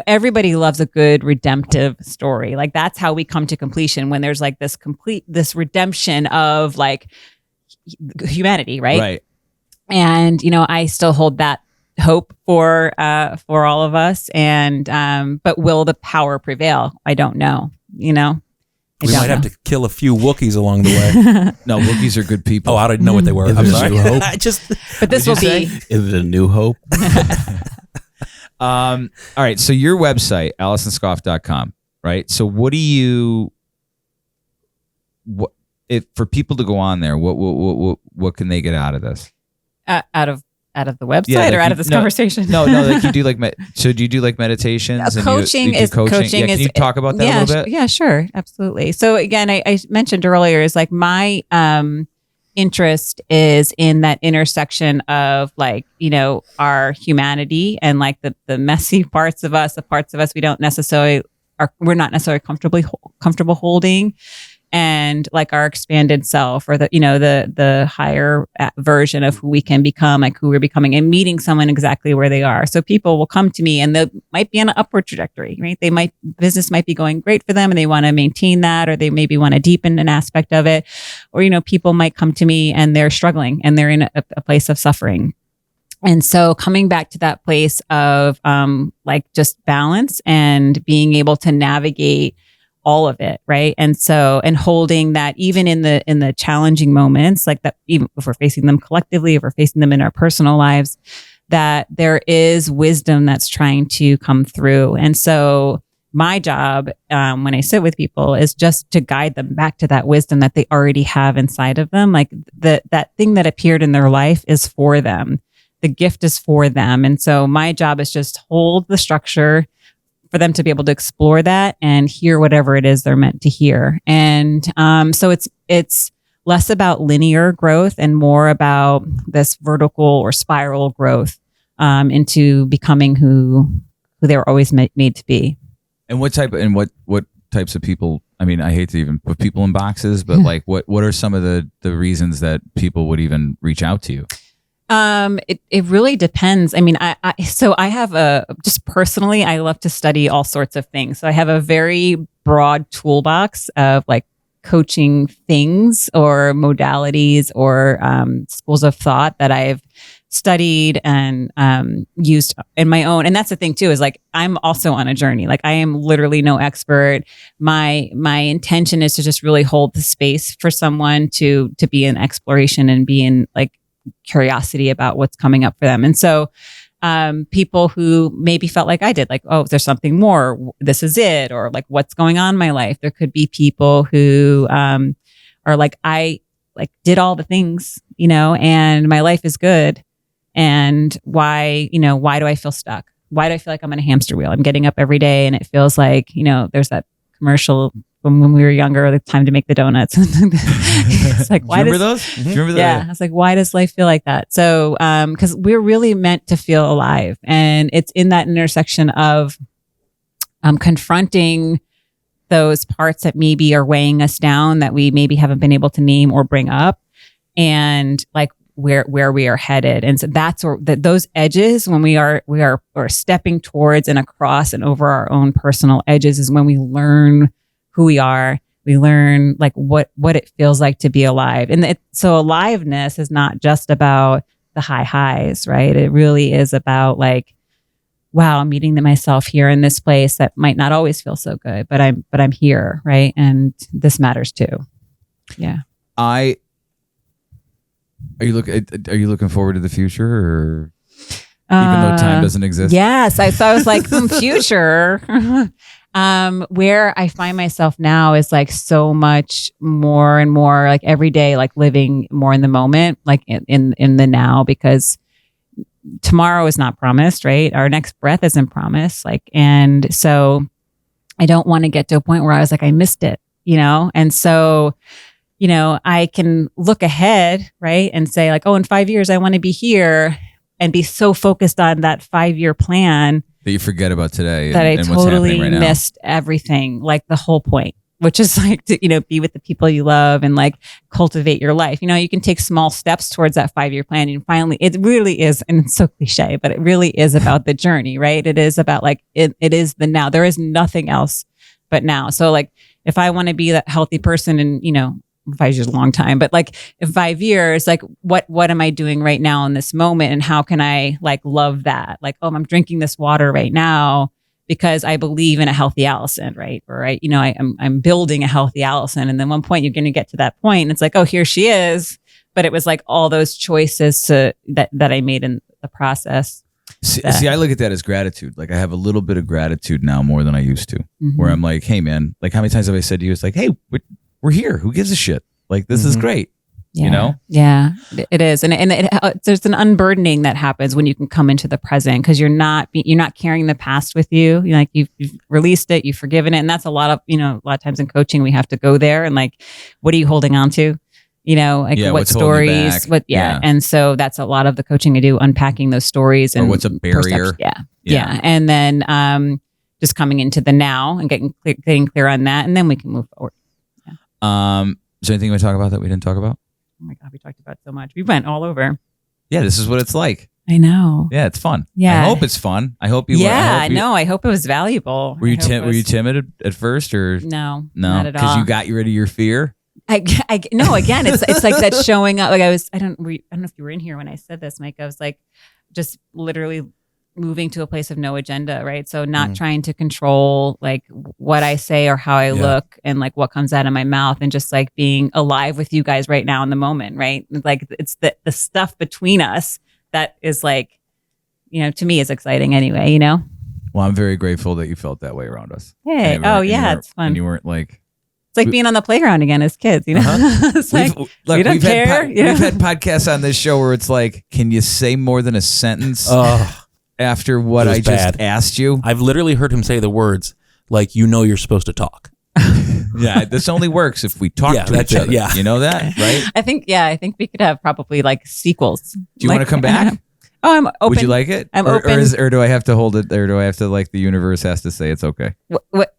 everybody loves a good redemptive story. Like that's how we come to completion, when there's like this redemption of like humanity, right? Right. And I still hold that hope for all of us. And but will the power prevail? I don't know. We might have to kill a few Wookiees along the way. No, Wookiees are good people. Oh, I didn't know what they were. I'm sorry. Hope? But this will be. Is it a new hope? All right. So your website, AlisonSkoff.com, right? So what if for people to go on there, what can they get out of this? Out of the website or out of this conversation? No, like you do like, so do you do like meditations? Coaching is coaching. Yeah, can you talk about that a little bit? Yeah, sure. Absolutely. So again, I mentioned earlier is like my interest is in that intersection of like, our humanity and like the messy parts of us, the parts of us we're not necessarily comfortable holding, and like our expanded self, or the higher version of who we can become, like who we're becoming, and meeting someone exactly where they are. So people will come to me and they might be on an upward trajectory, right? Business might be going great for them and they want to maintain that, or they maybe want to deepen an aspect of it. Or, people might come to me and they're struggling and they're in a place of suffering. And so coming back to that place of like just balance and being able to navigate all of it, right? And holding that even in the challenging moments, like that, even if we're facing them collectively, if we're facing them in our personal lives, that there is wisdom that's trying to come through. And so my job, when I sit with people, is just to guide them back to that wisdom that they already have inside of them. Like that thing that appeared in their life is for them. The gift is for them. And so my job is just hold the structure for them to be able to explore that and hear whatever it is they're meant to hear. And so it's less about linear growth and more about this vertical or spiral growth into becoming who they were always made to be. And what types of people? I mean, I hate to even put people in boxes, but like, what are some of the reasons that people would even reach out to you? It really depends. I mean, I have just personally, I love to study all sorts of things. So I have a very broad toolbox of like coaching things or modalities or schools of thought that I've studied and used in my own. And that's the thing too, is like, I'm also on a journey. Like I am literally no expert. My intention is to just really hold the space for someone to be in exploration and be in like curiosity about what's coming up for them. And so people who maybe felt like I did, like, oh, there's something more. This is it, or like, what's going on in my life. There could be people who are like, I like did all the things, and my life is good. And why do I feel stuck? Why do I feel like I'm in a hamster wheel? I'm getting up every day, and it feels like, there's that commercial when we were younger, the time to make the donuts. It's like, why remember those? Do you remember that? Yeah. I was like, why does life feel like that? So, because we're really meant to feel alive, and it's in that intersection of confronting those parts that maybe are weighing us down that we maybe haven't been able to name or bring up, and like where we are headed. And so that's where those edges, when we are stepping towards and across and over our own personal edges, is when we learn who we are. We learn like what it feels like to be alive. And so aliveness is not just about the high highs, right? It really is about like, wow, I'm meeting myself here in this place that might not always feel so good, but I'm here, right? And this matters too. Yeah. Are you looking forward to the future, or even though time doesn't exist? Yes. So I was like, future. Where I find myself now is like so much more and more like every day, like living more in the moment, like in the now, because tomorrow is not promised, right? Our next breath isn't promised. And so I don't want to get to a point where I was like, I missed it, And so, I can look ahead, right? And say like, oh, in 5 years, I want to be here, and be so focused on that 5-year plan that you forget about today, that I and totally right missed everything, like the whole point, which is like to, be with the people you love and like cultivate your life. You can take small steps towards that 5-year plan, and finally, it really is, and it's so cliche, but it really is about the journey, right? It is about like, it is the now. There is nothing else but now. So like, if I want to be that healthy person, and 5 years is a long time, but like in 5 years, like what am I doing right now in this moment, and how can I like love that? Like, oh, I'm drinking this water right now because I believe in a healthy Alison, right? Or I'm building a healthy Alison, and then one point you're going to get to that point, and it's like, oh, here she is. But it was like all those choices that I made in the process. See, I look at that as gratitude. Like I have a little bit of gratitude now more than I used to, where I'm like, hey man, like how many times have I said to you, it's like, hey, we're here. Who gives a shit? Like, this is great. Yeah. Yeah, it is. And there's an unburdening that happens when you can come into the present, because you're not carrying the past with you. You've released it, you've forgiven it. And that's a lot of times in coaching, we have to go there and like, what are you holding on to? What stories, And so that's a lot of the coaching I do, unpacking those stories and what's a barrier. Yeah. And then, just coming into the now and getting clear on that. And then we can move forward. Is there anything we talk about that we didn't talk about? Oh my God, we talked about so much. We went all over. Yeah, this is what it's like. I know. Yeah, it's fun. Yeah. I hope it's fun. I hope you. I hope it was valuable. Were you timid at first, or no, not at all? Because you got rid of your fear. No. Again, it's like that showing up. Like I don't know if you were in here when I said this, Mike. I was like, just literally moving to a place of no agenda, right? So not trying to control like what I say or how I look and like what comes out of my mouth, and just like being alive with you guys right now in the moment, right? Like it's the stuff between us that is like, to me is exciting anyway, Well, I'm very grateful that you felt that way around us. Hey, it's fun. And you weren't like, it's like being on the playground again as kids, It's like, we don't care. We've had podcasts on this show where it's like, can you say more than a sentence? After what I just asked you? I've literally heard him say the words like, you're supposed to talk. Yeah, this only works if we talk to each other. Yeah. You know that, right? I think we could have probably like sequels. Do you want to come back? Oh, I'm open. Would you like it? I'm open. Or do I have to hold it? Or do I have to like the universe has to say it's okay? What?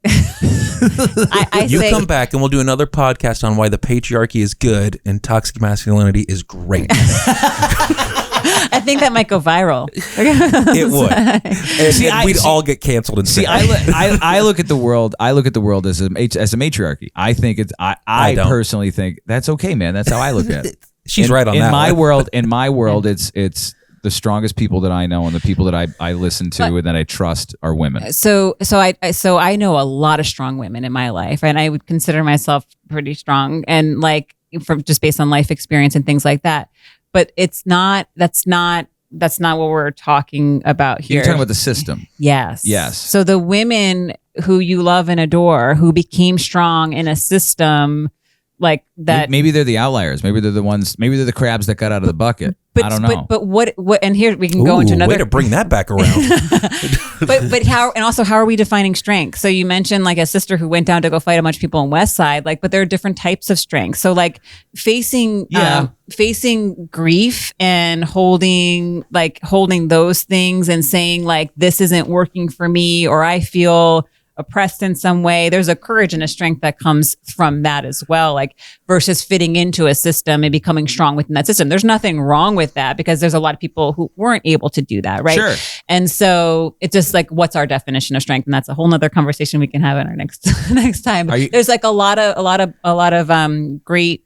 You come back and we'll do another podcast on why the patriarchy is good and toxic masculinity is great. I think that might go viral. It would. And we'd all get canceled instead. See, I look at the world. I look at the world as a matriarchy. I think it's. I personally think that's okay, man. That's how I look at it. She's right on that. In my world, it's the strongest people that I know and the people that I listen to and that I trust are women. So I know a lot of strong women in my life, and I would consider myself pretty strong, and like from just based on life experience and things like that. But that's not that's not what we're talking about here. You're talking about the system. Yes. Yes. So the women who you love and adore, who became strong in a system like that. Maybe they're the outliers. Maybe they're the ones. Maybe they're the crabs that got out of the bucket. I don't know. But what? And here we can go into another. Way to bring that back around. but how? And also, how are we defining strength? So you mentioned like a sister who went down to go fight a bunch of people in West Side. Like, but there are different types of strength. So like facing grief and holding those things and saying like this isn't working for me, or I feel oppressed in some way. There's a courage and a strength that comes from that as well, like versus fitting into a system and becoming strong within that system. There's nothing wrong with that because there's a lot of people who weren't able to do that, right? Sure. And so it's just like, what's our definition of strength? And that's a whole nother conversation we can have in our next time. There's like a lot of great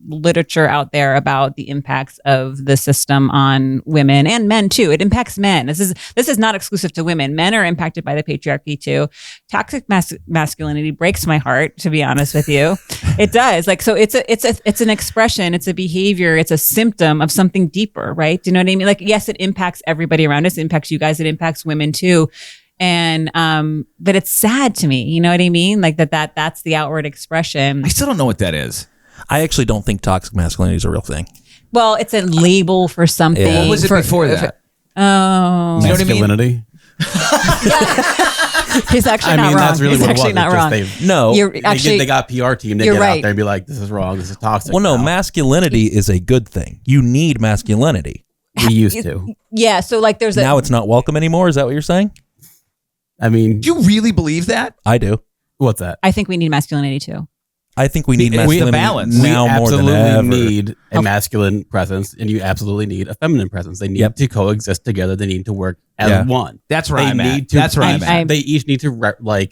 literature out there about the impacts of the system on women and men too. It impacts men. This is not exclusive to women. Men are impacted by the patriarchy too. Toxic masculinity breaks my heart, to be honest with you. It does. Like, so it's an expression, it's a behavior, it's a symptom of something deeper, right? Do you know what I mean? Like, yes, it impacts everybody around us. It impacts you guys. It impacts women too. And but it's sad to me. You know what I mean? Like that's the outward expression. I still don't know what that is. I actually don't think toxic masculinity is a real thing. Well, it's a label for something. What was it before that? Oh, you know what I mean? Masculinity. He's actually not wrong. That's really He's what actually it was. not wrong. They got PR team. They you're get right. out there and be like, "This is wrong. This is toxic." Well, no, now. masculinity is a good thing. You need masculinity. We used to. Yeah. So like, there's Now it's not welcome anymore. Is that what you're saying? I mean, Do you really believe that? I do. what's that? I think we need masculinity too. I think we need The masculinity balance. now more than absolutely ever. need a masculine presence, and you absolutely need a feminine presence. They need to coexist together. They need to work as one. That's where They I'm at. need to. That's where I'm at. They each need to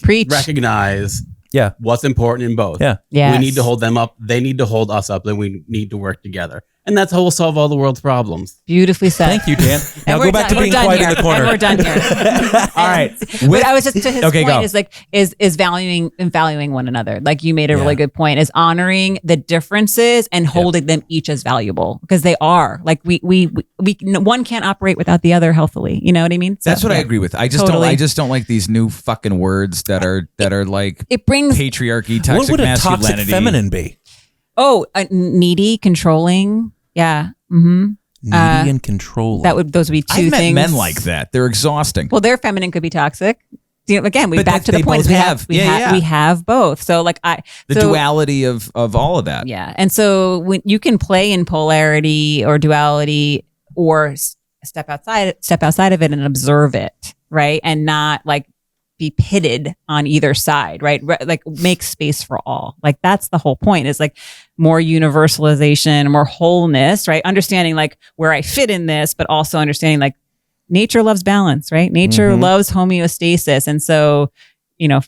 Preach. recognize Yeah. what's important in both. Yeah. Yes. We need to hold them up. They need to hold us up. Then we need to work together. And that's how we'll solve all the world's problems. Beautifully said. Thank you, Dan. Now And go back to being quiet in the corner. And we're done here. All right. But I was just to his Okay, point go. is like is valuing one another. Like you made a really good point, is honoring the differences and holding them each as valuable, because they are. Like we one can't operate without the other healthily. You know what I mean? So, That's what I agree with. I just Totally. don't like these new fucking words that are like It brings patriarchy, What toxic would a masculinity. toxic feminine be? needy, controlling. Yeah. Mm-hmm. Needy and controlling. Those would be two I've met things. men like that. They're exhausting. Well, their feminine could be toxic. You know, again, But back to they the point both is have. we have both. So like The duality of all of that. Yeah. And so when you can play in polarity or duality, or step outside of it and observe it, right? And not like be pitted on either side, right? Like make space for all. Like that's the whole point, is like more universalization, more wholeness, right? Understanding like where I fit in this, but also understanding like nature loves balance, right? Nature loves homeostasis. And so,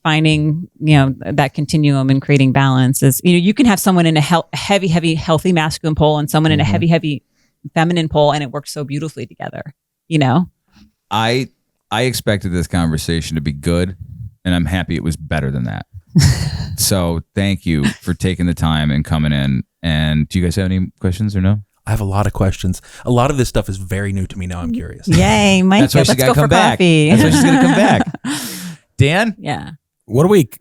finding, that continuum and creating balance is, you can have someone in a heavy, healthy masculine pole and someone in a heavy feminine pole, and it works so beautifully together, I expected this conversation to be good, and I'm happy it was better than that. So thank you for taking the time and coming in. And do you guys have any questions or no? I have a lot of questions. A lot of this stuff is very new to me now. I'm curious. Yay, Mike. That's why she's Let's got go to come for back. coffee. That's why she's going to come back. Dan? Yeah. What a week.